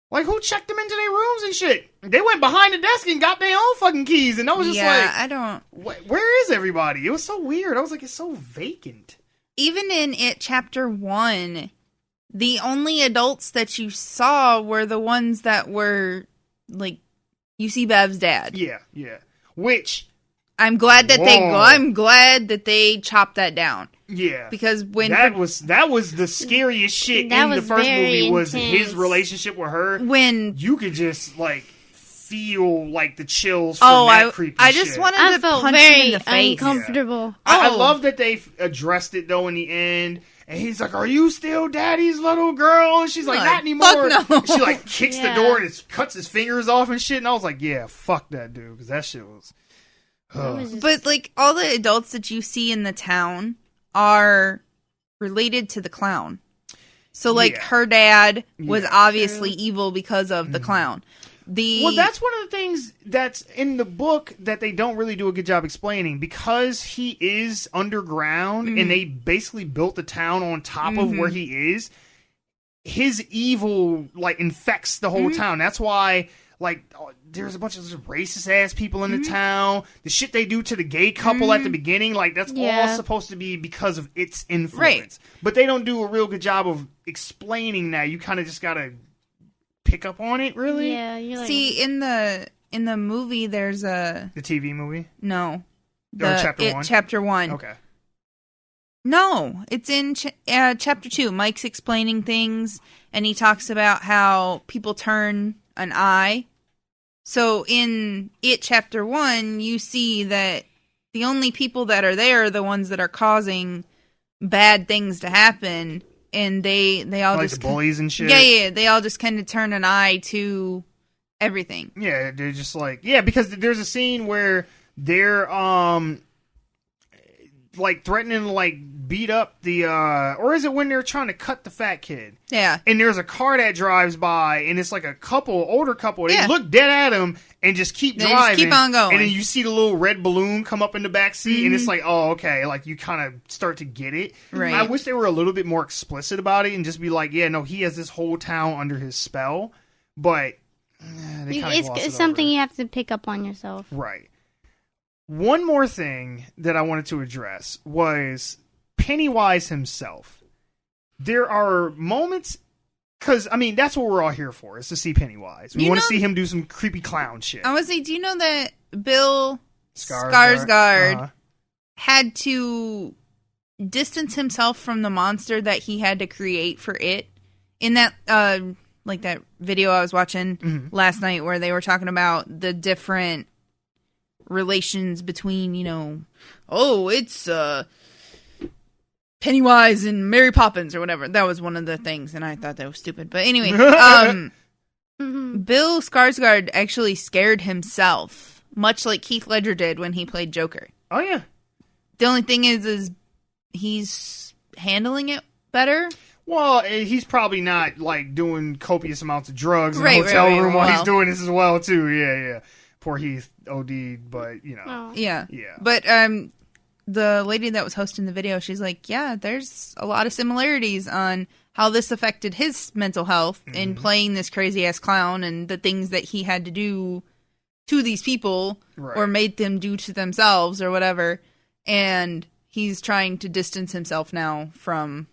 S2: Like, who checked them into their rooms and shit? They went behind the desk and got their own fucking keys, and I was just
S1: I don't.
S2: Where is everybody? It was so weird. I was like, it's so vacant.
S1: Even in It Chapter 1, the only adults that you saw were the ones that were, like, you see Bev's dad.
S2: Yeah. Which...
S1: I'm glad that they chopped that down.
S2: Yeah.
S1: Because when...
S2: That was the scariest shit in the first movie was his relationship with her.
S1: When...
S2: You could just, like, feel, like, the chills from that creepy shit.
S1: I just wanted to punch him in the face.
S5: Uncomfortable.
S2: Yeah. I love that they addressed it, though, in the end. And he's like, are you still daddy's little girl? And she's like, not anymore.
S1: Fuck no.
S2: She, like, kicks the door and it cuts his fingers off and shit. And I was like, yeah, fuck that dude. Because that shit was...
S1: But, like, all the adults that you see in the town are related to the clown. So, like, her dad was obviously evil because of the clown. Well,
S2: that's one of the things that's in the book that they don't really do a good job explaining. Because he is underground and they basically built the town on top of where he is, his evil, like, infects the whole town. That's why... Like, there's a bunch of racist-ass people in the town. The shit they do to the gay couple at the beginning, like, that's all supposed to be because of its influence. Right. But they don't do a real good job of explaining that. You kind of just gotta pick up on it, really.
S5: Yeah. You're like...
S1: See, in the movie, there's a...
S2: The TV movie?
S1: No.
S2: Chapter 1?
S1: Chapter 1.
S2: Okay.
S1: No, it's in Chapter 2. Mike's explaining things, and he talks about how people turn an eye. So in It Chapter 1, you see that the only people that are there are the ones that are causing bad things to happen, and they all
S2: like
S1: just...
S2: the bullies and shit?
S1: Yeah, they all just kind of turn an eye to everything.
S2: Yeah, they're just like... Yeah, because there's a scene where they're, like, threatening to, like, beat up the, or is it when they're trying to cut the fat kid?
S1: Yeah.
S2: And there's a car that drives by, and it's like a older couple. They look dead at him and just keep driving.
S1: Just keep on going.
S2: And then you see the little red balloon come up in the back seat, and it's like, oh, okay. Like, you kind of start to get it.
S1: Right.
S2: I wish they were a little bit more explicit about it and just be like, yeah, no, he has this whole town under his spell. But they kind of
S5: it's something you have to pick up on yourself.
S2: Right. One more thing that I wanted to address was Pennywise himself. There are moments, because, I mean, that's what we're all here for, is to see Pennywise. We want to see him do some creepy clown shit.
S1: I want to say, do you know that Bill Skarsgård had to distance himself from the monster that he had to create for it? In that, like that video I was watching last night where they were talking about the different relations between, it's Pennywise and Mary Poppins or whatever. That was one of the things, and I thought that was stupid. But anyway, Bill Skarsgård actually scared himself, much like Heath Ledger did when he played Joker.
S2: Oh, yeah.
S1: The only thing is he's handling it better.
S2: Well, he's probably not, like, doing copious amounts of drugs in a hotel room while he's doing this as well, too. Yeah. Poor Heath OD'd, but,
S1: Yeah. But the lady that was hosting the video, she's like, yeah, there's a lot of similarities on how this affected his mental health in playing this crazy-ass clown and the things that he had to do to these people or made them do to themselves or whatever. And he's trying to distance himself now from,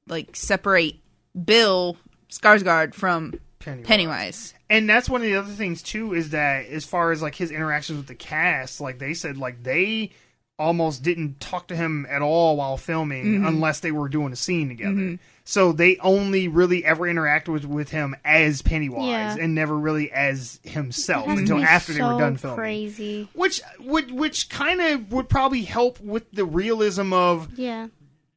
S1: like, separate Bill Skarsgård from Pennywise.
S2: And that's one of the other things, too, is that as far as, like, his interactions with the cast, like, they said, like, they almost didn't talk to him at all while filming unless they were doing a scene together. So they only really ever interacted with him as Pennywise and never really as himself until after they were done filming.
S5: Crazy.
S2: Which kind of would probably help with the realism of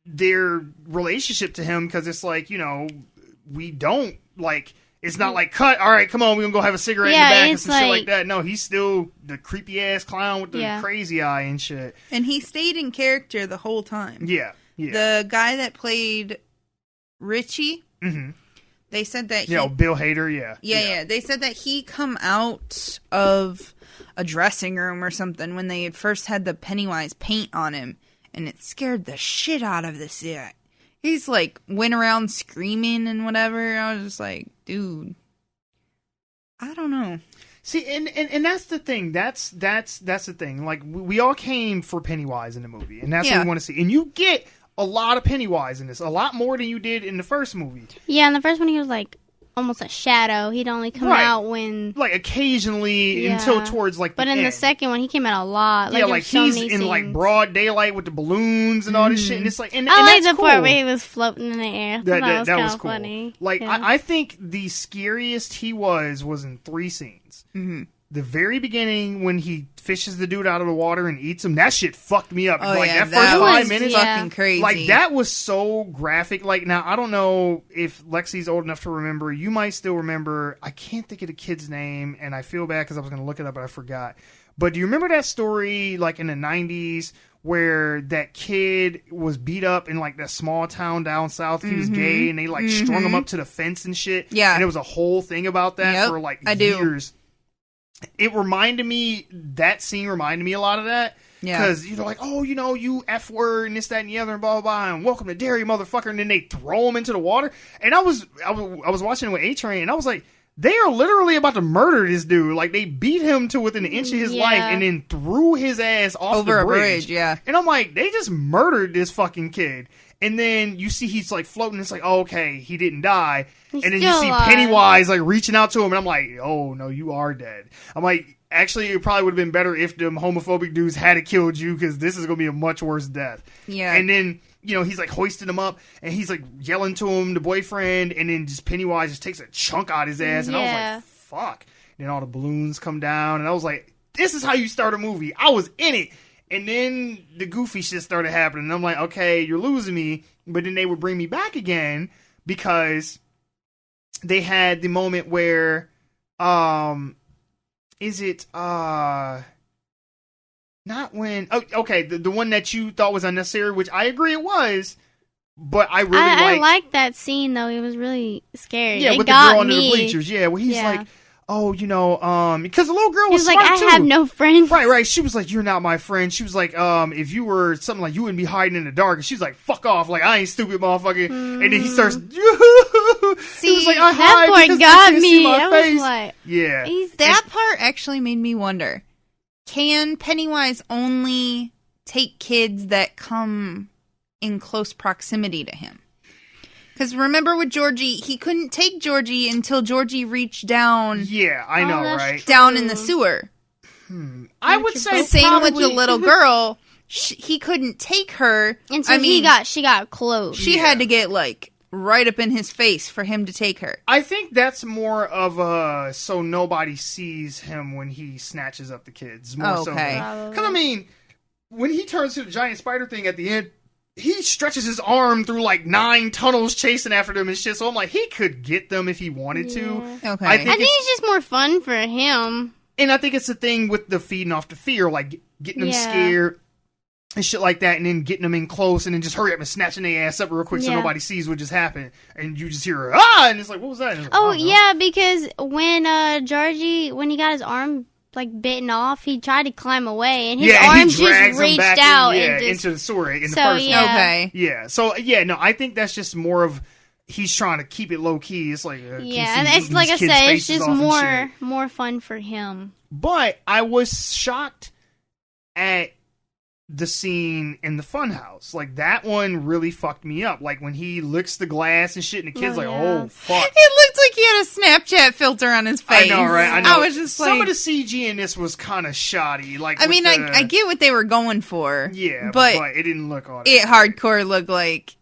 S2: their relationship to him, because it's like, we don't like. It's not like, cut, all right, come on, we're going to go have a cigarette in the back and some shit like that. No, he's still the creepy-ass clown with the crazy eye and shit.
S1: And he stayed in character the whole time.
S2: Yeah.
S1: The guy that played Richie, they said that he...
S2: Bill Hader,
S1: Yeah. They said that he come out of a dressing room or something when they had first had the Pennywise paint on him, and it scared the shit out of this guy. He's like, went around screaming and whatever. I was just like, dude, I don't know.
S2: See, and that's the thing. That's the thing. Like, we all came for Pennywise in the movie, and that's what we want to see. And you get a lot of Pennywise in this, a lot more than you did in the first movie.
S5: Yeah, in the first one he was like almost a shadow. He'd only come out when,
S2: like, occasionally until towards like.
S5: But
S2: the
S5: in
S2: end.
S5: The second one, he came out a lot.
S2: Like he's in
S5: scenes.
S2: like broad daylight with the balloons and all this shit, and it's like, and
S5: I like
S2: that's
S5: the part where he was floating in the air. That was
S2: cool.
S5: Funny.
S2: Like I think the scariest he was in 3 scenes. The very beginning when he fishes the dude out of the water and eats him, that shit fucked me up.
S1: Oh,
S2: like
S1: yeah,
S2: that first 5 minutes,
S1: fucking crazy.
S2: Like that was so graphic. Like now, I don't know if Lexi's old enough to remember. You might still remember. I can't think of the kid's name, and I feel bad because I was going to look it up, but I forgot. But do you remember that story, like in the 90s, where that kid was beat up in like that small town down south? He was gay, and they like strung him up to the fence and shit.
S1: Yeah,
S2: and there was a whole thing about that for like years. It reminded me, that scene reminded me a lot of that. Yeah. Because, like, oh, you F word and this, that, and the other, and blah, blah, blah, and welcome to Dairy, motherfucker. And then they throw him into the water. And I was watching it with A-Train, and I was like, they are literally about to murder this dude. Like, they beat him to within an inch of his life and then threw his ass off
S1: over
S2: the
S1: a bridge. Yeah.
S2: And I'm like, they just murdered this fucking kid. And then you see he's like floating. It's like, oh, okay, he didn't die. And then you see Pennywise like reaching out to him, and I'm like, oh no, you are dead. I'm like, actually, it probably would have been better if them homophobic dudes had killed you, because this is gonna be a much worse death. Yeah. And then he's like hoisting him up, and he's like yelling to him, the boyfriend, and then just Pennywise just takes a chunk out of his ass, and I was like, fuck. And then all the balloons come down, and I was like, this is how you start a movie. I was in it. And then the goofy shit started happening. And I'm like, okay, you're losing me. But then they would bring me back again because they had the moment where, not when, the one that you thought was unnecessary, which I agree it was, but I
S5: liked that scene though. It was really scary.
S2: Yeah, with the girl under the bleachers. Yeah, where he's like, oh, because the little girl was
S5: like,
S2: smart too.
S5: I have no friends.
S2: Right. She was like, you're not my friend. She was like, if you were something like, you wouldn't be hiding in the dark. And she's like, fuck off. Like, I ain't stupid, motherfucker. And then he starts,
S5: see,
S2: was like,
S5: that part got me. I was like,
S2: yeah.
S1: That part actually made me wonder, can Pennywise only take kids that come in close proximity to him? Because remember with Georgie, he couldn't take Georgie until Georgie reached down.
S2: Yeah, I know, right?
S1: Down in the sewer.
S2: I would say
S1: same with the little girl. He couldn't take her
S5: until she got close.
S1: She had to get like right up in his face for him to take her.
S2: I think that's more of a so nobody sees him when he snatches up the kids. More so. Because I mean, when he turns to the giant spider thing at the end, he stretches his arm through like 9 tunnels chasing after them and shit. So I'm like, he could get them if he wanted to.
S1: Okay.
S5: I think it's just more fun for him.
S2: And I think it's the thing with the feeding off the fear, like getting them scared and shit like that, and then getting them in close, and then just hurry up and snatching their ass up real quick so nobody sees what just happened. And you just hear, and it's like, what was that?
S5: Like, because when Georgie, when he got his arm like bitten off, he tried to climb away, and his arms just reached out
S2: into the sewer in the first one.
S1: Okay.
S2: Yeah. So no, I think that's just more of he's trying to keep it low key. It's like
S5: and it's like I said, it's just more fun for him.
S2: But I was shocked at the scene in the funhouse. Like, that one really fucked me up. Like, when he licks the glass and shit, and the kid's oh, fuck.
S1: It looked like he had a Snapchat filter on his face.
S2: I know, right? I know.
S1: I was just
S2: some of the CG in this was kind of shoddy. Like,
S1: I mean, I get what they were going for.
S2: Yeah, but it didn't look all that.
S1: It hardcore looked like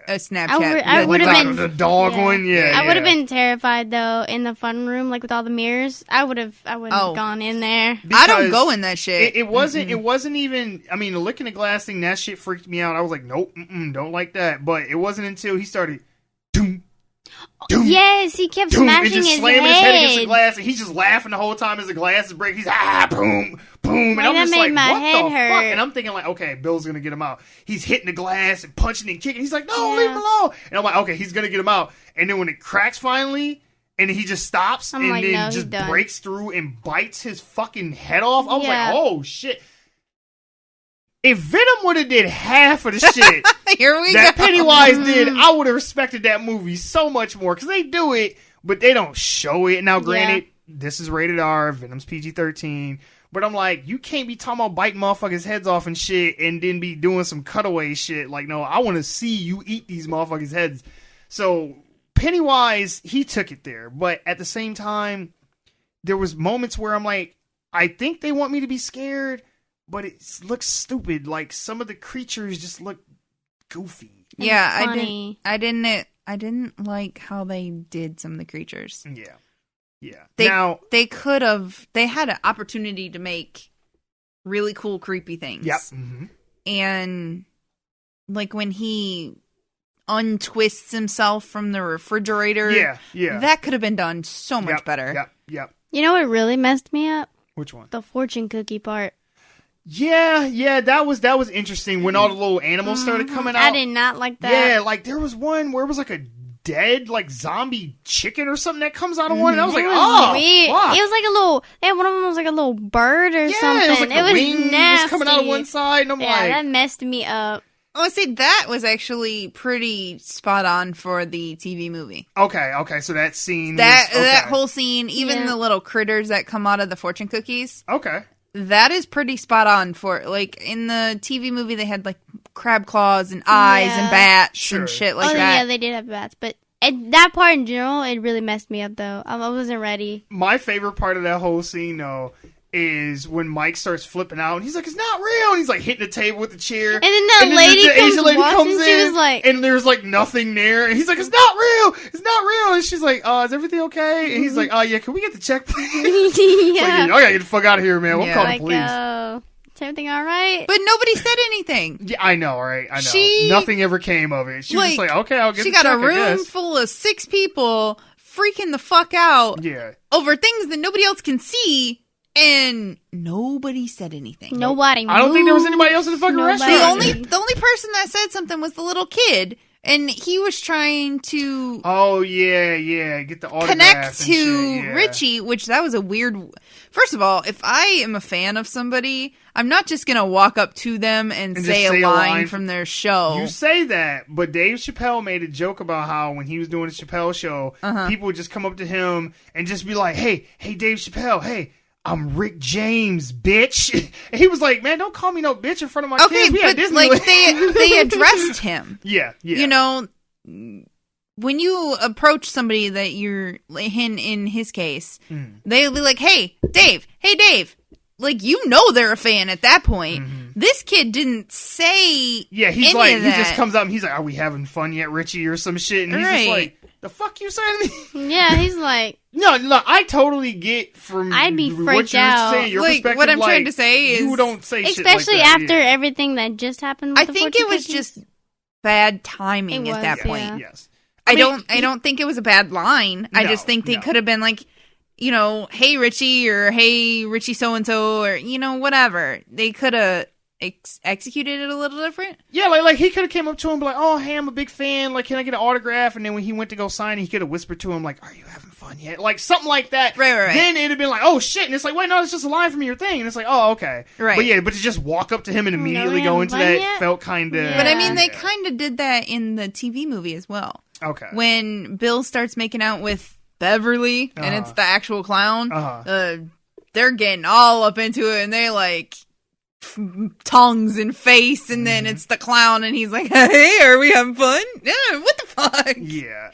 S1: a Snapchat.
S5: I would have been
S2: the dog one. Yeah,
S5: I would have been terrified though in the fun room, like with all the mirrors. I wouldn't have gone in there.
S2: Because
S1: I don't go in that shit.
S2: It wasn't. Mm-mm. It wasn't even. I mean, the licking the glass thing, that shit freaked me out. I was like, nope, don't like that. But it wasn't until he started. Doom.
S5: Yes, he kept smashing
S2: and just
S5: his
S2: slamming
S5: head.
S2: his head against the glass, and he's just laughing the whole time as the glass is breaking. He's boom, boom, and I'm just like, what the fuck? And I'm thinking like, okay, Bill's gonna get him out. He's hitting the glass and punching and kicking. He's like, no, leave him alone. And I'm like, okay, he's gonna get him out. And then when it cracks finally, and he just stops and then just breaks through and bites his fucking head off, I was like, oh shit. If Venom would have did half of the shit that Pennywise did, I would have respected that movie so much more. Because they do it, but they don't show it. Now, granted, this is rated R, Venom's PG-13. But I'm like, you can't be talking about biting motherfuckers' heads off and shit and then be doing some cutaway shit. Like, no, I want to see you eat these motherfuckers' heads. So, Pennywise, he took it there. But at the same time, there was moments where I'm like, I think they want me to be scared, but it looks stupid. Like, some of the creatures just look goofy.
S1: Yeah, I didn't like how they did some of the creatures.
S2: Yeah.
S1: They could have. They had an opportunity to make really cool, creepy things.
S2: Yep. Mm-hmm.
S1: And like when he untwists himself from the refrigerator.
S2: Yeah.
S1: That could have been done so much better.
S2: Yep.
S5: You know what really messed me up?
S2: Which one?
S5: The fortune cookie part.
S2: Yeah, that was interesting when all the little animals started coming out.
S5: I did not like that.
S2: Yeah, like there was one where it was like a dead like zombie chicken or something that comes out of one, and I was like, oh,
S5: weird.
S2: Fuck.
S5: It was like a little. One of them was like a little bird or something.
S2: It was like the wing
S5: nasty.
S2: was coming out of one side, and I'm like,
S5: that messed me up.
S1: I say that was actually pretty spot on for the TV movie.
S2: Okay, so that scene,
S1: that whole scene, even the little critters that come out of the fortune cookies.
S2: Okay.
S1: That is pretty spot on for, like, in the TV movie, they had, like, crab claws and eyes and bats and shit like that.
S5: Yeah, they did have bats, but that part in general, it really messed me up, though. I wasn't ready.
S2: My favorite part of that whole scene, though, is when Mike starts flipping out, and he's like, it's not real, and he's, like, hitting the table with the chair.
S5: And then the Asian lady comes in, she was like...
S2: And there's, like, nothing there, and he's like, it's not real, and she's like, is everything okay? And he's like, yeah, can we get the check, please?
S5: Yeah.
S2: Like, I gotta get the fuck out of here, man, we'll call the police.
S5: Is everything alright?
S1: But nobody said anything.
S2: Yeah, I know, right? I know. Nothing ever came of it. She was just like, okay, I'll get the check,
S1: she got a room full of 6 people freaking the fuck out over things that nobody else can see. And nobody said anything.
S5: Nobody moved.
S2: I don't think there was anybody else in the fucking restaurant.
S1: The only person that said something was the little kid. And he was trying to...
S2: Oh, yeah. Get the autograph
S1: connect to Richie, which that was a weird... First of all, if I am a fan of somebody, I'm not just going to walk up to them and say a line from their show.
S2: You say that, but Dave Chappelle made a joke about how when he was doing the Chappelle show, people would just come up to him and just be like, hey, Dave Chappelle, hey, I'm Rick James, bitch. And he was like, man, don't call me no bitch in front of my kids. We
S1: but like they addressed him.
S2: Yeah.
S1: You know, when you approach somebody that you're in his case, they'll be like, hey, Dave. Like, you know they're a fan at that point. This kid didn't say
S2: he's like, he just comes up and he's like, are we having fun yet, Richie, or some shit? And he's just like, the fuck you saying to me?
S5: Yeah, he's like...
S2: No, I totally get from
S5: I'd be
S2: what
S5: freaked
S2: you're
S5: out.
S2: saying, your
S1: like,
S2: perspective.
S1: What I'm trying to say is...
S2: You don't say shit like
S5: especially
S2: that.
S5: after everything that just happened with
S1: I think it was just bad timing at that point.
S2: Yes.
S1: I don't think it was a bad line. I just think they could have been like, you know, hey, Richie, or hey, Richie so-and-so, or, you know, whatever. They could have... executed it a little different.
S2: Yeah, like he could have came up to him and be like, oh, hey, I'm a big fan, like, can I get an autograph? And then when he went to go sign, he could have whispered to him like, are you having fun yet? Like something like that.
S1: Right.
S2: Then it'd have been like, oh shit, and it's like, wait, no, it's just a line from your thing. And it's like, oh, okay.
S1: Right.
S2: But to just walk up to him and immediately go into that felt kind of...
S1: But I mean, they kind of did that in the TV movie as well.
S2: Okay.
S1: When Bill starts making out with Beverly, and it's the actual clown, they're getting all up into it, and they like... tongues and face, and then it's the clown, and he's like, "Hey, are we having fun? Yeah, what the fuck?"
S2: Yeah,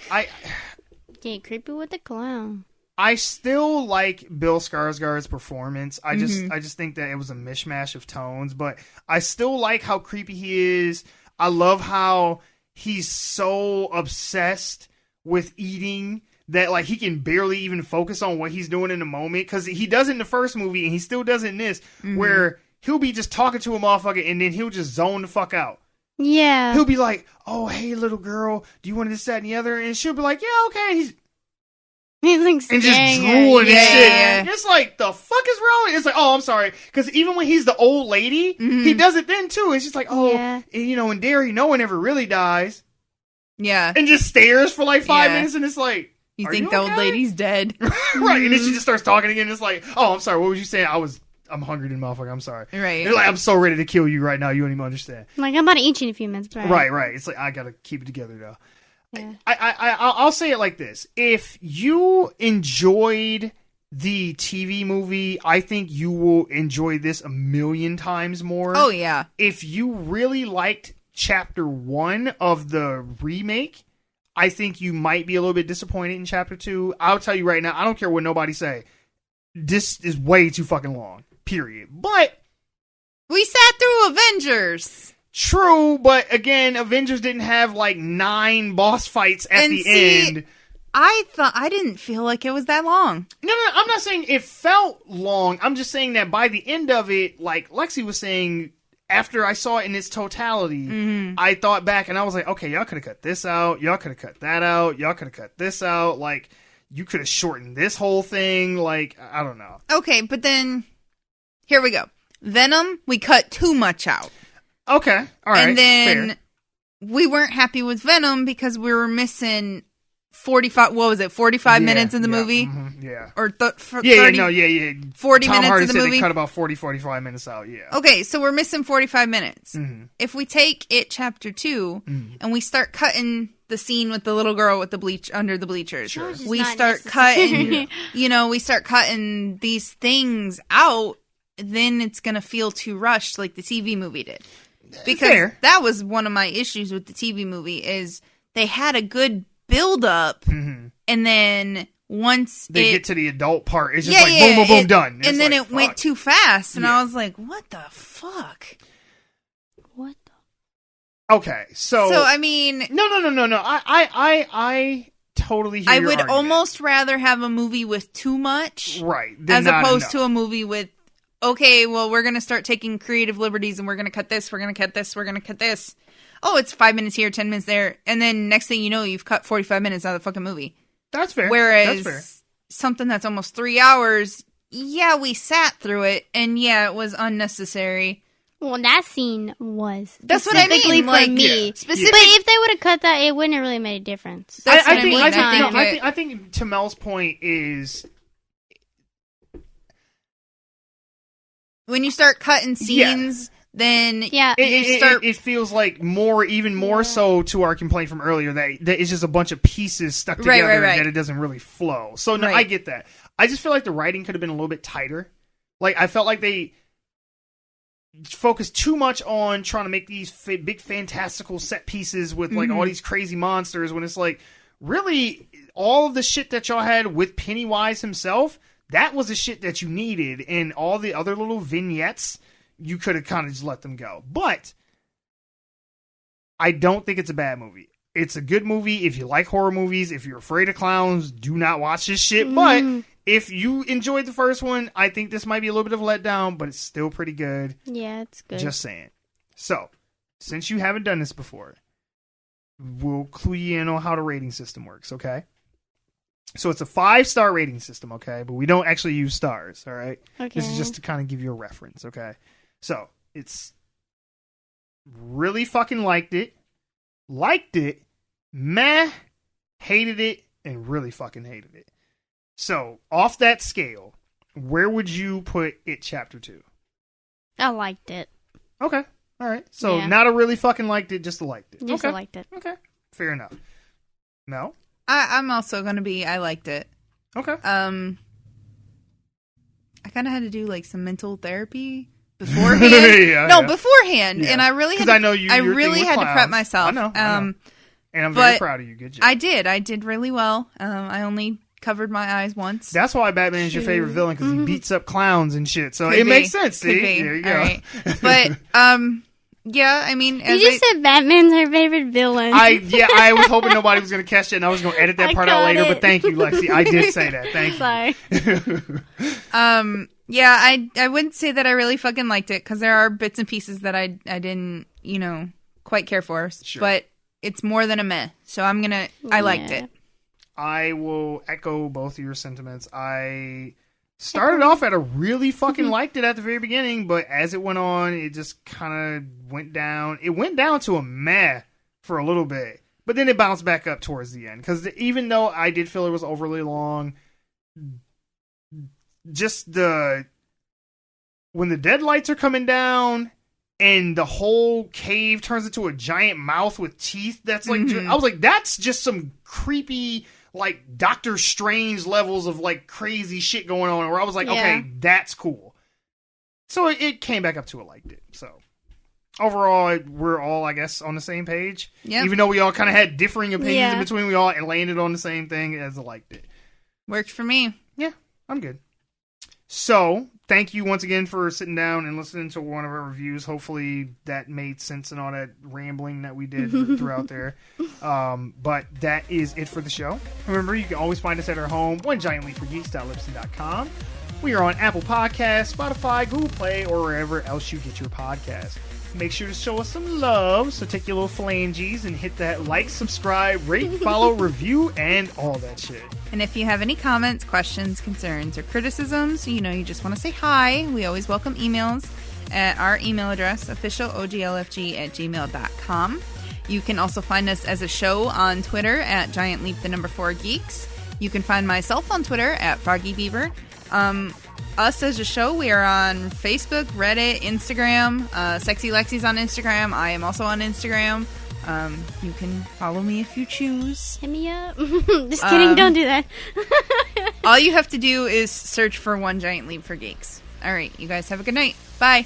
S5: Get creepy with the clown.
S2: I still like Bill Skarsgård's performance. I just think that it was a mishmash of tones, but I still like how creepy he is. I love how he's so obsessed with eating that like he can barely even focus on what he's doing in the moment, because he does it in the first movie and he still does it in this, where he'll be just talking to a motherfucker and then he'll just zone the fuck out.
S5: Yeah.
S2: He'll be like, "Oh, hey, little girl, do you want this, that, and the other?" And she'll be like, "Yeah, okay."
S5: He's like
S2: And just drooling and shit. And it's like, the fuck is wrong? It's like, oh, I'm sorry. Because even when he's the old lady, he does it then too. It's just like, in Derry, no one ever really dies.
S1: Yeah.
S2: And just stares for like 5 minutes, and it's like,
S1: you think the old lady's dead.
S2: Right. And then she just starts talking again. It's like, oh, I'm sorry. What was you saying? I'm hungry, then, motherfucker. I'm sorry.
S1: Right.
S2: They're like, I'm so ready to kill you right now. You don't even understand.
S5: Like, I'm about to eat you in a few minutes.
S2: Right. It's like, I gotta keep it together though.
S5: Yeah.
S2: I'll say it like this. If you enjoyed the TV movie, I think you will enjoy this a million times more.
S1: Oh, yeah.
S2: If you really liked Chapter 1 of the remake, I think you might be a little bit disappointed in Chapter 2. I'll tell you right now, I don't care what nobody say. This is way too fucking long. Period. But
S1: we sat through Avengers.
S2: True, but again, Avengers didn't have like 9 boss fights at the end.
S1: I didn't feel like it was that long.
S2: No, I'm not saying it felt long. I'm just saying that by the end of it, like Lexi was saying, after I saw it in its totality, I thought back and I was like, okay, y'all could have cut this out. Y'all could have cut that out. Y'all could have cut this out. Like, you could have shortened this whole thing. Like, I don't know.
S1: Okay, but then, here we go. Venom, we cut too much out.
S2: Okay, all right.
S1: And then
S2: fair.
S1: We weren't happy with Venom because we were missing 45 minutes in the movie?
S2: Yeah.
S1: Or 30?
S2: 40
S1: Tom
S2: minutes
S1: Hardy
S2: in the
S1: said
S2: movie?
S1: they
S2: Cut about 45 minutes out, yeah.
S1: Okay, so we're missing 45 minutes. If we take it Chapter 2 and we start cutting the scene with the little girl with the bleach under the bleachers,
S2: Sure.
S1: we start cutting, we start cutting these things out, then it's going to feel too rushed like the TV movie did. Because that was one of my issues with the TV movie is they had a good build up and then once
S2: they get to the adult part, it's just boom, boom, boom, done.
S1: And then it went too fast and I was like, what the fuck?
S5: What
S2: the... Okay, so
S1: I mean...
S2: No. I totally hear
S1: I
S2: your
S1: would
S2: argument.
S1: almost rather have a movie with too much
S2: as
S1: opposed to a movie with okay, well, we're going to start taking creative liberties and we're going to cut this, we're going to cut this, we're going to cut this. Oh, it's 5 minutes here, 10 minutes there. And then next thing you know, you've cut 45 minutes out of the fucking movie.
S2: That's fair.
S1: Whereas something that's almost 3 hours, yeah, we sat through it and yeah, it was unnecessary.
S5: Well, that scene was.
S1: That's what I mean.
S5: For
S1: like,
S5: me.
S1: Yeah.
S5: But if they would have cut that, it wouldn't have really made a difference.
S1: That's what I mean.
S2: I think to Mel's point is...
S1: When you start cutting scenes, then
S2: it feels like even more so to our complaint from earlier that it's just a bunch of pieces stuck together that it doesn't really flow. So no, I get that. I just feel like the writing could have been a little bit tighter. Like I felt like they focused too much on trying to make these big fantastical set pieces with like all these crazy monsters when it's like really all of the shit that y'all had with Pennywise himself. That was the shit that you needed, and all the other little vignettes, you could have kind of just let them go. But I don't think it's a bad movie. It's a good movie. If you like horror movies, if you're afraid of clowns, do not watch this shit. But if you enjoyed the first one, I think this might be a little bit of a letdown, but it's still pretty good.
S5: Yeah, it's good.
S2: Just saying. So, since you haven't done this before, we'll clue you in on how the rating system works, okay? So it's a 5-star rating system, okay? But we don't actually use stars, all right?
S5: Okay.
S2: This is just to kind of give you a reference, okay? So it's really fucking liked it, meh, hated it, and really fucking hated it. So off that scale, where would you put it Chapter 2?
S5: I liked it.
S2: Okay, all right. So not a really fucking liked it, just a liked it.
S5: Just liked it.
S2: Okay, fair enough. No?
S1: I'm also going to be, I liked it.
S2: Okay.
S1: I kind of had to do like some mental therapy beforehand. Beforehand,
S2: Yeah.
S1: and I really had.
S2: 'Cause I know you-
S1: I
S2: your
S1: really
S2: thing with
S1: had to prep
S2: clowns.
S1: myself.
S2: I know. And I'm
S1: but
S2: very proud of you. Good job.
S1: I did really well. I only covered my eyes once.
S2: That's why Batman is your favorite villain, because he beats up clowns and shit. So
S1: Could
S2: it
S1: be.
S2: makes sense.
S1: Could
S2: See,
S1: be.
S2: there you go.
S1: All right. But yeah, I mean,
S5: You just said Batman's her favorite villain.
S2: I was hoping nobody was going to catch it, and I was going to edit that
S5: I
S2: part out
S5: caught
S2: later.
S5: it.
S2: But thank you, Lexi. I did say that. Thank you.
S5: Sorry.
S1: Yeah, I wouldn't say that I really fucking liked it, because there are bits and pieces that I didn't, quite care for.
S2: Sure.
S1: But it's more than a meh. So I liked it.
S2: I will echo both of your sentiments. I started off at a really fucking liked it at the very beginning, but as it went on, it just kind of went down. It went down to a meh for a little bit, but then it bounced back up towards the end. Because even though I did feel it was overly long, just when the deadlights are coming down and the whole cave turns into a giant mouth with teeth, that's like, I was like, that's just some creepy, like Doctor Strange levels of like crazy shit going on, where I was like, okay, that's cool. So it came back up to a liked it. So overall, we're all, I guess, on the same page.
S1: Yep.
S2: Even though we all kind of had differing opinions in between, we all landed on the same thing as a liked it.
S1: Worked for me.
S2: Yeah, I'm good. So, thank you once again for sitting down and listening to one of our reviews. Hopefully that made sense and all that rambling that we did throughout there. But that is it for the show. Remember, you can always find us at our home, onegiantleapforgeeks.libsyn.com. We are on Apple Podcasts, Spotify, Google Play, or wherever else you get your podcasts. Make sure to show us some love, so take your little phalanges and hit that like, subscribe, rate, follow, review, and all that shit.
S1: And if you have any comments, questions, concerns, or criticisms, you just want to say hi, we always welcome emails at our email address, officialoglfg@gmail.com. You can also find us as a show on Twitter at GiantLeap4Geeks. You can find myself on Twitter at FroggyBeaver. Us as a show, we are on Facebook, Reddit, Instagram. Sexy Lexi's on Instagram. I am also on Instagram. You can follow me if you choose.
S5: Hit me up. Just kidding. Don't do that.
S1: All you have to do is search for One Giant Leap for Geeks. All right, you guys have a good night. Bye.